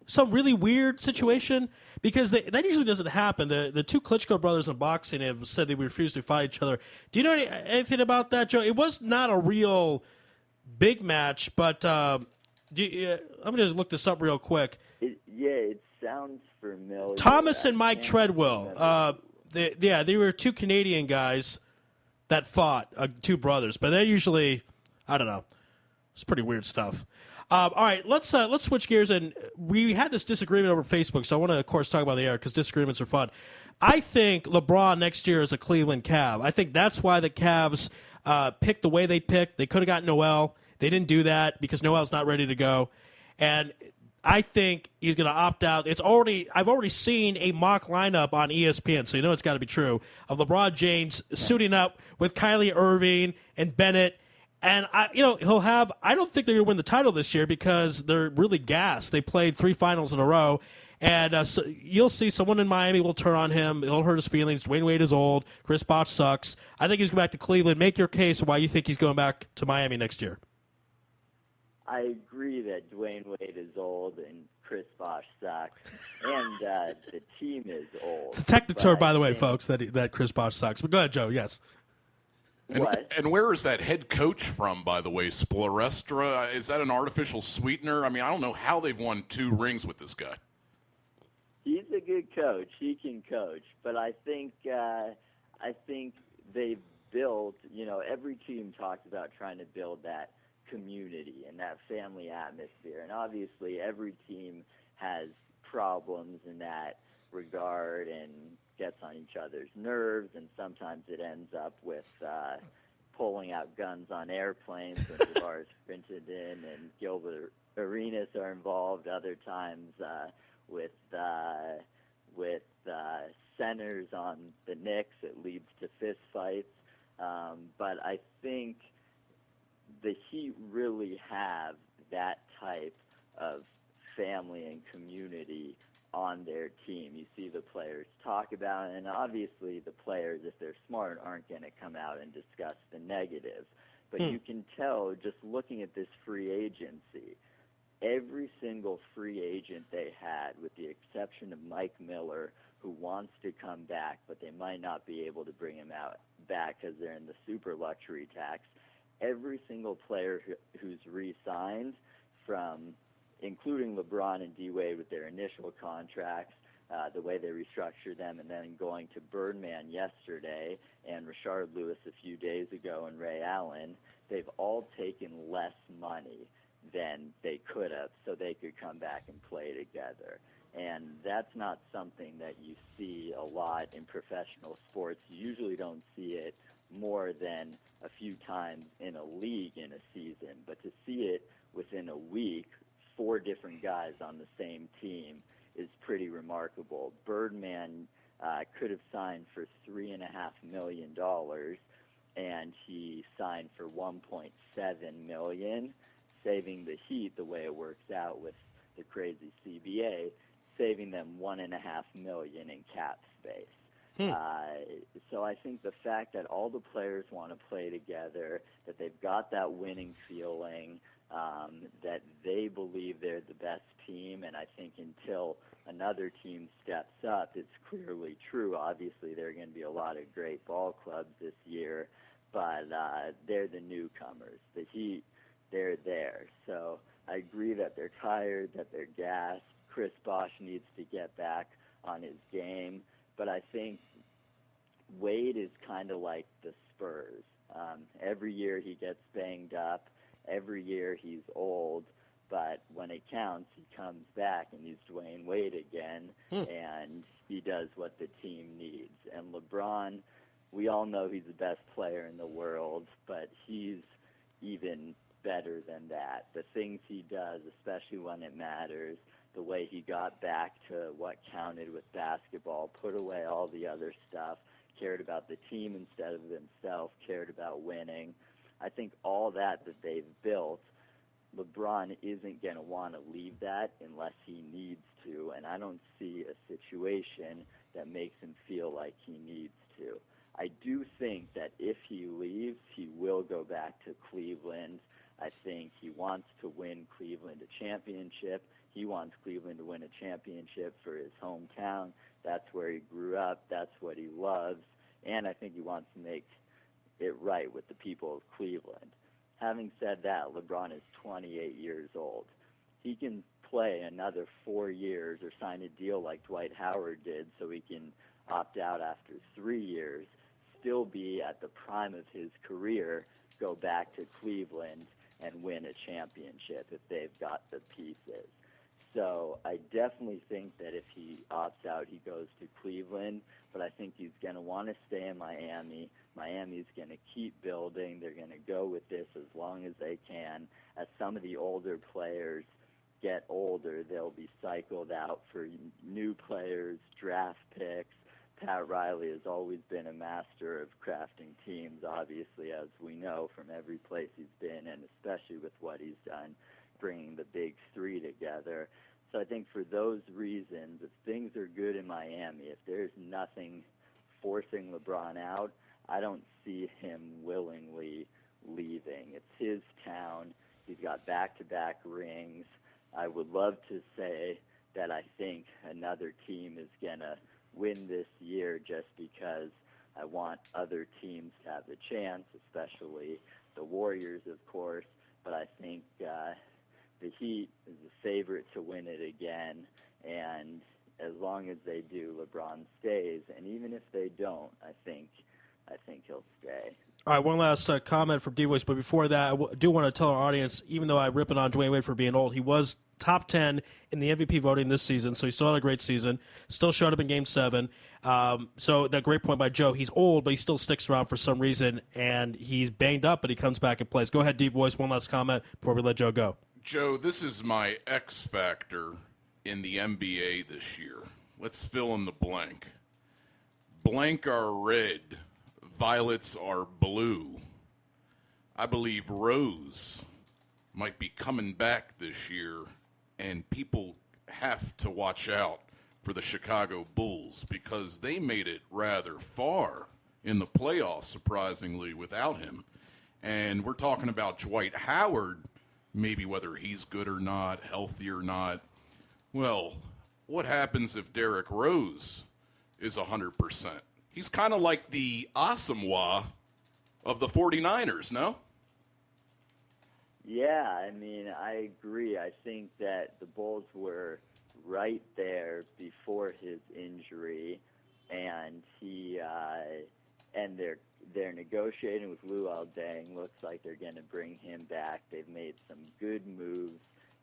Some really weird situation? Because that usually doesn't happen. The two Klitschko brothers in boxing have said they refuse to fight each other. Do you know anything about that, Joe? It was not a real big match, but let me just look this up real quick. It sounds familiar. Thomas and Mike Treadwell. They were two Canadian guys that fought, two brothers, but they usually, I don't know. It's pretty weird stuff. All right, let's switch gears, and we had this disagreement over Facebook, so I want to, of course, talk about the air because disagreements are fun. I think LeBron next year is a Cleveland Cav. I think that's why the Cavs picked the way they picked. They could have got Noel. They didn't do that because Noel's not ready to go, and I think he's going to opt out. I've already seen a mock lineup on ESPN, so you know it's got to be true, of LeBron James suiting up with Kyrie Irving and Bennett. And he'll have. I don't think they're going to win the title this year because they're really gassed. They played 3 finals in a row, And so you'll see someone in Miami will turn on him. It'll hurt his feelings. Dwayne Wade is old. Chris Bosh sucks. I think he's going back to Cleveland. Make your case why you think he's going back to Miami next year. I agree that Dwayne Wade is old and Chris Bosh sucks, and the team is old. It's a technical term, by the way, folks, that Chris Bosh sucks. But go ahead, Joe. Yes. And where is that head coach from, by the way? Splorestra? Is that an artificial sweetener? I mean, I don't know how they've won 2 rings with this guy. He's a good coach. He can coach, but I think they've built. Every team talks about trying to build that community and that family atmosphere, and obviously every team has problems in that regard and gets on each other's nerves, and sometimes it ends up with pulling out guns on airplanes when Javaris Crinton and Gilbert Arenas are involved. Other times with centers on the Knicks, it leads to fist fights. But I think the Heat really have that type of family and community on their team. You see the players talk about it, and obviously the players, if they're smart, aren't going to come out and discuss the negatives. But you can tell just looking at this free agency, every single free agent they had, with the exception of Mike Miller, who wants to come back, but they might not be able to bring him back because they're in the super luxury tax. Every single player who's re-signed, from including LeBron and D-Wade with their initial contracts, the way they restructured them, and then going to Birdman yesterday and Rashard Lewis a few days ago and Ray Allen, they've all taken less money than they could have so they could come back and play together. And that's not something that you see a lot in professional sports. You usually don't see it more than a few times in a league in a season. But to see it within a week, 4 different guys on the same team is pretty remarkable. Birdman could have signed for $3.5 million, and he signed for $1.7 million, saving the Heat, the way it works out with the crazy CBA, saving them $1.5 million in cap space. So I think the fact that all the players want to play together, that they've got that winning feeling, that they believe they're the best team, and I think until another team steps up, it's clearly true. Obviously, there are going to be a lot of great ball clubs this year, but they're the newcomers. The Heat, they're there. So I agree that they're tired, that they're gassed. Chris Bosh needs to get back on his game, but I think Wade is kind of like the Spurs. Every year he gets banged up. Every year he's old, but when it counts, he comes back and he's Dwayne Wade again, and he does what the team needs. And LeBron, we all know he's the best player in the world, but he's even better than that. The things he does, especially when it matters, the way he got back to what counted with basketball, put away all the other stuff, cared about the team instead of himself, cared about winning. I think all that they've built, LeBron isn't going to want to leave that unless he needs to, and I don't see a situation that makes him feel like he needs to. I do think that if he leaves, he will go back to Cleveland. I think he wants to win Cleveland a championship. He wants Cleveland to win a championship for his hometown. That's where he grew up. That's what he loves. And I think he wants to make it right with the people of Cleveland. Having said that, LeBron is 28 years old. He can play another 4 years or sign a deal like Dwight Howard did so he can opt out after 3 years, still be at the prime of his career, go back to Cleveland and win a championship if they've got the pieces. So I definitely think that if he opts out, he goes to Cleveland, but I think he's going to want to stay in Miami. Miami's going to keep building. They're going to go with this as long as they can. As some of the older players get older, they'll be cycled out for new players, draft picks. Pat Riley has always been a master of crafting teams, obviously, as we know from every place he's been, and especially with what he's done, bringing the big three together. So I think for those reasons, if things are good in Miami, if there's nothing forcing LeBron out, I don't see him willingly leaving. It's his town. He's got back-to-back rings. I would love to say that I think another team is going to win this year just because I want other teams to have the chance, especially the Warriors, of course. But I think the Heat is the favorite to win it again, and as long as they do, LeBron stays. And even if they don't, I think he'll stay. All right, one last comment from D-Voice, but before that, I do want to tell our audience, even though I rip it on Dwayne Wade for being old, he was top 10 in the MVP voting this season, so he still had a great season, still showed up in Game 7. So that great point by Joe. He's old, but he still sticks around for some reason, and he's banged up, but he comes back and plays. Go ahead, D-Voice, one last comment before we let Joe go. Joe, this is my X factor in the NBA this year. Let's fill in the blank. Blank are red. Violets are blue. I believe Rose might be coming back this year, and people have to watch out for the Chicago Bulls because they made it rather far in the playoffs, surprisingly, without him. And we're talking about Dwight Howard, maybe whether he's good or not, healthy or not. Well, what happens if Derrick Rose is 100%? He's kind of like the Asamoah of the 49ers, no? Yeah, I mean, I agree. I think that the Bulls were right there before his injury, and they're negotiating with Luol Deng. Looks like they're going to bring him back. They've made some good moves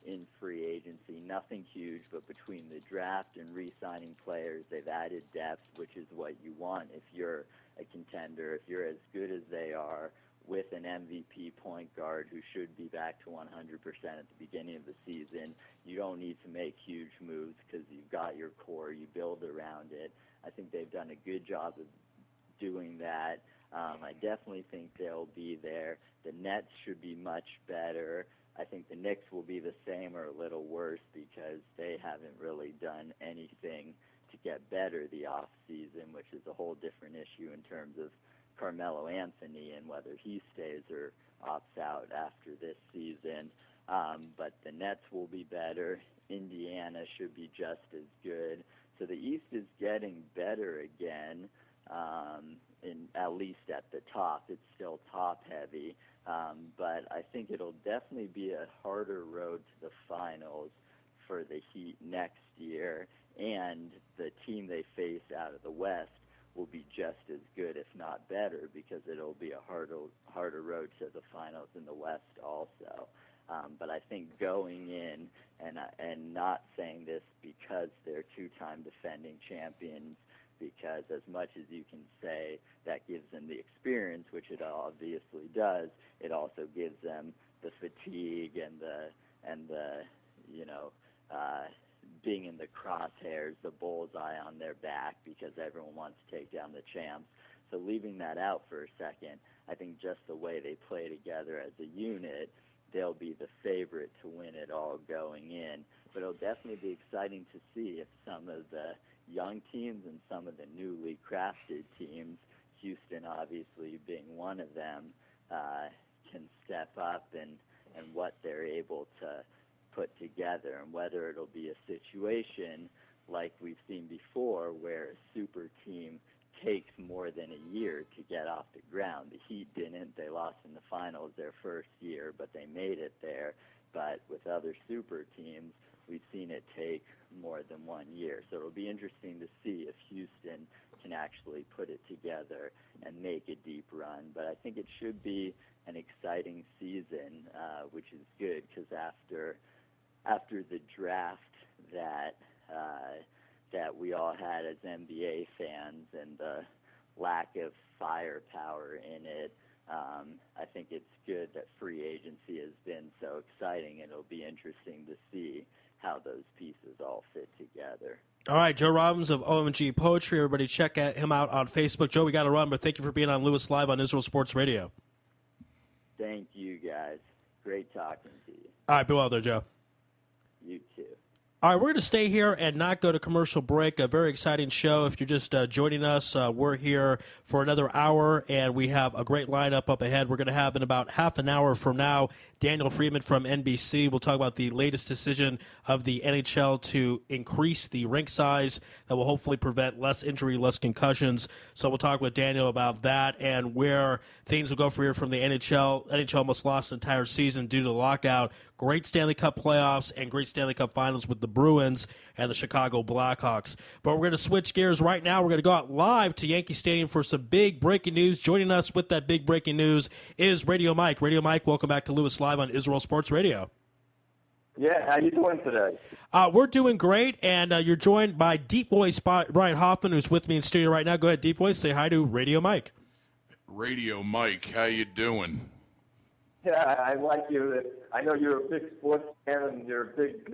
in free agency, nothing huge, but between the draft and re-signing players, they've added depth, which is what you want if you're a contender, if you're as good as they are with an MVP point guard who should be back to 100% at the beginning of the season. You don't need to make huge moves because you've got your core, you build around it. I think they've done a good job of doing that. I definitely think they'll be there. The Nets should be much better. I think the Knicks will be the same or a little worse because they haven't really done anything to get better the off season, which is a whole different issue in terms of Carmelo Anthony and whether he stays or opts out after this season. But the Nets will be better. Indiana should be just as good. So the East is getting better again, at least at the top. It's still top-heavy. But I think it'll definitely be a harder road to the finals for the Heat next year, and the team they face out of the West will be just as good, if not better, because it'll be a harder road to the finals in the West also. But I think going in, and not saying this because they're two-time defending champions, because as much as you can say that gives them the experience, which it obviously does, it also gives them the fatigue and the being in the crosshairs, the bullseye on their back because everyone wants to take down the champs. So leaving that out for a second, I think just the way they play together as a unit, they'll be the favorite to win it all going in. But it'll definitely be exciting to see if some of the young teams and some of the newly crafted teams, Houston obviously being one of them, can step up and what they're able to put together, and whether it'll be a situation like we've seen before where a super team takes more than a year to get off the ground. The Heat didn't. They lost in the finals their first year, but they made it there. But with other super teams, we've seen it take more than 1 year. So it'll be interesting to see if Houston can actually put it together and make a deep run. But I think it should be an exciting season, which is good because after the draft that we all had as NBA fans and the lack of firepower in it, I think it's good that free agency has been so exciting, and it'll be interesting to see how those pieces all fit together. All right, Joe Robbins of OMG Poetry. Everybody check him out on Facebook. Joe, we got to run, but thank you for being on Lewis Live on Israel Sports Radio. Thank you, guys. Great talking to you. All right, be well there, Joe. You too. All right, we're going to stay here and not go to commercial break. A very exciting show. If you're just joining us, we're here for another hour, and we have a great lineup up ahead. We're going to have in about half an hour from now Daniel Friedman from NBC. We'll talk about the latest decision of the NHL to increase the rink size that will hopefully prevent less injury, less concussions. So we'll talk with Daniel about that and where things will go from here from the NHL. NHL almost lost an entire season due to the lockout. Great Stanley Cup playoffs and great Stanley Cup finals with the Bruins and the Chicago Blackhawks. But we're going to switch gears right now. We're going to go out live to Yankee Stadium for some big breaking news. Joining us with that big breaking news is Radio Mike. Radio Mike, welcome back to Louis Live on Israel Sports Radio. Yeah, how you doing today? We're doing great, and you're joined by Deep Voice Brian Hoffman, who's with me in studio right now. Go ahead, Deep Voice. Say hi to Radio Mike. Radio Mike, how you doing? Yeah, I like you. I know you're a big sports fan, and you're a big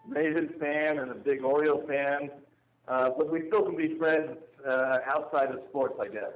Ravens fan and a big Orioles fan, but we still can be friends outside of sports, I guess.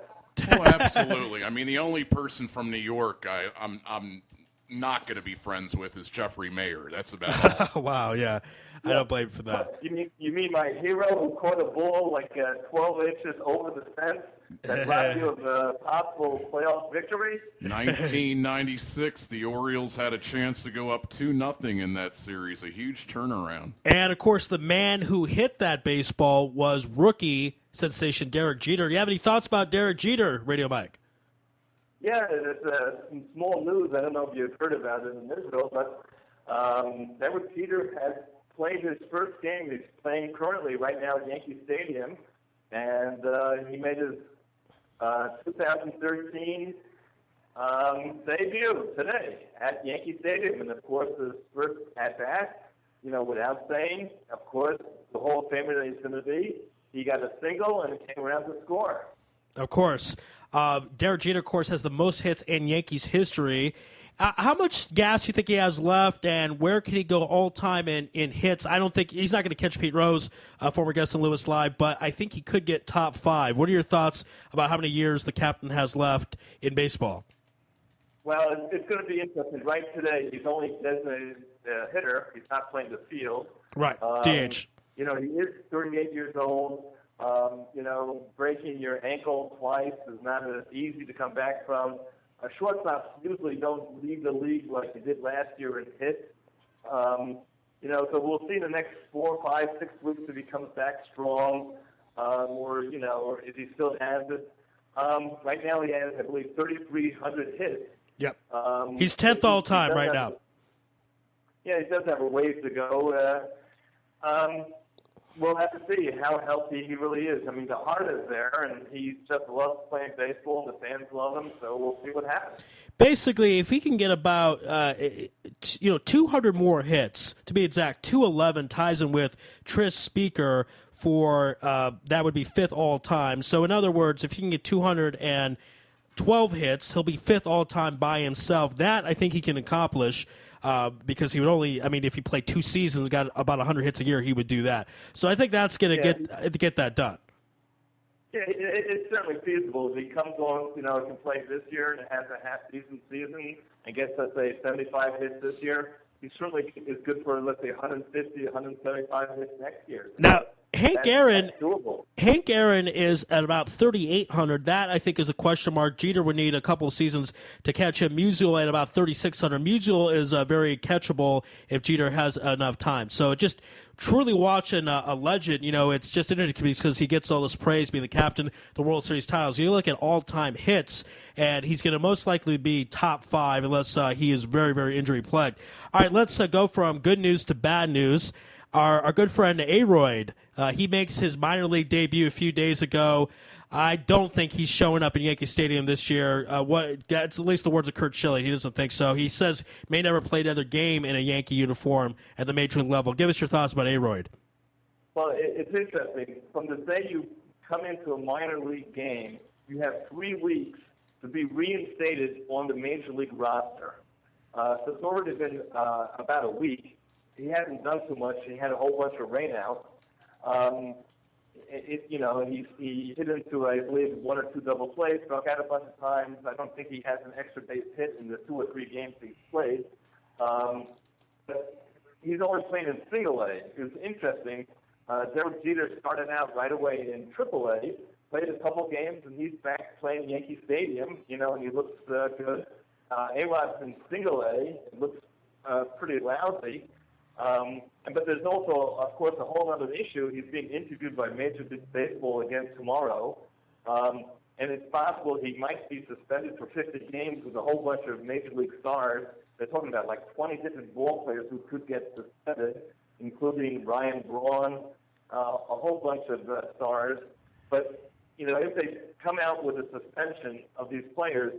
Oh, absolutely. I mean, the only person from New York I'm not going to be friends with is Jeffrey Mayer. That's about it. Wow, yeah. I don't blame you for that. You mean my hero who caught a ball like 12 inches over the fence that robbed you of a possible playoff victory? 1996, the Orioles had a chance to go up 2-0 in that series. A huge turnaround. And, of course, the man who hit that baseball was rookie sensation Derek Jeter. Do you have any thoughts about Derek Jeter, Radio Mike? Yeah, it's some small news. I don't know if you've heard about it in Israel, but Derek Jeter has played his first game. He's playing currently right now at Yankee Stadium, and he made his 2013 debut today at Yankee Stadium. And, of course, his first at-bat, without saying, of course, the Hall of Famer that he's going to be, he got a single and came around to score. Of course. Derek Jeter, of course, has the most hits in Yankees history. How much gas do you think he has left, and where can he go all-time in hits? I don't think – he's not going to catch Pete Rose, former guest on Louis Live, but I think he could get top 5. What are your thoughts about how many years the captain has left in baseball? Well, it's going to be interesting. Right today, he's only designated hitter. He's not playing the field. Right, DH. He is 38 years old. Breaking your ankle twice is not as easy to come back from. Shortstops usually don't leave the league like they did last year in hits. So we'll see in the next 4, 5, 6 weeks if he comes back strong, or if he still has it. Right now he has, I believe, 3,300 hits. Yep. He's 10th all time right now. Yeah, he does have a ways to go. We'll have to see how healthy he really is. I mean, the heart is there, and he just loves playing baseball, and the fans love him, so we'll see what happens. Basically, if he can get about 200 more hits, to be exact, 211 ties him with Tris Speaker for that would be 5th all-time. So, in other words, if he can get 212 hits, he'll be 5th all-time by himself. That, I think he can accomplish. Because he would only, if he played 2 seasons, got about 100 hits a year, he would do that. So I think that's going to get that done. Yeah, it's certainly feasible. If he comes on, can play this year and has a half-decent season and gets, let's say, 75 hits this year, he certainly is good for, let's say, 150, 175 hits next year. Now, Hank Aaron is at about 3,800. That, I think, is a question mark. Jeter would need a couple of seasons to catch him. Musial at about 3,600. Musial is very catchable if Jeter has enough time. So just truly watching a legend, it's just interesting because he gets all this praise being the captain, the World Series titles. You look at all-time hits, and he's going to most likely be top 5 unless he is very, very injury-plagued. All right, let's go from good news to bad news. Our good friend Aroyd, he makes his minor league debut a few days ago. I don't think he's showing up in Yankee Stadium this year. That's at least the words of Curt Schilling. He doesn't think so. He says may never play another game in a Yankee uniform at the major league level. Give us your thoughts about Aroyd. Well, it's interesting. From the day you come into a minor league game, you have 3 weeks to be reinstated on the major league roster. So it's already been about a week. He hasn't done too much. He had a whole bunch of rainouts. He hit into, I believe, 1 or 2 double plays, struck out a bunch of times. I don't think he has an extra base hit in the 2 or 3 games he's played. But, he's always playing in single A. It was interesting. Derek Jeter started out right away in Triple A, played a couple games, and he's back playing Yankee Stadium, and he looks good. A-Rod's in single A. It looks pretty lousy. But there's also, of course, a whole other issue. He's being interviewed by Major League Baseball again tomorrow. And it's possible he might be suspended for 50 games with a whole bunch of Major League stars. They're talking about like 20 different ball players who could get suspended, including Ryan Braun, a whole bunch of stars. But, if they come out with a suspension of these players,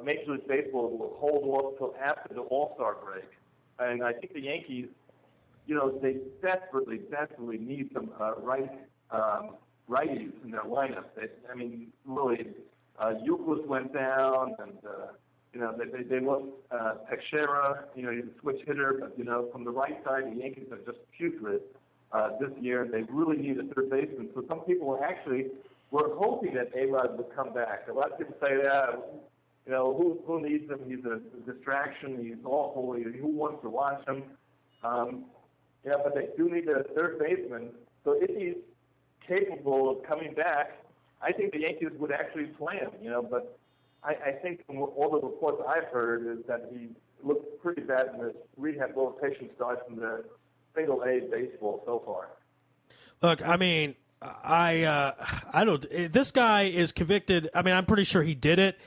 Major League Baseball will hold off till after the All-Star break. And I think the Yankees, they desperately need some righties in their lineup. Really, Euclid went down, and they lost Teixeira. He's a switch hitter, but from the right side, the Yankees are just putrid this year. They really need a third baseman. So some people actually were hoping that A-Rod would come back. A lot of people say that. Who needs him? He's a distraction. He's awful. Who wants to watch him? But they do need a third baseman. So if he's capable of coming back, I think the Yankees would actually play him. But I think from all the reports I've heard is that he looked pretty bad in his rehabilitation starts in the single A baseball so far. Look, I don't. This guy is convicted. I'm pretty sure he did it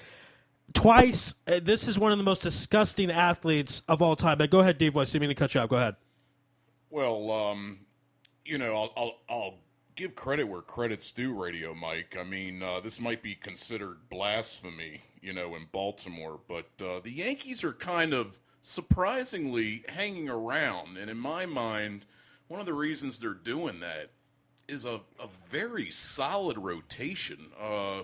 twice. This is one of the most disgusting athletes of all time. But go ahead, Dave. I didn't mean to cut you off. Go ahead. Well, I'll give credit where credit's due, Radio Mike. This might be considered blasphemy, in Baltimore, but the Yankees are kind of surprisingly hanging around, and in my mind, one of the reasons they're doing that is a very solid rotation, a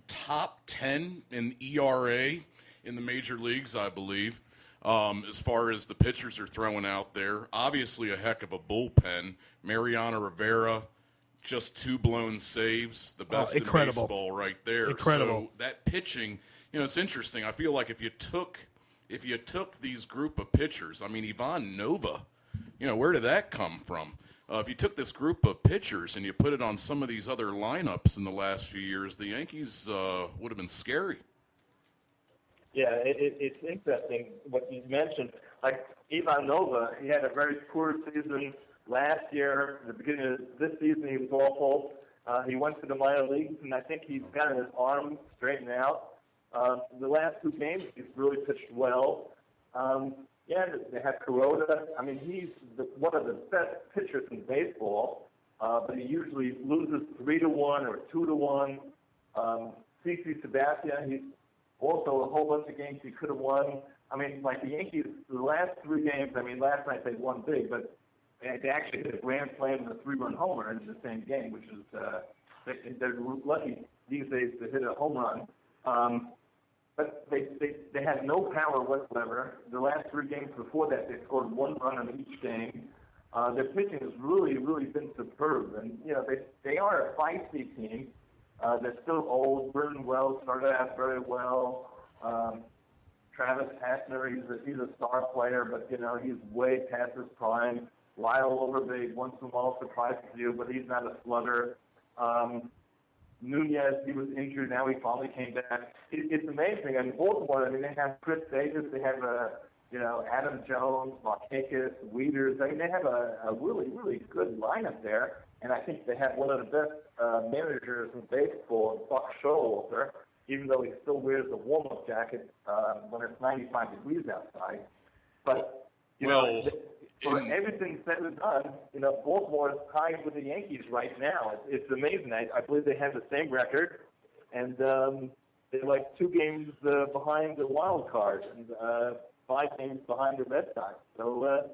top 10 in ERA in the major leagues, I believe, as far as the pitchers are throwing out there. Obviously a heck of a bullpen. Mariano Rivera, just 2 blown saves, the best in baseball right there. Incredible. So that pitching, it's interesting. I feel like if you took these group of pitchers, Ivan Nova, where did that come from? If you took this group of pitchers and you put it on some of these other lineups in the last few years, the Yankees would have been scary. Yeah, it's interesting what you mentioned. Like Ivan Nova, he had a very poor season last year. At the beginning of this season, he was awful. He went to the minor leagues, and I think he's got his arm straightened out. The last 2 games, he's really pitched well. They had Kuroda. He's one of the best pitchers in baseball, but he usually loses 3-1 or 2-1. CC Sabathia, he's also a whole bunch of games he could have won. Like the Yankees, the last 3 games, last night they won big, but they actually hit a grand slam and a 3-run homer in the same game, which is they're lucky these days to hit a home run. But they had no power whatsoever. The last 3 games before that, they scored 1 run in each game. Their pitching has really, really been superb. And, they are a feisty team. They're still old. Britton Wells started out very well. Travis Hassner, he's a star player, but, he's way past his prime. Lyle Overbay once in a while surprises you, but he's not a slugger. Nunez, he was injured. Now he finally came back. It's amazing. Baltimore, they have Chris Davis. They have, Adam Jones, Markakis, Wieters. They have a really, really good lineup there. And I think they have one of the best managers in baseball, Buck Showalter, even though he still wears a warm-up jacket when it's 95 degrees outside. But, for everything said and done, Baltimore is tied with the Yankees right now. It's amazing. I believe they have the same record, and they're like 2 games behind the wild card and 5 games behind the Red Sox. So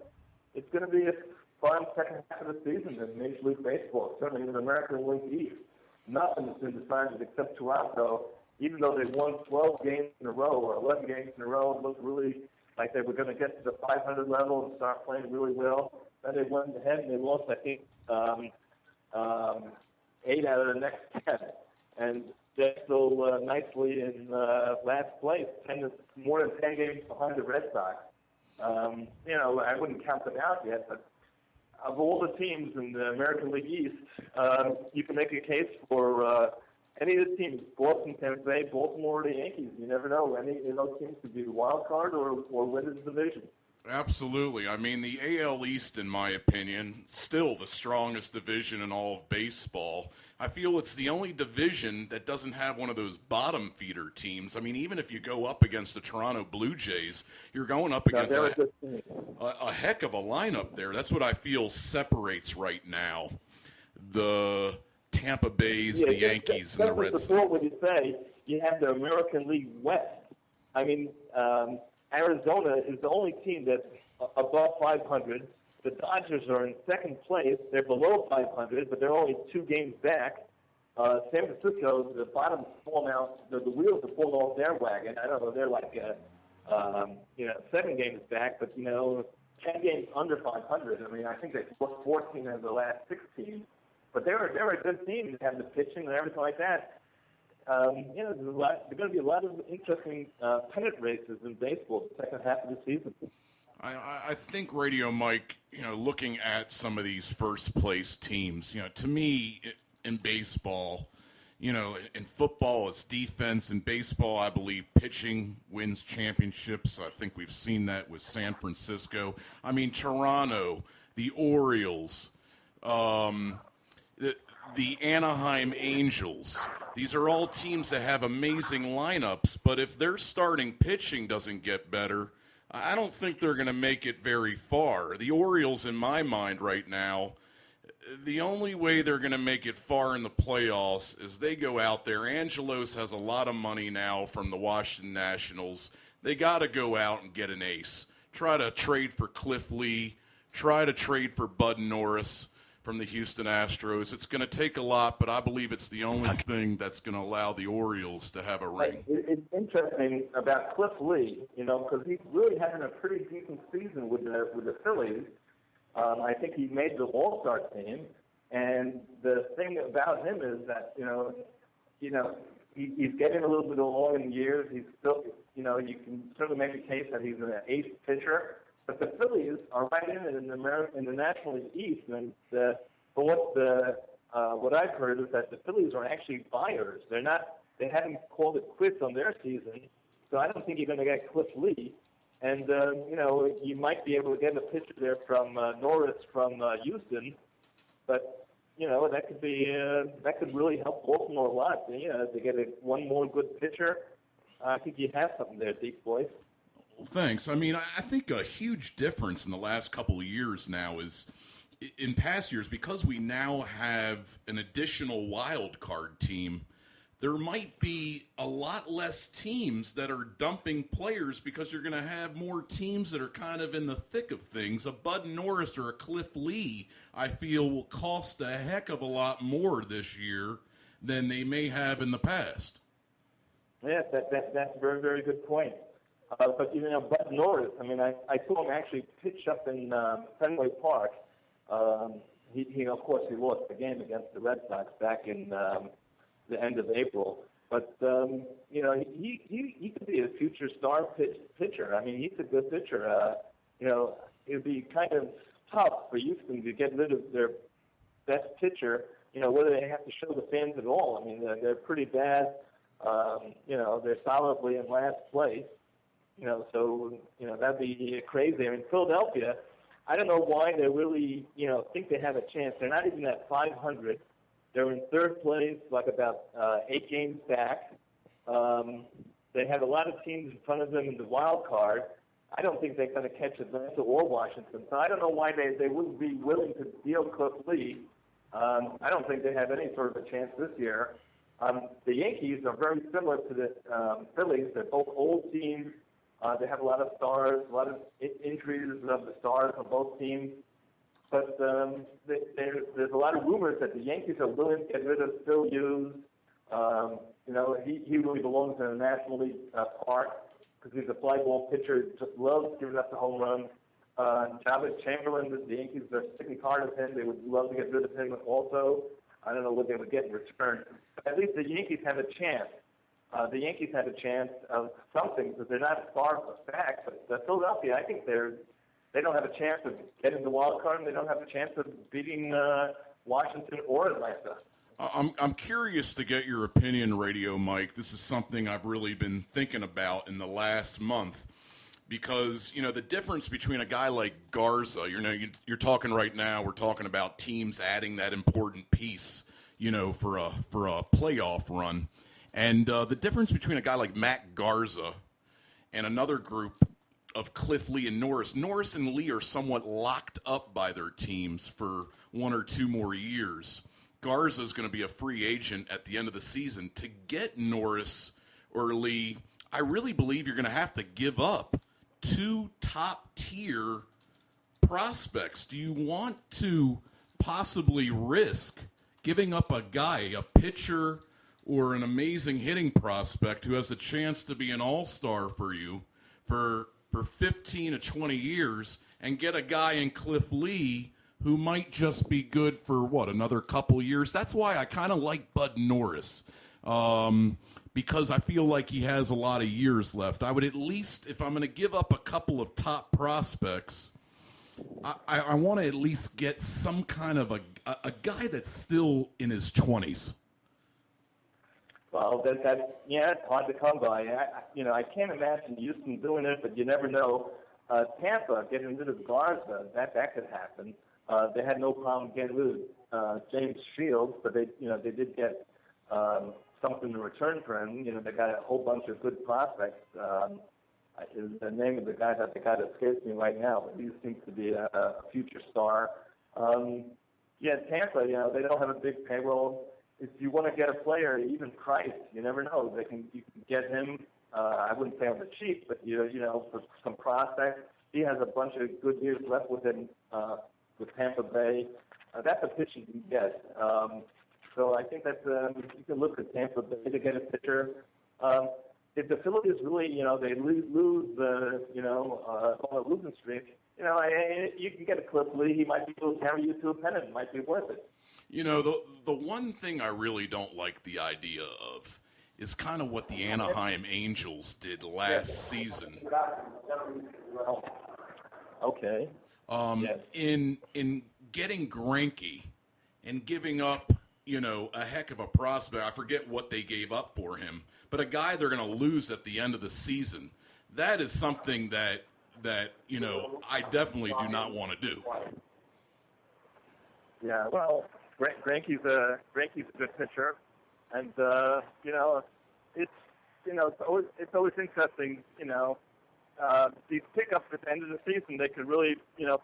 it's going to be a fun second half of the season in Major League Baseball, certainly in the American League East. Nothing has been decided except Toronto. Even though they won 12 games in a row or 11 games in a row, it looked really like they were going to get to the 500 level and start playing really well. Then they went ahead and they lost, I think, 8 out of the next 10. And they're still nicely in last place, more than 10 games behind the Red Sox. I wouldn't count them out yet, but of all the teams in the American League East, you can make a case for any of the teams, Boston, Tampa Bay, Baltimore, or the Yankees. You never know. Any of those teams could be the wild card or win the division. Absolutely. I mean, the AL East, in my opinion, still the strongest division in all of baseball. I feel it's the only division that doesn't have one of those bottom feeder teams. I mean, even if you go up against the Toronto Blue Jays, you're going up against a heck of a lineup there. That's what I feel separates right now the Tampa Bays, the Yankees, and the Red Sox. What would you say? You have the American League West. I mean, Arizona is the only team that's above 500. The Dodgers are in second place. They're below 500, but they're only 2 games back. San Francisco, the bottom's fallen out. The wheels have fallen off their wagon. I don't know. They're like, 7 games back, but 10 games under 500. I mean, I think they lost 14 of the last 16. But they're a good team. They have the pitching and everything like that. There's going to be a lot of interesting pennant races in baseball the second half of the season. I think, Radio Mike, looking at some of these first-place teams, to me, in baseball, in football, it's defense. In baseball, I believe pitching wins championships. I think we've seen that with San Francisco. I mean, Toronto, the Orioles, the Anaheim Angels. These are all teams that have amazing lineups, but if their starting pitching doesn't get better, I don't think they're going to make it very far. The Orioles, in my mind right now, the only way they're going to make it far in the playoffs is they go out there. Angelos has a lot of money now from the Washington Nationals. They got to go out and get an ace. Try to trade for Cliff Lee. Try to trade for Bud Norris from the Houston Astros. It's going to take a lot, but I believe it's the only thing that's going to allow the Orioles to have a ring. It's interesting about Cliff Lee, because he's really having a pretty decent season with the Phillies. I think he made the All-Star team, and the thing about him is that he's getting a little bit along in years. He's still, you can certainly make a case that he's an ace pitcher. But the Phillies are right in the National League East, and what I've heard is that the Phillies are actually buyers. They haven't called it quits on their season, so I don't think you're going to get Cliff Lee. And you might be able to get a pitcher there from Norris from Houston, but that could really help Baltimore a lot. To get one more good pitcher, I think you have something there, Deep Boys. Well, thanks. I mean, I think a huge difference in the last couple of years now is, in past years, because we now have an additional wild card team, there might be a lot less teams that are dumping players because you're going to have more teams that are kind of in the thick of things. A Bud Norris or a Cliff Lee, I feel, will cost a heck of a lot more this year than they may have in the past. Yeah, that's a very, very good point. But, Bud Norris, I mean, I saw him actually pitch up in Fenway Park. He of course, he lost the game against the Red Sox back in the end of April. But, he could be a future star pitcher. I mean, he's a good pitcher. It would be kind of tough for Houston to get rid of their best pitcher, whether they have to show the fans at all. I mean, they're pretty bad. They're solidly in last place. That'd be crazy. I mean, Philadelphia, I don't know why they really, think they have a chance. They're not even at 500. They're in third place, like about 8 games back. They have a lot of teams in front of them in the wild card. I don't think they're going to catch Atlanta or Washington. So I don't know why they wouldn't be willing to deal Cliff Lee. I don't think they have any sort of a chance this year. The Yankees are very similar to the Phillies. They're both old teams. They have a lot of stars, a lot of injuries of the stars on both teams. But there's a lot of rumors that the Yankees are willing to get rid of Phil Hughes. He really belongs in a National League park because he's a fly ball pitcher. Just loves giving up the home run. Javed Chamberlain, the Yankees are sticking hard of him. They would love to get rid of him also. I don't know what they would get in return. But at least the Yankees have a chance. the Yankees had a chance of something because they're not far back. But Philadelphia, I think they don't have a chance of getting the wild card, and they don't have a chance of beating Washington or Atlanta. I'm curious to get your opinion, Radio Mike. This is something I've really been thinking about in the last month because, the difference between a guy like Garza, you're talking right now, we're talking about teams adding that important piece, for a playoff run. And the difference between a guy like Matt Garza and another group of Cliff Lee and Norris. Norris and Lee are somewhat locked up by their teams for 1 or 2 more years. Garza is going to be a free agent at the end of the season. To get Norris or Lee, I really believe you're going to have to give up 2 top-tier prospects. Do you want to possibly risk giving up a guy, a pitcher, or an amazing hitting prospect who has a chance to be an all-star for you for 15 to 20 years and get a guy in Cliff Lee who might just be good for, another couple years? That's why I kind of like Bud Norris, because I feel like he has a lot of years left. I would at least, if I'm going to give up a couple of top prospects, I want to at least get some kind of a guy that's still in his 20s. Well, it's hard to come by. I can't imagine Houston doing it, but you never know. Tampa getting rid of Garza, that could happen. They had no problem getting rid of James Shields, but they did get something in return for him. They got a whole bunch of good prospects. The name of the guy that escapes me right now, but he seems to be a future star. Tampa, they don't have a big payroll. If you want to get a player, even Price, you never know. You can get him. I wouldn't say on the cheap, but for some prospects, he has a bunch of good years left with him with Tampa Bay. That's a pitch you can get. So I think that you can look at Tampa Bay to get a pitcher. If the Phillies really, they lose the, on a losing streak, you can get a Cliff Lee. He might be able to carry you to a pennant. It might be worth it. The one thing I really don't like the idea of is kind of what the Anaheim Angels did last season. Okay. In getting Greinke and giving up, a heck of a prospect. I forget what they gave up for him, but a guy they're going to lose at the end of the season. That is something that I definitely do not want to do. Yeah, well, Greinke's a good pitcher, and it's always interesting. These pickups at the end of the season, they could really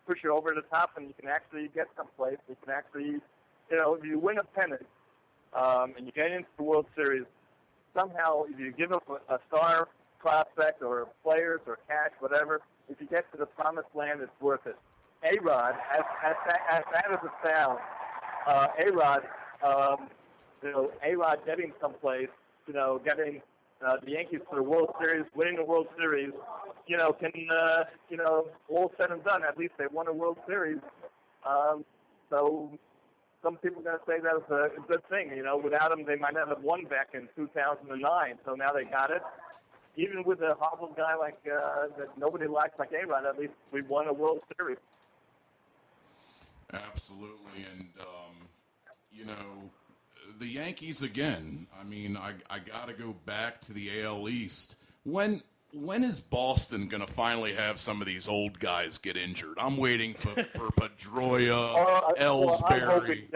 push you over the top, and you can actually get someplace. You can actually, if you win a pennant and you get into the World Series, somehow if you give up a star prospect or players or cash, whatever, if you get to the promised land, it's worth it. A-Rod, as bad as it sounds, A-Rod, A-Rod getting someplace, getting the Yankees to the World Series, winning the World Series, can, all said and done, at least they won a World Series. So some people are going to say that was a good thing. Without them, they might not have won back in 2009. So now they got it. Even with a horrible guy like that nobody likes like A-Rod, at least we won a World Series. Absolutely, and the Yankees again. I mean, I got to go back to the AL East. When is Boston going to finally have some of these old guys get injured? I'm waiting for Pedroia, Ellsbury.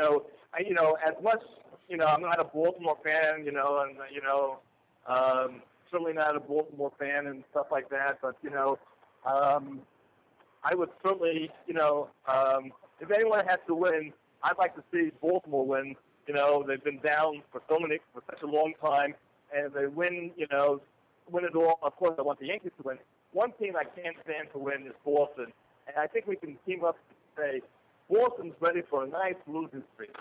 As much I'm not a Baltimore fan, and certainly not a Baltimore fan and stuff like that. But I would certainly, if anyone has to win, I'd like to see Baltimore win. They've been down for such a long time, and they win, win it all. Of course, I want the Yankees to win. One team I can't stand to win is Boston, and I think we can team up to say Boston's ready for a nice losing streak.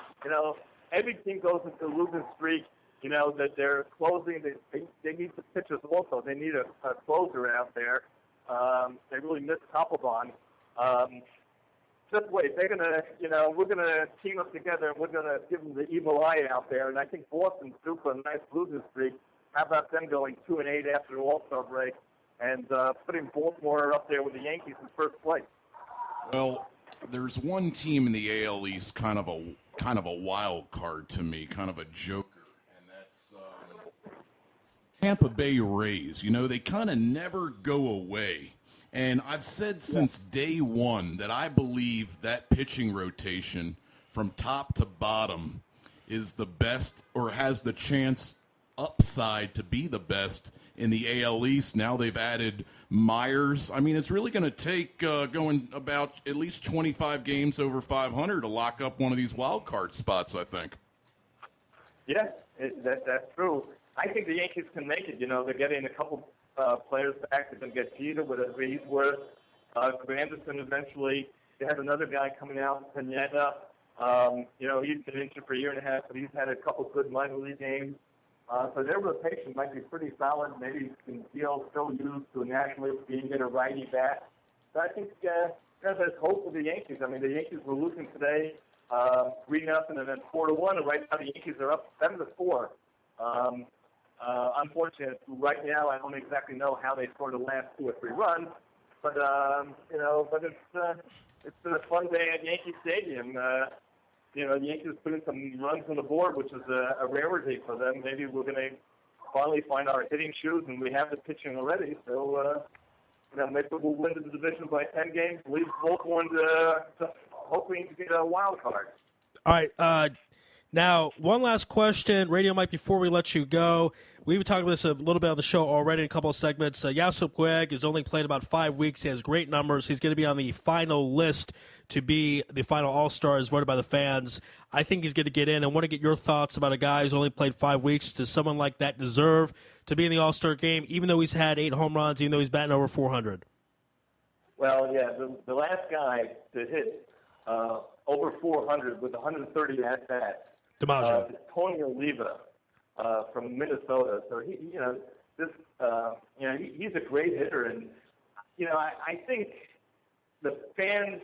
Every team goes into a losing streak. That they're closing. They need the pitchers also. They need a closer out there. They really missed Koppelbaum. Just wait. They're gonna, we're gonna team up together and we're gonna give them the evil eye out there. And I think Boston's due for a nice losing streak. How about them going 2-8 after the All-Star break and putting Baltimore up there with the Yankees in first place? Well, there's one team in the AL East kind of a wild card to me, kind of a joker, and that's Tampa Bay Rays. You know, they kind of never go away. And I've said since day one that I believe that pitching rotation from top to bottom is the best, or has the chance upside to be the best in the AL East. Now they've added Myers. I mean, it's really going to take going about at least 25 games over 500 to lock up one of these wild card spots, I think. Yeah, that's true. I think the Yankees can make it. You know, they're getting a couple players back. They're going to get Jeter with a Reedsworth, Anderson eventually. They have another guy coming out, Pineda. You know, he's been injured for a year and a half, but he's had a couple good minor league games. So their rotation might be pretty solid. Maybe still used to a National League team, get a righty bat. So I think there's hope for the Yankees. I mean, the Yankees were losing today 3-0 and then 4-1, and right now the Yankees are up 7-4. Unfortunately, right now I don't exactly know how they scored the last 2 or 3 runs, but you know, but it's been a fun day at Yankee Stadium. You know, the Yankees put in some runs on the board, which is a rarity for them. Maybe we're going to finally find our hitting shoes, and we have the pitching already. So, you know, maybe we'll win the division by 10 games, leave Baltimore to hoping to get a wild card. All right. Now, one last question, Radio Mike, before we let you go. We were talking about this a little bit on the show already in a couple of segments. Yossi G has only played about 5 weeks. He has great numbers. He's going to be on the final list to be the final All-Star as voted by the fans. I think he's going to get in. I want to get your thoughts about a guy who's only played 5 weeks. Does someone like that deserve to be in the All-Star game, even though he's had 8 home runs, even though he's batting over 400? Well, yeah, the last guy to hit over 400 with 130 at-bats is Tony Oliva from Minnesota. So he, you know, this, you know, he's a great hitter, and you know, I think the fans,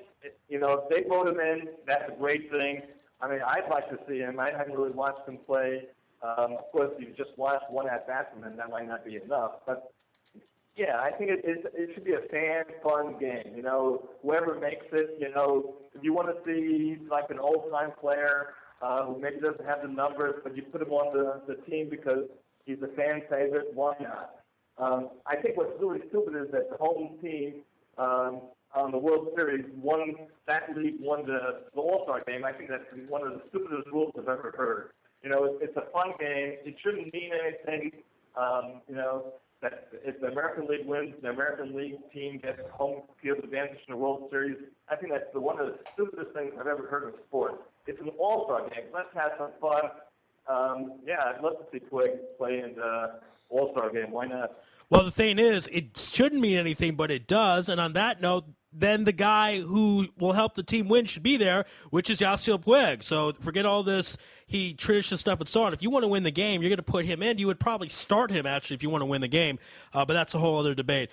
you know, if they vote him in, that's a great thing. I mean, I'd like to see him. I haven't really watched him play. Of course, you just watched one at-bat from him, that might not be enough. But yeah, I think it should be a fun game. You know, whoever makes it, you know, if you want to see like an old-time player who maybe doesn't have the numbers, but you put him on the team because he's a fan favorite, why not? I think what's really stupid is that the home team on the World Series won the All-Star game. I think that's one of the stupidest rules I've ever heard. You know, it's a fun game. It shouldn't mean anything. You know, that if the American League wins, the American League team gets home field advantage in the World Series. I think that's one of the stupidest things I've ever heard in sports. It's an All-Star game. Let's have some fun. Yeah, I'd love to see Quigg play in the All-Star game. Why not? Well, the thing is, it shouldn't mean anything, but it does. And on that note, then the guy who will help the team win should be there, which is Yossi G. So forget all this tradition stuff and so on. If you want to win the game, you're going to put him in. You would probably start him, actually, if you want to win the game. But that's a whole other debate.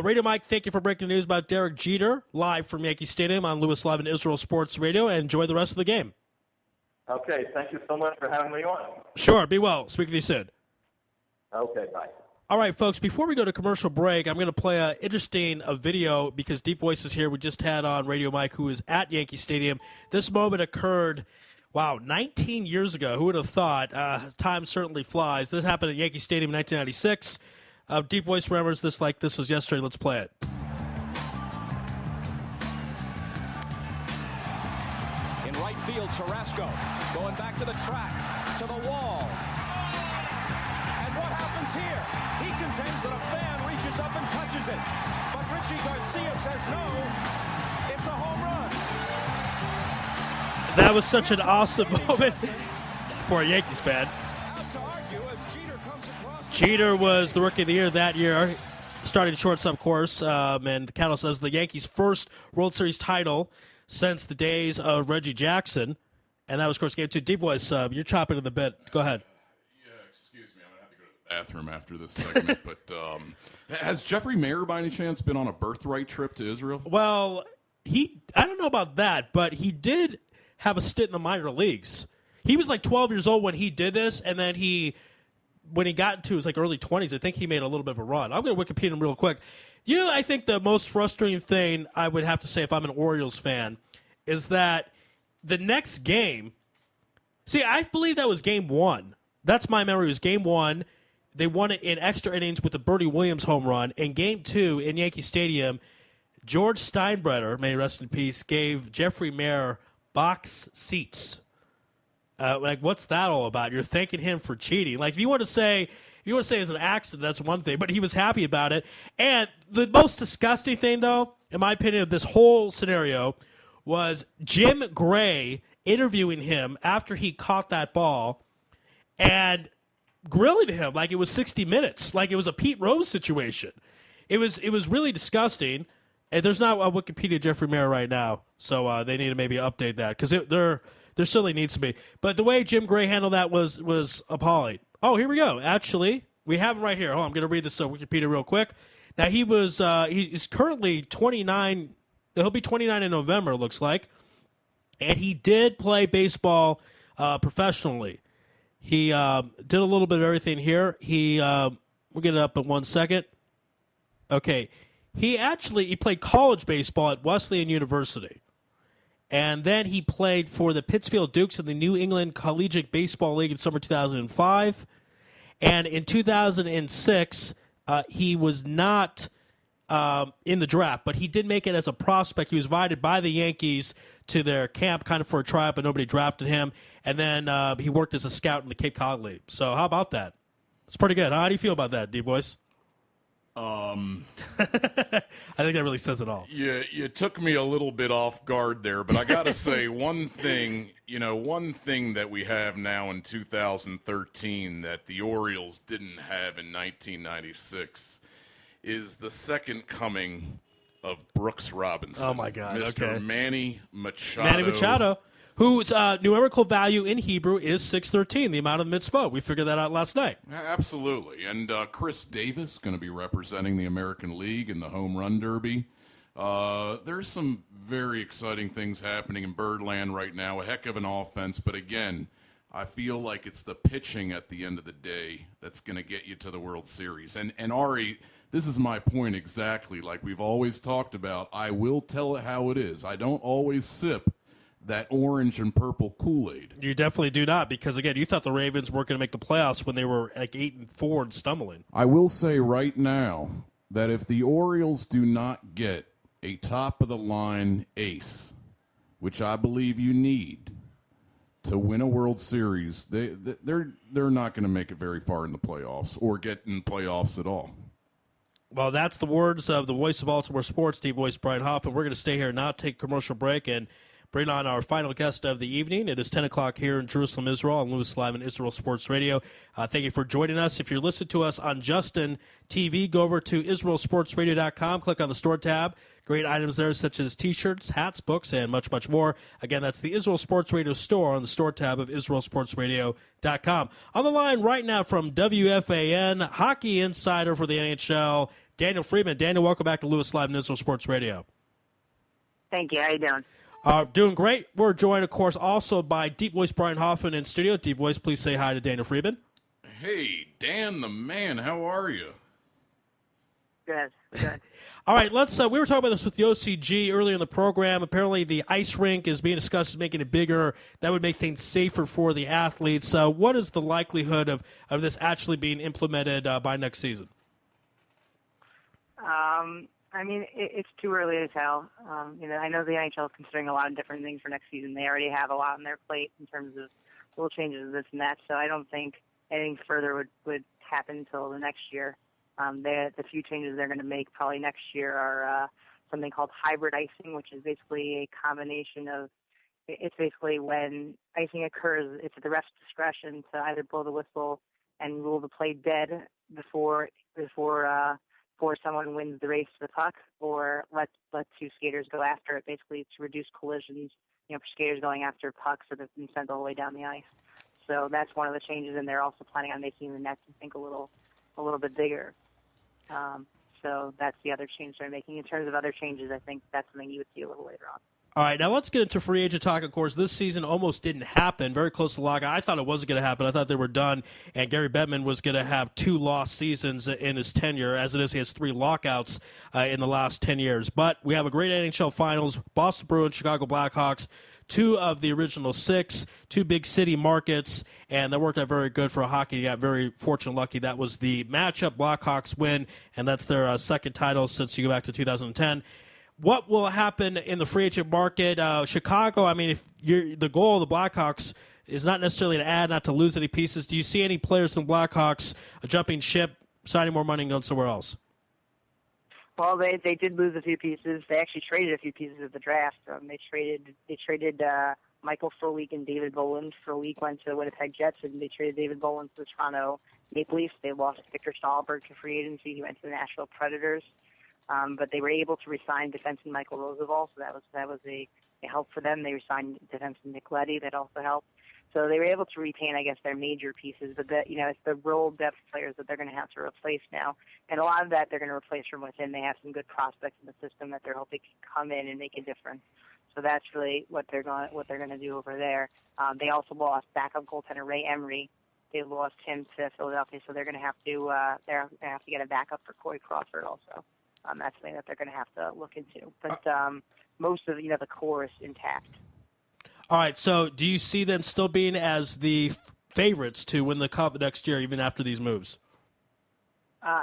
Radio Mike, thank you for breaking the news about Derek Jeter, live from Yankee Stadium on Louis 11 Israel Sports Radio, and enjoy the rest of the game. Okay, thank you so much for having me on. Sure, be well. Speak with you soon. Okay, bye. All right, folks, before we go to commercial break, I'm going to play an interesting video because Deep Voice is here. We just had on Radio Mike, who is at Yankee Stadium. This moment occurred, 19 years ago. Who would have thought? Time certainly flies. This happened at Yankee Stadium in 1996. Deep Voice remembers this like this was yesterday. Let's play it. In right field, Tarasco going back to the track, to the wall. And what happens here? He contends that a fan reaches up and touches it. But Richie Garcia says no, it's a home run. That was such an awesome moment for a Yankees fan. Jeter was the Rookie of the Year that year, starting shortstop course, and the count says the Yankees' first World Series title since the days of Reggie Jackson. And that was, of course, Game 2. Deep Voice, you're chopping in the bit. Go ahead. Bathroom after this segment, but has Jeffrey Mayer by any chance been on a birthright trip to Israel? Well, I don't know about that, but he did have a stint in the minor leagues. He was like 12 years old when he did this, and then he when he got into his early 20s, I think he made a little bit of a run. I'm going to Wikipedia him real quick. I think the most frustrating thing I would have to say if I'm an Orioles fan is that the next game, I believe that was game 1. That's my memory. It was game 1. They won it in extra innings with the Bertie Williams home run. In game 2 in Yankee Stadium, George Steinbrenner, may he rest in peace, gave Jeffrey Mayer box seats. What's that all about? You're thanking him for cheating. If you want to say it's an accident, that's one thing, but he was happy about it. And the most disgusting thing, though, in my opinion, of this whole scenario was Jim Gray interviewing him after he caught that ball and grilling him like it was 60 Minutes, like it was a Pete Rose situation. It was really disgusting. And there's not a Wikipedia Jeffrey Mayer right now, so they need to maybe update that because there certainly needs to be. But the way Jim Gray handled that was appalling. Oh, here we go. Actually, we have him right here. Hold on, I'm going to read this Wikipedia real quick. Now, he's currently 29. He'll be 29 in November, it looks like. And he did play baseball professionally. He did a little bit of everything here. We'll get it up in 1 second. Okay. He played college baseball at Wesleyan University. And then he played for the Pittsfield Dukes in the New England Collegiate Baseball League in summer 2005. And in 2006, he was not in the draft, but he did make it as a prospect. He was invited by the Yankees to their camp kind of for a tryout, but nobody drafted him. And then he worked as a scout in the Cape Cod League. So how about that? It's pretty good. How do you feel about that, D-Boys? I think that really says it all. You took me a little bit off guard there, but I got to say one thing that we have now in 2013 that the Orioles didn't have in 1996 is the second coming of Brooks Robinson. Oh, my God. Mr. Okay. Manny Machado. Manny Machado, whose numerical value in Hebrew is 613, the amount of mitzvot. We figured that out last night. Absolutely. And Chris Davis going to be representing the American League in the Home Run Derby. There's some very exciting things happening in Birdland right now, a heck of an offense. But again, I feel like it's the pitching at the end of the day that's going to get you to the World Series. And Ari, this is my point exactly. Like we've always talked about, I will tell it how it is. I don't always sip that orange and purple Kool-Aid. You definitely do not, because again, you thought the Ravens weren't going to make the playoffs when they were 8-4 and stumbling. I will say right now that if the Orioles do not get a top-of-the-line ace, which I believe you need to win a World Series, they're not going to make it very far in the playoffs or get in playoffs at all. Well, that's the words of the voice of Baltimore Sports, D-Voice Brian Hoffman. We're going to stay here now, take a commercial break, and bring on our final guest of the evening. It is 10 o'clock here in Jerusalem, Israel, on Louis Live and Israel Sports Radio. Thank you for joining us. If you're listening to us on Justin TV, go over to IsraelSportsRadio.com, click on the store tab. Great items there such as T-shirts, hats, books, and much, much more. Again, that's the Israel Sports Radio store on the store tab of IsraelSportsRadio.com. On the line right now from WFAN, hockey insider for the NHL, Daniel Friedman. Daniel, welcome back to Louis Live and Israel Sports Radio. Thank you. How you doing? Doing great. We're joined, of course, also by Deep Voice Brian Hoffman in studio. Deep Voice, please say hi to Daniel Friedman. Hey, Dan the man, how are you? Good. All right, let's. We were talking about this with Yossi G earlier in the program. Apparently, the ice rink is being discussed as making it bigger. That would make things safer for the athletes. What is the likelihood of this actually being implemented by next season? I mean, it's too early to tell. I know the NHL is considering a lot of different things for next season. They already have a lot on their plate in terms of little changes, this and that. So I don't think anything further would happen until the next year. The few changes they're going to make probably next year are something called hybrid icing, which is basically a combination of. It's basically when icing occurs, it's at the ref's discretion to either blow the whistle and rule the play dead before someone wins the race to the puck, or let two skaters go after it, basically to reduce collisions, for skaters going after pucks that have been sent all the way down the ice. So that's one of the changes, and they're also planning on making the nets, I think, a little bit bigger. So that's the other change they're making. In terms of other changes, I think that's something you would see a little later on. All right, now let's get into free agent talk. Of course, this season almost didn't happen. Very close to lockout. I thought it wasn't going to happen. I thought they were done, and Gary Bettman was going to have 2 lost seasons in his tenure. As it is, he has 3 lockouts in the last 10 years. But we have a great NHL Finals, Boston Bruins, Chicago Blackhawks, 2 of the original 6, 2 big city markets, and that worked out very good for hockey. You got very fortunate lucky. That was the matchup. Blackhawks win, and that's their second title since you go back to 2010. What will happen in the free agent market? Chicago, I mean, if the goal of the Blackhawks is not necessarily to add, not to lose any pieces, do you see any players from the Blackhawks jumping ship, signing more money and going somewhere else? Well, they did lose a few pieces. They actually traded a few pieces at the draft. They traded Michael Furleek and David Boland. Furleek went to the Winnipeg Jets, and they traded David Boland to the Toronto Maple Leafs. They lost Victor Stahlberg to free agency. He went to the Nashville Predators. But they were able to re-sign defenseman Michael Roosevelt, so that was a help for them. They re-signed defenseman Nick Leddy. That also helped. So they were able to retain, I guess, their major pieces. But it's the role depth players that they're going to have to replace now, and a lot of that they're going to replace from within. They have some good prospects in the system that they're hoping can come in and make a difference. So that's really what they're going to do over there. They also lost backup goaltender Ray Emery. They lost him to Philadelphia, so they're going to have to get a backup for Corey Crawford also. That's something that they're going to have to look into. But most of the core is intact. All right, so do you see them still being as the favorites to win the Cup next year, even after these moves?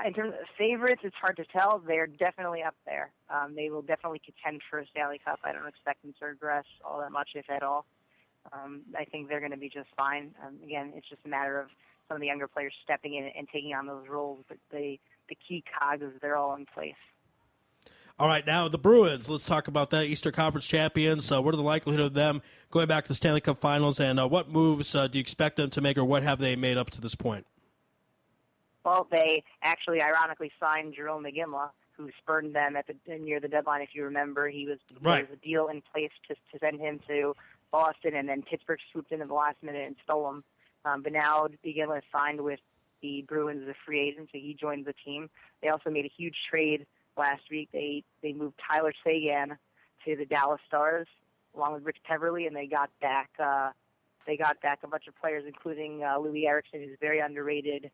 In terms of favorites, it's hard to tell. They're definitely up there. They will definitely contend for a Stanley Cup. I don't expect them to regress all that much, if at all. I think they're going to be just fine. Again, it's just a matter of some of the younger players stepping in and taking on those roles. But the key cogs, they're all in place. All right, now the Bruins. Let's talk about that. Eastern Conference champions. What are the likelihood of them going back to the Stanley Cup Finals, and what moves do you expect them to make, or what have they made up to this point? Well, they actually ironically signed Jerome McGinley, who spurned them near the deadline. If you remember, there was a deal in place to send him to Boston, and then Pittsburgh swooped in at the last minute and stole him. But now McGinley is signed with the Bruins as a free agent, so he joins the team. They also made a huge trade last week. They moved Tyler Seguin to the Dallas Stars along with Rich Peverly, and they got back a bunch of players, including Louis Eriksson, who's a very underrated,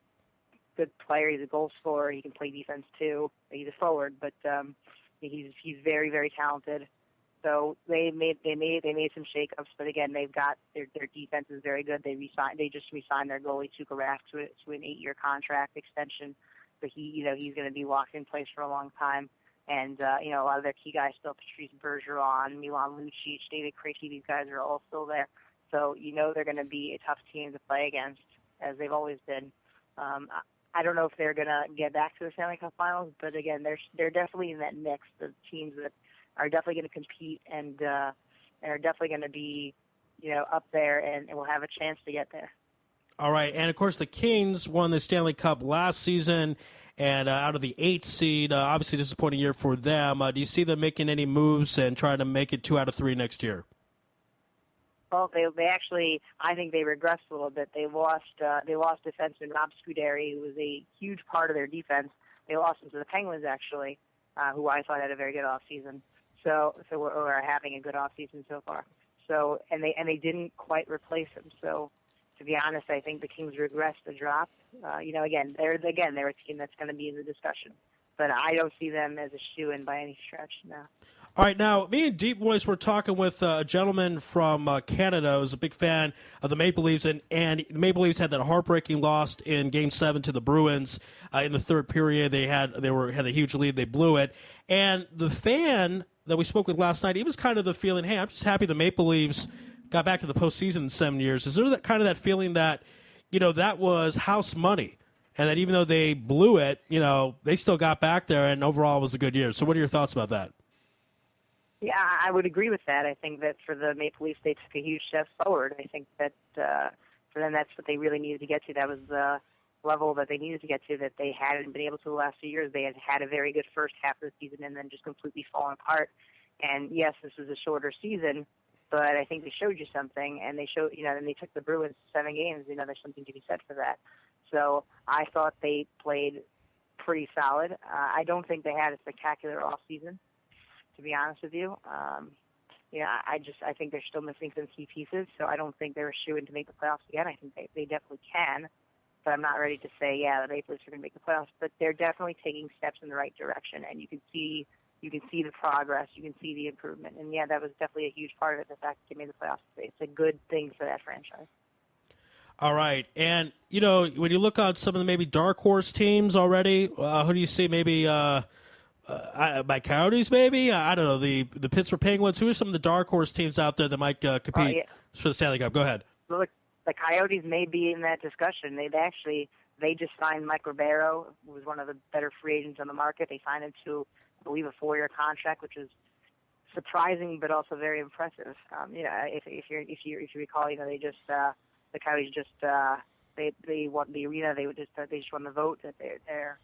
good player. He's a goal scorer. He can play defense too. He's a forward, but he's very, very talented. So they made some shakeups, but again, they've got their defense is very good. They just re-signed their goalie Tuukka Rask to an 8-year contract extension. So he's going to be locked in place for a long time. And a lot of their key guys still, Patrice Bergeron, Milan Lucic, David Krejci, these guys are all still there. So they're going to be a tough team to play against, as they've always been. I don't know if they're going to get back to the Stanley Cup Finals, but again, they're definitely in that mix of teams that are definitely going to compete and are definitely going to be up there and will have a chance to get there. All right, and of course the Kings won the Stanley Cup last season, and out of the 8th seed, obviously disappointing year for them. Do you see them making any moves and trying to make it 2 out of 3 next year? Well, they actually, I think they regressed a little bit. They lost defenseman Rob Scuderi, who was a huge part of their defense. They lost him to the Penguins, actually, who I thought had a very good offseason. So we're having a good offseason so far. So and they didn't quite replace him. So to be honest, I think the Kings regressed a drop. Again, they're a team that's going to be in the discussion, but I don't see them as a shoo-in by any stretch now. All right, now, me and Deep Voice were talking with a gentleman from Canada who's a big fan of the Maple Leafs, and the Maple Leafs had that heartbreaking loss in Game 7 to the Bruins in the third period. They had a huge lead. They blew it. And the fan that we spoke with last night, he was kind of the feeling, hey, I'm just happy the Maple Leafs got back to the postseason in 7 years. Is there that feeling that, that was house money, and that even though they blew it, they still got back there, and overall it was a good year? So what are your thoughts about that? Yeah, I would agree with that. I think that for the Maple Leafs, they took a huge step forward. I think that for them, that's what they really needed to get to. That was the level that they needed to get to that they hadn't been able to the last few years. They had a very good first half of the season and then just completely fallen apart. And yes, this was a shorter season, but I think they showed you something, and they showed, and they took the Bruins 7 games. There's something to be said for that. So I thought they played pretty solid. I don't think they had a spectacular offseason, to be honest with you. I think they're still missing some key pieces, so I don't think they're a shoo-in to make the playoffs again. I think they definitely can, but I'm not ready to say, the Maple Leafs are going to make the playoffs. But they're definitely taking steps in the right direction, and you can see the progress, you can see the improvement, and that was definitely a huge part of it. The fact that they made the playoffs, it's a good thing for that franchise. All right, and when you look on some of the maybe dark horse teams already, who do you see? Maybe by Coyotes, maybe I don't know the Pittsburgh Penguins. Who are some of the dark horse teams out there that might compete for the Stanley Cup? Go ahead. Look, the Coyotes may be in that discussion. They just signed Mike Ribeiro, who was one of the better free agents on the market. They signed him to, I believe, a 4-year contract, which is surprising but also very impressive. If you recall, they just the Coyotes just they won the arena. They just won the vote that they're there,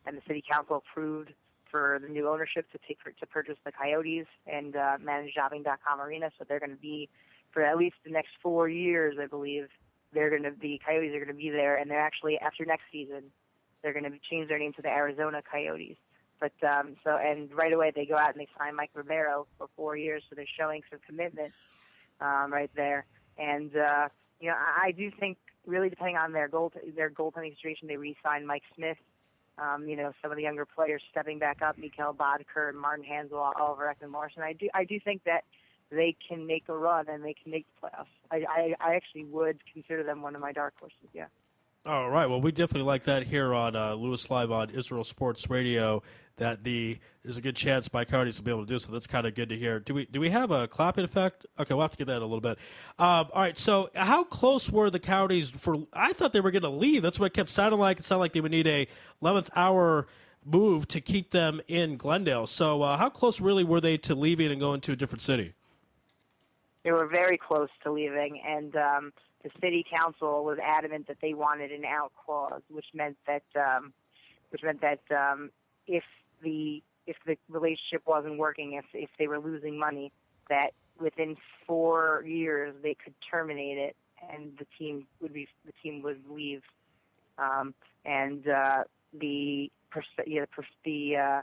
and the city council approved for the new ownership to purchase the Coyotes and manage Shopping.com Arena. So they're going to be, for at least the next 4 years, I believe, the Coyotes are going to be there. And they're actually, after next season, they're going to change their name to the Arizona Coyotes. But and right away they go out and they sign Mike Ribeiro for 4 years. So they're showing some commitment right there. And I do think, really depending on their goaltending situation, they re-signed Mike Smith. Some of the younger players stepping back up, Mikhail Bodker, Martin Hansel, Oliver Ekman-Larsson. I do think that they can make a run and they can make the playoffs. I actually would consider them one of my dark horses, yeah. All right. Well, we definitely like that here on Louis Live on Israel Sports Radio, that there's a good chance my Coyotes will be able to do so. That's kind of good to hear. Do we have a clapping effect? Okay, we'll have to get that in a little bit. All right. So how close were the Coyotes I thought they were going to leave. That's what it kept sounding like. It sounded like they would need a 11th hour move to keep them in Glendale. So how close really were they to leaving and going to a different city? They were very close to leaving, and the city council was adamant that they wanted an out clause, which meant that if the relationship wasn't working, if they were losing money, that within 4 years they could terminate it, and the team would leave. The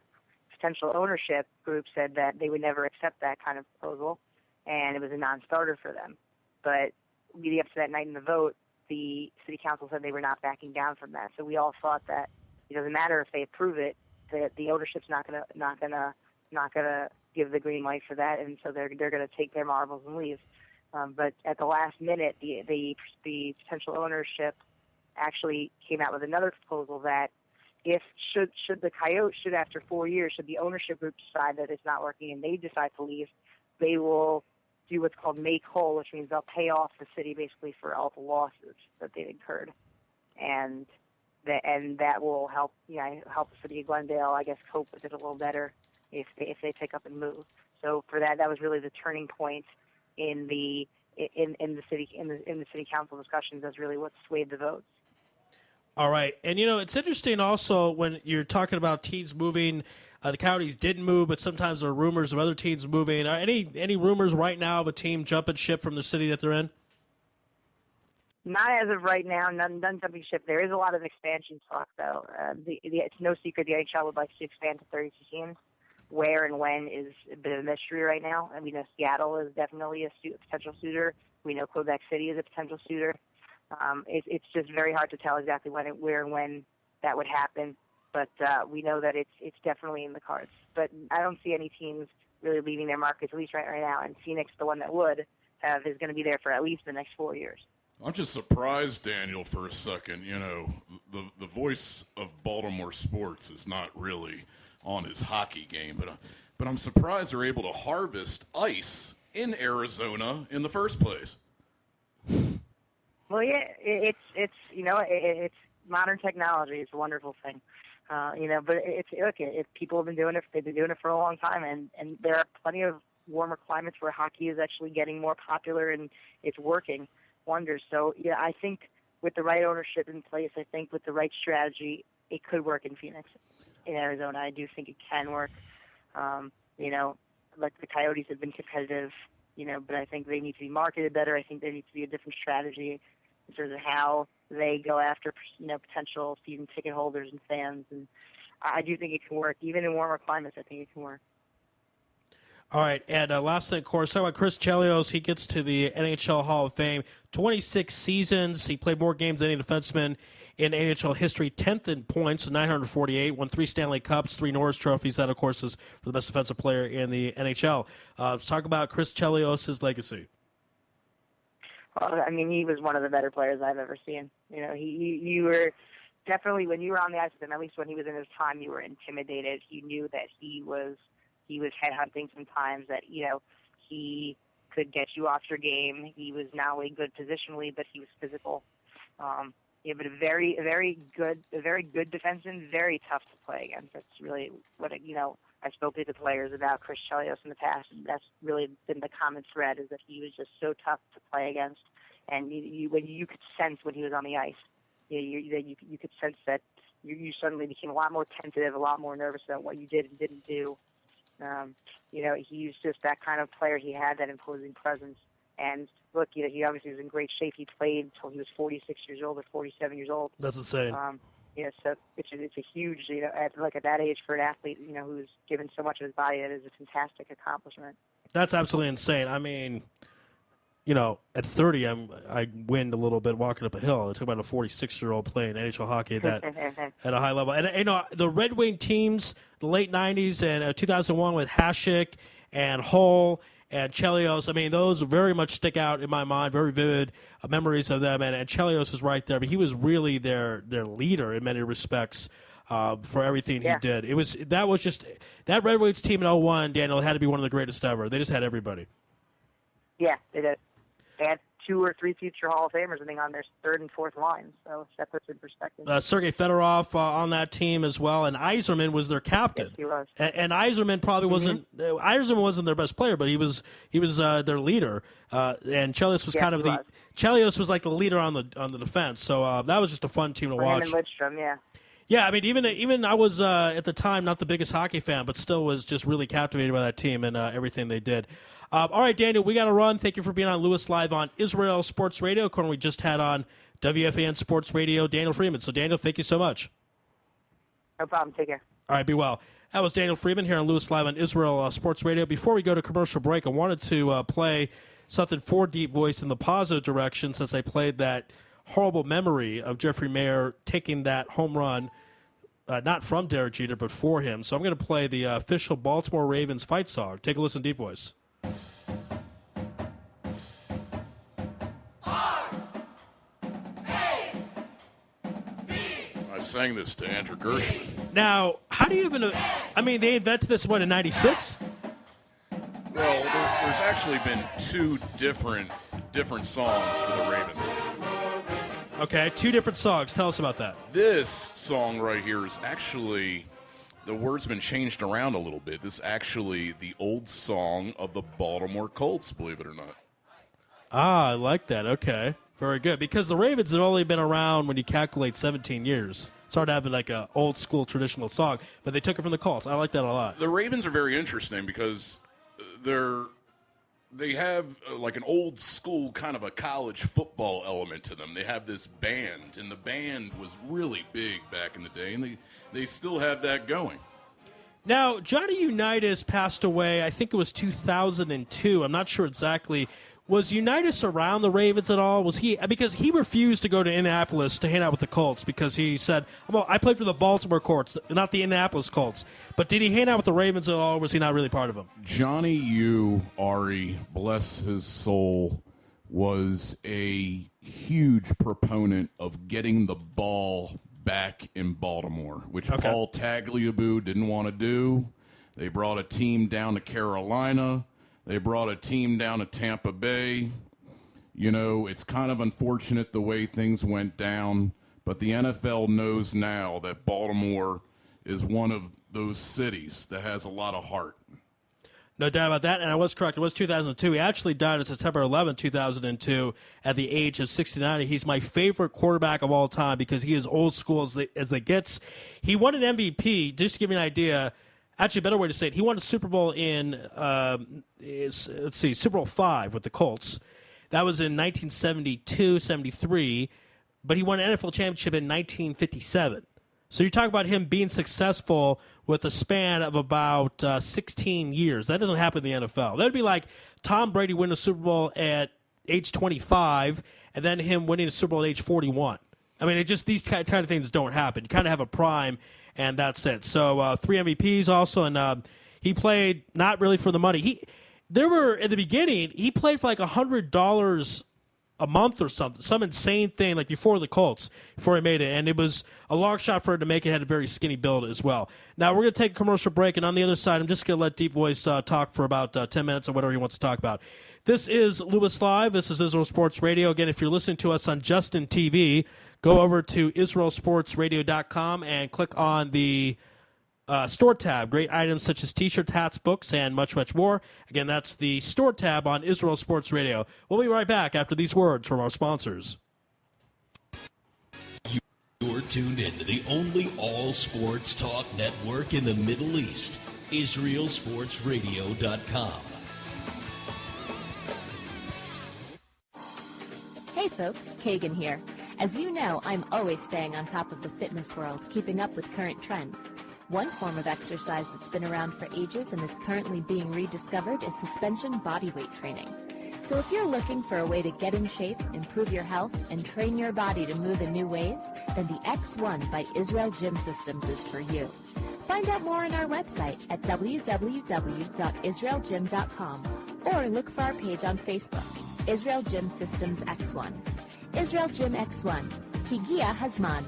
potential ownership group said that they would never accept that kind of proposal, and it was a non-starter for them. But leading up to that night in the vote, the city council said they were not backing down from that. So we all thought that it doesn't matter if they approve it, that the ownership's not gonna give the green light for that, and so they're gonna take their marbles and leave. But at the last minute, the potential ownership actually came out with another proposal that should after 4 years, should the ownership group decide that it's not working and they decide to leave, they will do what's called make whole, which means they'll pay off the city basically for all the losses that they've incurred, and that will help the city of Glendale, I guess, cope with it a little better if they pick up and move. So for that was really the turning point in the city council discussions. That's really what swayed the votes. All right, and it's interesting also when you're talking about teams moving. The Coyotes didn't move, but sometimes there are rumors of other teams moving. Are any rumors right now of a team jumping ship from the city that they're in? Not as of right now. None jumping ship. There is a lot of expansion talk, though. It's no secret the NHL would like to expand to 32 teams. Where and when is a bit of a mystery right now. And we know Seattle is definitely a potential suitor. We know Quebec City is a potential suitor. It's just very hard to tell exactly where and when that would happen. But we know that it's definitely in the cards. But I don't see any teams really leaving their markets, at least right now. And Phoenix, the one that would have, is going to be there for at least the next 4 years. I'm just surprised, Daniel, for a second. The voice of Baltimore sports is not really on his hockey game, but I'm surprised they're able to harvest ice in Arizona in the first place. Well, yeah, it's modern technology. It's a wonderful thing. But people have been doing it. They've been doing it for a long time, and there are plenty of warmer climates where hockey is actually getting more popular and it's working wonders. So yeah, I think with the right ownership in place, I think with the right strategy, it could work in Phoenix, in Arizona. I do think it can work. Like the Coyotes have been competitive, but I think they need to be marketed better. I think there needs to be a different strategy in terms of how they go after, potential season ticket holders and fans. And I do think it can work. Even in warmer climates, I think it can work. All right, and last thing, of course, talk about Chris Chelios. He gets to the NHL Hall of Fame. 26 seasons. He played more games than any defenseman in NHL history. 10th in points, 948. Won 3 Stanley Cups, 3 Norris Trophies. That, of course, is for the best defensive player in the NHL. Let's talk about Chris Chelios' legacy. Well, I mean, he was one of the better players I've ever seen. You know, you were definitely, when you were on the ice with him, at least when he was in his time, you were intimidated. You knew that he was headhunting sometimes, that, you know, he could get you off your game. He was not only good positionally, but he was physical. Yeah, but a very good defenseman, very tough to play against. That's really what I've spoken to players about Chris Chelios in the past, and that's really been the common thread, is that he was just so tough to play against, and you could sense when he was on the ice, you could sense that you suddenly became a lot more tentative, a lot more nervous about what you did and didn't do. He's just that kind of player. He had that imposing presence. And look, he obviously was in great shape. He played until he was 46 years old or 47 years old. That's insane. So it's a huge, at that age for an athlete, who's given so much of his body, that is a fantastic accomplishment. That's absolutely insane. I mean, at 30, I wind a little bit walking up a hill. I talk about a 46-year-old playing NHL hockey at a high level. And the Red Wing teams, the late 90s and 2001 with Hasek and Hull and Chelios, I mean, those very much stick out in my mind, very vivid memories of them. And Chelios is right there. But he was really their leader in many respects for everything he did. That Red Wings team in 01, Daniel, had to be one of the greatest ever. They just had everybody. Yeah, they did. They had 2 or 3 future Hall of Famers, I think, on their 3rd and 4th lines. So that puts it in perspective. Sergei Fedorov on that team as well, and Yzerman was their captain. Yes, he was. And Yzerman probably wasn't. Yzerman wasn't their best player, but he was their leader. And Chelios was Chelios was like the leader on the defense. So that was just a fun team to watch. Him and Lidstrom, yeah. Yeah, I mean, even I was at the time not the biggest hockey fan, but still was just really captivated by that team and everything they did. All right, Daniel, we got to run. Thank you for being on Louis Live on Israel Sports Radio. We just had on WFAN Sports Radio Daniel Friedman. So, Daniel, thank you so much. No problem. Take care. All right, be well. That was Daniel Friedman here on Louis Live on Israel Sports Radio. Before we go to commercial break, I wanted to play something for Deep Voice in the positive direction, since I played that horrible memory of Jeffrey Mayer taking that home run, not from Derek Jeter, but for him. So I'm going to play the official Baltimore Ravens fight song. Take a listen, Deep Voice. I sang this to Andrew Gershman. Now, how do you even... I mean, they invented this, in 96? Well, there's actually been 2 different songs for the Ravens. Okay, 2 different songs. Tell us about that. This song right here is actually... The word's been changed around a little bit. This is actually the old song of the Baltimore Colts, believe it or not. Ah, I like that. Okay. Very good. Because the Ravens have only been around, when you calculate, 17 years. It's hard to have like an old-school traditional song, but they took it from the Colts. I like that a lot. The Ravens are very interesting because they have like an old-school kind of a college football element to them. They have this band, and the band was really big back in the day, and they still have that going. Now, Johnny Unitas passed away, I think it was 2002. I'm not sure exactly. Was Unitas around the Ravens at all? Because he refused to go to Indianapolis to hang out with the Colts because he said, well, I played for the Baltimore Colts, not the Indianapolis Colts. But did he hang out with the Ravens at all, or was he not really part of them? Johnny U, Ari, bless his soul, was a huge proponent of getting the ball back in Baltimore, which Paul Tagliabue didn't want to do. They brought a team down to Carolina. They brought a team down to Tampa Bay. It's kind of unfortunate the way things went down, but the NFL knows now that Baltimore is one of those cities that has a lot of heart. No doubt about that, and I was correct. It was 2002. He actually died on September 11, 2002, at the age of 69. He's my favorite quarterback of all time because he is old school as it gets. He won an MVP, just to give you an idea. Actually, a better way to say it, he won a Super Bowl in, Super Bowl V with the Colts. That was in 1972, 73, but he won an NFL championship in 1957. So you're talking about him being successful with a span of about 16 years. That doesn't happen in the NFL. That would be like Tom Brady winning a Super Bowl at age 25 and then him winning a Super Bowl at age 41. I mean, these kind of things don't happen. You kind of have a prime, and that's it. So 3 MVPs also, and he played not really for the money. There were, in the beginning, he played for like $100 a month or something, some insane thing, like before the Colts, before he made it. And it was a long shot for him to make it. Had a very skinny build as well. Now, we're going to take a commercial break, and on the other side, I'm just going to let Deep Voice talk for about 10 minutes or whatever he wants to talk about. This is Louis Live. This is Israel Sports Radio. Again, if you're listening to us on Justin TV, go over to IsraelSportsRadio.com and click on the store tab. Great items such as T-shirts, hats, books, and much, much more. Again, that's the store tab on Israel Sports Radio. We'll be right back after these words from our sponsors. You're tuned in to the only all-sports talk network in the Middle East, IsraelSportsRadio.com. Hey folks, Kagan here. As you know, I'm always staying on top of the fitness world, keeping up with current trends. One form of exercise that's been around for ages and is currently being rediscovered is suspension bodyweight training. So if you're looking for a way to get in shape, improve your health, and train your body to move in new ways, then the X1 by Israel Gym Systems is for you. Find out more on our website at www.israelgym.com or look for our page on Facebook, Israel Gym Systems X1. Israel Gym X1. Higia Hazman.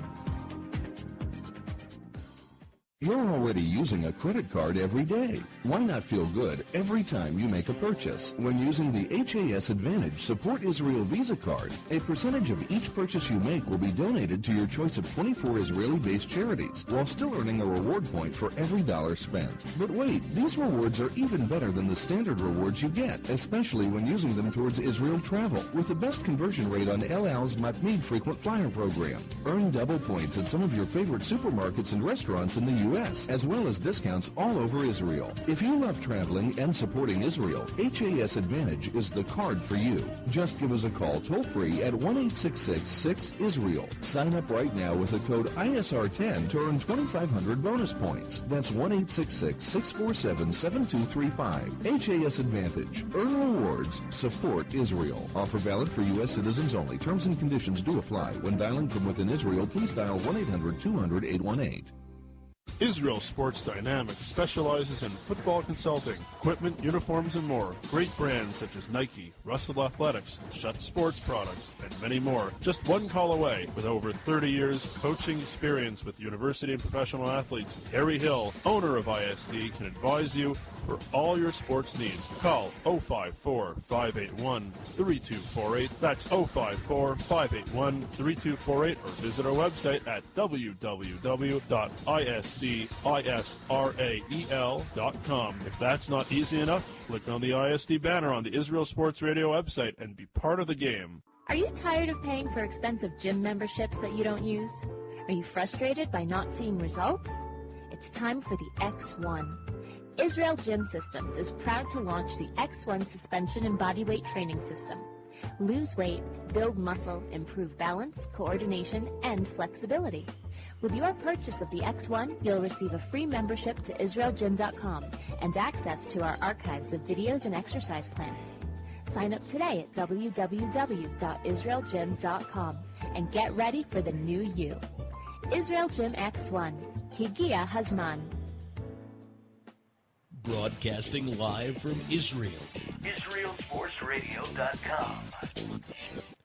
You're already using a credit card every day. Why not feel good every time you make a purchase? When using the HAS Advantage Support Israel Visa card, a percentage of each purchase you make will be donated to your choice of 24 Israeli-based charities, while still earning a reward point for every dollar spent. But wait, these rewards are even better than the standard rewards you get, especially when using them towards Israel travel, with the best conversion rate on El Al's Matmeed frequent flyer program. Earn double points at some of your favorite supermarkets and restaurants in the U.S., as well as discounts all over Israel. If you love traveling and supporting Israel, HAS Advantage is the card for you. Just give us a call toll-free at 1-866-6-ISRAEL. Sign up right now with the code ISR10 to earn 2,500 bonus points. That's 1-866-647-7235. HAS Advantage. Earn rewards. Support Israel. Offer valid for U.S. citizens only. Terms and conditions do apply. When dialing from within Israel, please dial 1-800-200-818. Israel Sports Dynamics specializes in football consulting, equipment, uniforms, and more. Great brands such as Nike, Russell Athletics, Schutt Sports Products, and many more. Just one call away. With over 30 years coaching experience with university and professional athletes, Terry Hill, owner of ISD, can advise you for all your sports needs. Call 054-581-3248. That's 054-581-3248, or visit our website at www.isdisrael.com. If that's not easy enough, click on the ISD banner on the Israel Sports Radio website and be part of the game. Are you tired of paying for expensive gym memberships that you don't use? Are you frustrated by not seeing results? It's time for the X1. Israel Gym Systems is proud to launch the X1 suspension and bodyweight training system. Lose weight, build muscle, improve balance, coordination, and flexibility. With your purchase of the X1, you'll receive a free membership to IsraelGym.com and access to our archives of videos and exercise plans. Sign up today at www.IsraelGym.com and get ready for the new you. Israel Gym X1. Higia Hazman. Broadcasting live from Israel. IsraelSportsRadio.com.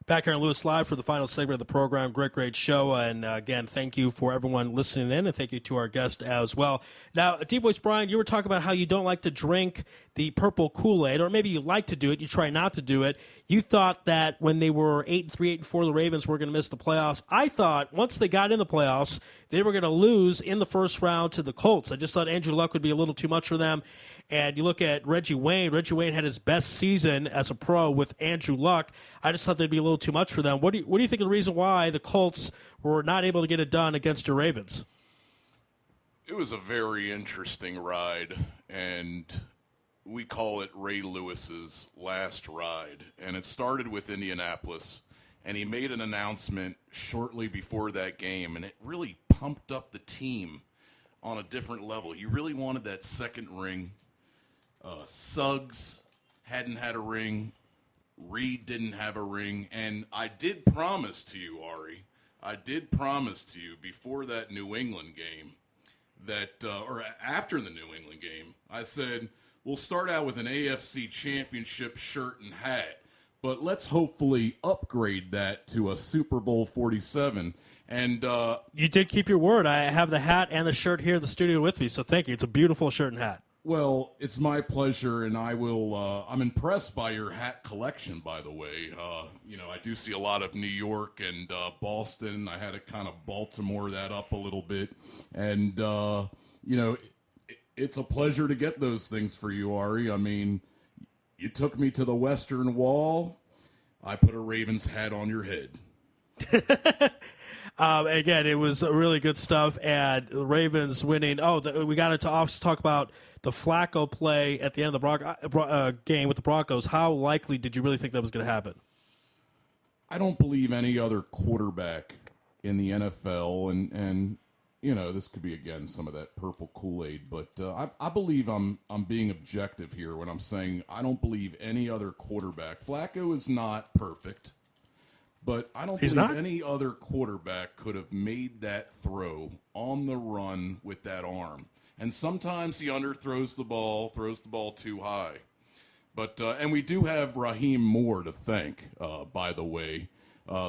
Back here on Louis Live for the final segment of the program. Great show. And again, thank you for everyone listening in, and thank you to our guest as well. Now, Deep Voice Brian, you were talking about how you don't like to drink the purple Kool-Aid, or maybe you like to do it, you try not to do it. You thought that when they were 8-3, 8-4, the Ravens were going to miss the playoffs. I thought once they got in the playoffs, they were going to lose in the first round to the Colts. I just thought Andrew Luck would be a little too much for them. And you look at Reggie Wayne. Reggie Wayne had his best season as a pro with Andrew Luck. I just thought they'd be a little too much for them. What do you think of the reason why the Colts were not able to get it done against your Ravens? It was a very interesting ride, and we call it Ray Lewis's last ride. And it started with Indianapolis, and he made an announcement shortly before that game, and it really pumped up the team on a different level. You really wanted that second ring. Suggs hadn't had a ring. Reed didn't have a ring. And I did promise to you, Ari, before that New England game that, or after the New England game, I said, we'll start out with an AFC Championship shirt and hat, but let's hopefully upgrade that to a Super Bowl 47. And you did keep your word. I have the hat and the shirt here in the studio with me, so thank you. It's a beautiful shirt and hat. Well, it's my pleasure, and I will. I'm impressed by your hat collection, by the way. I do see a lot of New York and Boston. I had to kind of Baltimore that up a little bit, and it's a pleasure to get those things for you, Ari. I mean, you took me to the Western Wall. I put a Ravens hat on your head. Again, it was really good stuff, and the Ravens winning. We got to also talk about the Flacco play at the end of the game with the Broncos. How likely did you really think that was going to happen? I don't believe any other quarterback in the NFL, and this could be, again, some of that purple Kool-Aid, but I believe I'm being objective here when I'm saying I don't believe any other quarterback. Flacco is not perfect. But I don't believe any other quarterback could have made that throw on the run with that arm. And sometimes he underthrows the ball, throws the ball too high. But and we do have Raheem Moore to thank, by the way,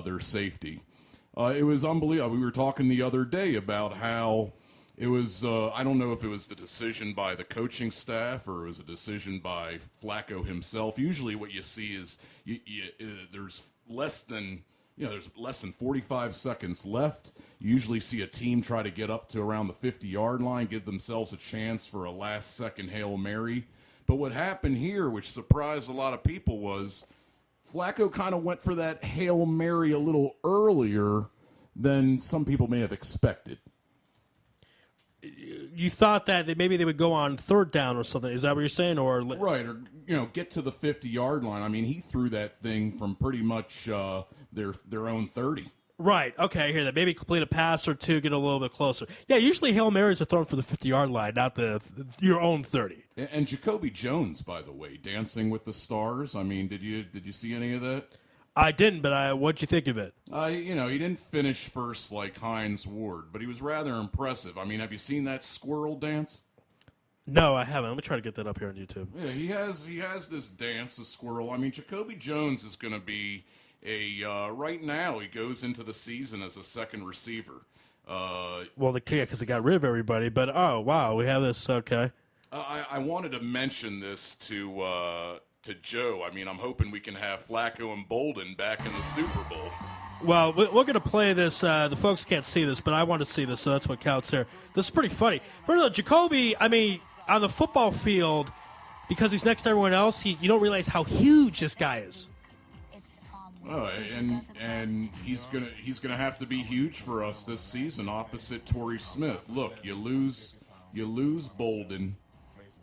their safety. It was unbelievable. We were talking the other day about how it was, I don't know if it was the decision by the coaching staff or it was a decision by Flacco himself. Usually what you see is there's less than 45 seconds left. You usually see a team try to get up to around the 50-yard line, give themselves a chance for a last-second Hail Mary. But what happened here, which surprised a lot of people, was Flacco kind of went for that Hail Mary a little earlier than some people may have expected. You thought that maybe they would go on third down or something. Is that what you're saying? Or right, or get to the 50-yard line. I mean, he threw that thing from pretty much their own 30. Right. Okay, I hear that. Maybe complete a pass or two, get a little bit closer. Yeah, usually Hail Marys are thrown for the 50-yard line, not your own 30. And Jacoby Jones, by the way, Dancing with the Stars. I mean, did you see any of that? I didn't, but what'd you think of it? He didn't finish first like Hines Ward, but he was rather impressive. I mean, have you seen that squirrel dance? No, I haven't. Let me try to get that up here on YouTube. Yeah, he has this dance, the squirrel. I mean, Jacoby Jones is going to be right now he goes into the season as a second receiver. Because they got rid of everybody. But oh wow, we have this. Okay. I wanted to mention this to Joe. I mean, I'm hoping we can have Flacco and Bolden back in the Super Bowl. Well, we're going to play this. The folks can't see this, but I want to see this, so that's what counts here. This is pretty funny. First of all, Jacoby, I mean, on the football field, because he's next to everyone else, you don't realize how huge this guy is. Oh, and he's gonna have to be huge for us this season, opposite Torrey Smith. Look, you lose Bolden,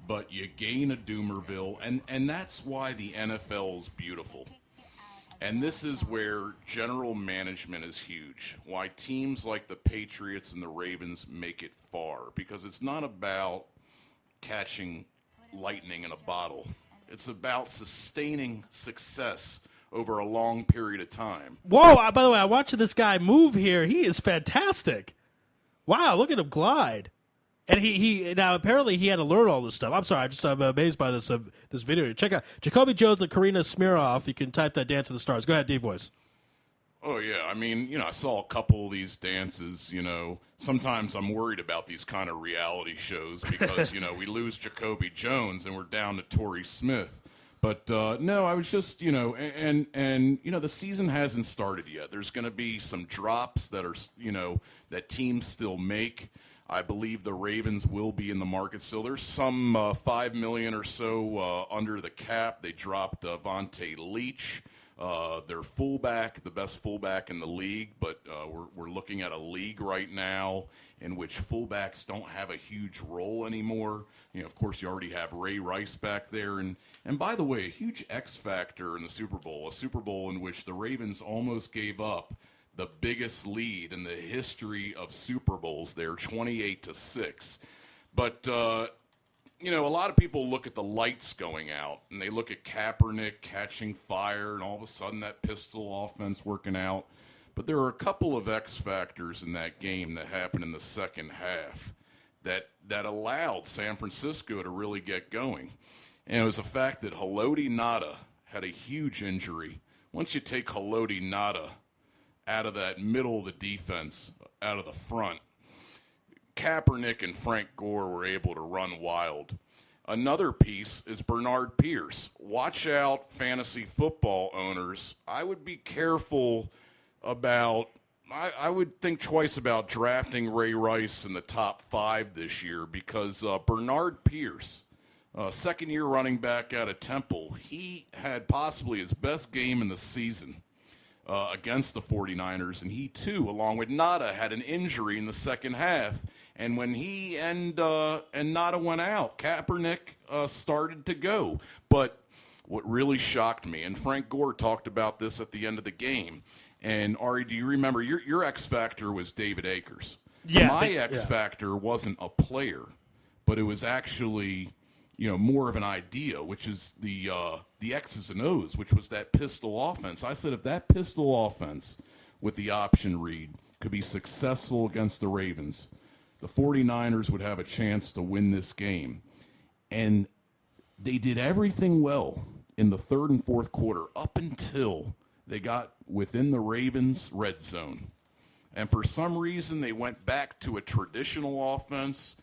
but you gain a Doomerville, and that's why the NFL is beautiful. And this is where general management is huge. Why teams like the Patriots and the Ravens make it far, because it's not about catching lightning in a bottle. It's about sustaining success over a long period of time. Whoa, by the way, I'm watching this guy move here. He is fantastic. Wow, look at him glide. And he now apparently he had to learn all this stuff. I'm sorry, I'm amazed by this video. Check out Jacoby Jones and Karina Smirnoff. You can type that Dance of the Stars. Go ahead, Deep Voice. Oh, yeah. I mean, I saw a couple of these dances, Sometimes I'm worried about these kind of reality shows because, we lose Jacoby Jones and we're down to Torrey Smith. But, no, I was just, and the season hasn't started yet. There's going to be some drops that are, that teams still make. I believe the Ravens will be in the market still. There's some $5 million or so under the cap. They dropped Vontae Leach, their fullback, the best fullback in the league. But we're looking at a league right now in which fullbacks don't have a huge role anymore. Of course, you already have Ray Rice back there. And by the way, a huge X factor in the Super Bowl, a Super Bowl in which the Ravens almost gave up the biggest lead in the history of Super Bowls there, 28-6. But, you know, a lot of people look at the lights going out, and they look at Kaepernick catching fire, and all of a sudden that pistol offense working out. But there are a couple of X factors in that game that happened in the second half that allowed San Francisco to really get going. And it was the fact that Haloti Ngata had a huge injury. Once you take Haloti Ngata out of that middle of the defense, out of the front, Kaepernick and Frank Gore were able to run wild. Another piece is Bernard Pierce. Watch out, fantasy football owners. I would be careful about, I would think twice about drafting Ray Rice in the top 5 this year, because Bernard Pierce, second-year running back out of Temple, he had possibly his best game in the season against the 49ers, and he too, along with Ngata, had an injury in the second half. And when he and Ngata went out, Kaepernick started to go. But what really shocked me, and Frank Gore talked about this at the end of the game, and Ari, do you remember, your X factor was David Akers. Yeah. My X factor wasn't a player, but it was actually, you know, more of an idea, which is the X's and O's, which was that pistol offense. I said if that pistol offense with the option read could be successful against the Ravens, the 49ers would have a chance to win this game. And they did everything well in the third and fourth quarter up until they got within the Ravens' red zone. And for some reason, they went back to a traditional offense.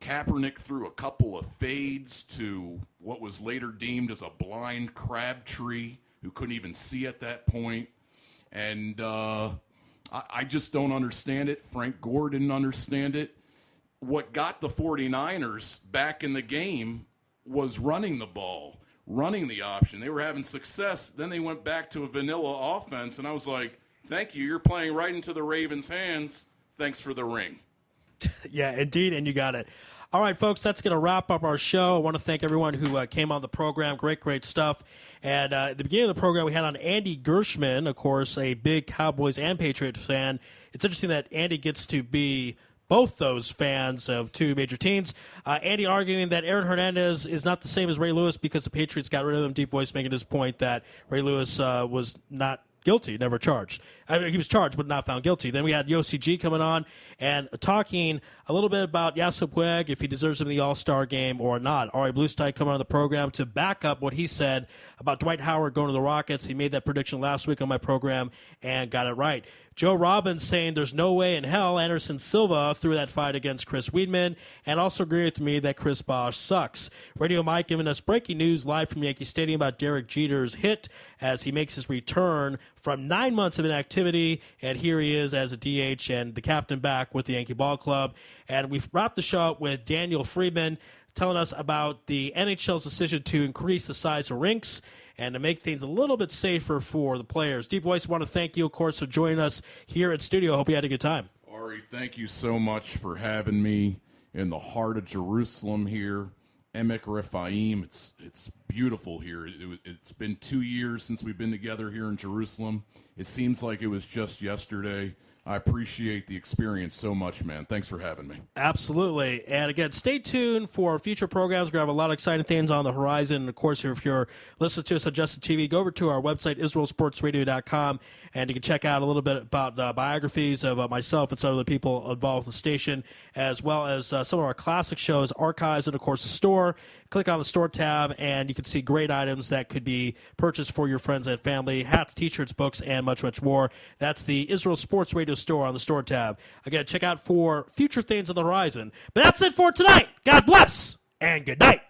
Kaepernick threw a couple of fades to what was later deemed as a blind Crabtree, who couldn't even see at that point. And I just don't understand it. Frank Gore didn't understand it. What got the 49ers back in the game was running the ball, running the option. They were having success. Then they went back to a vanilla offense, and I was like, thank you. You're playing right into the Ravens' hands. Thanks for the ring. Yeah, indeed, and you got it. All right, folks, that's going to wrap up our show. I want to thank everyone who came on the program. Great stuff. And at the beginning of the program, we had on Andy Gershman, of course, a big Cowboys and Patriots fan. It's interesting that Andy gets to be both those fans of two major teams. Andy arguing that Aaron Hernandez is not the same as Ray Lewis because the Patriots got rid of him. Deep Voice making his point that Ray Lewis was not guilty, never charged. I mean, he was charged but not found guilty. Then we had Yossi G coming on and talking a little bit about Yossi Puig, if he deserves him in the All-Star game or not. Ari Bluestein coming on the program to back up what he said about Dwight Howard going to the Rockets. He made that prediction last week on my program and got it right. Joe Robbins saying there's no way in hell Anderson Silva threw that fight against Chris Friedman, and also agreeing with me that Chris Bosh sucks. Radio Mike giving us breaking news live from Yankee Stadium about Derek Jeter's hit as he makes his return from 9 months of inactivity, and here he is as a DH and the captain back with the Yankee Ball Club. And we've wrapped the show up with Daniel Friedman telling us about the NHL's decision to increase the size of rinks and to make things a little bit safer for the players. Deep Voice, I want to thank you, of course, for joining us here in studio. Hope you had a good time. Ari, thank you so much for having me in the heart of Jerusalem here. Emek Rephaim, it's beautiful here. It's been 2 years since we've been together here in Jerusalem. It seems like it was just yesterday. I appreciate the experience so much, man. Thanks for having me. Absolutely. And again, stay tuned for future programs. We're going to have a lot of exciting things on the horizon. And of course, if you're listening to us on Justin TV, go over to our website, IsraelSportsRadio.com, and you can check out a little bit about biographies of myself and some of the people involved with the station, as well as some of our classic shows, archives, and of course the store. Click on the store tab, and you can see great items that could be purchased for your friends and family, hats, T-shirts, books, and much, much more. That's the Israel Sports Radio store on the store tab. Again, check out for future things on the horizon. But that's it for tonight. God bless, and good night.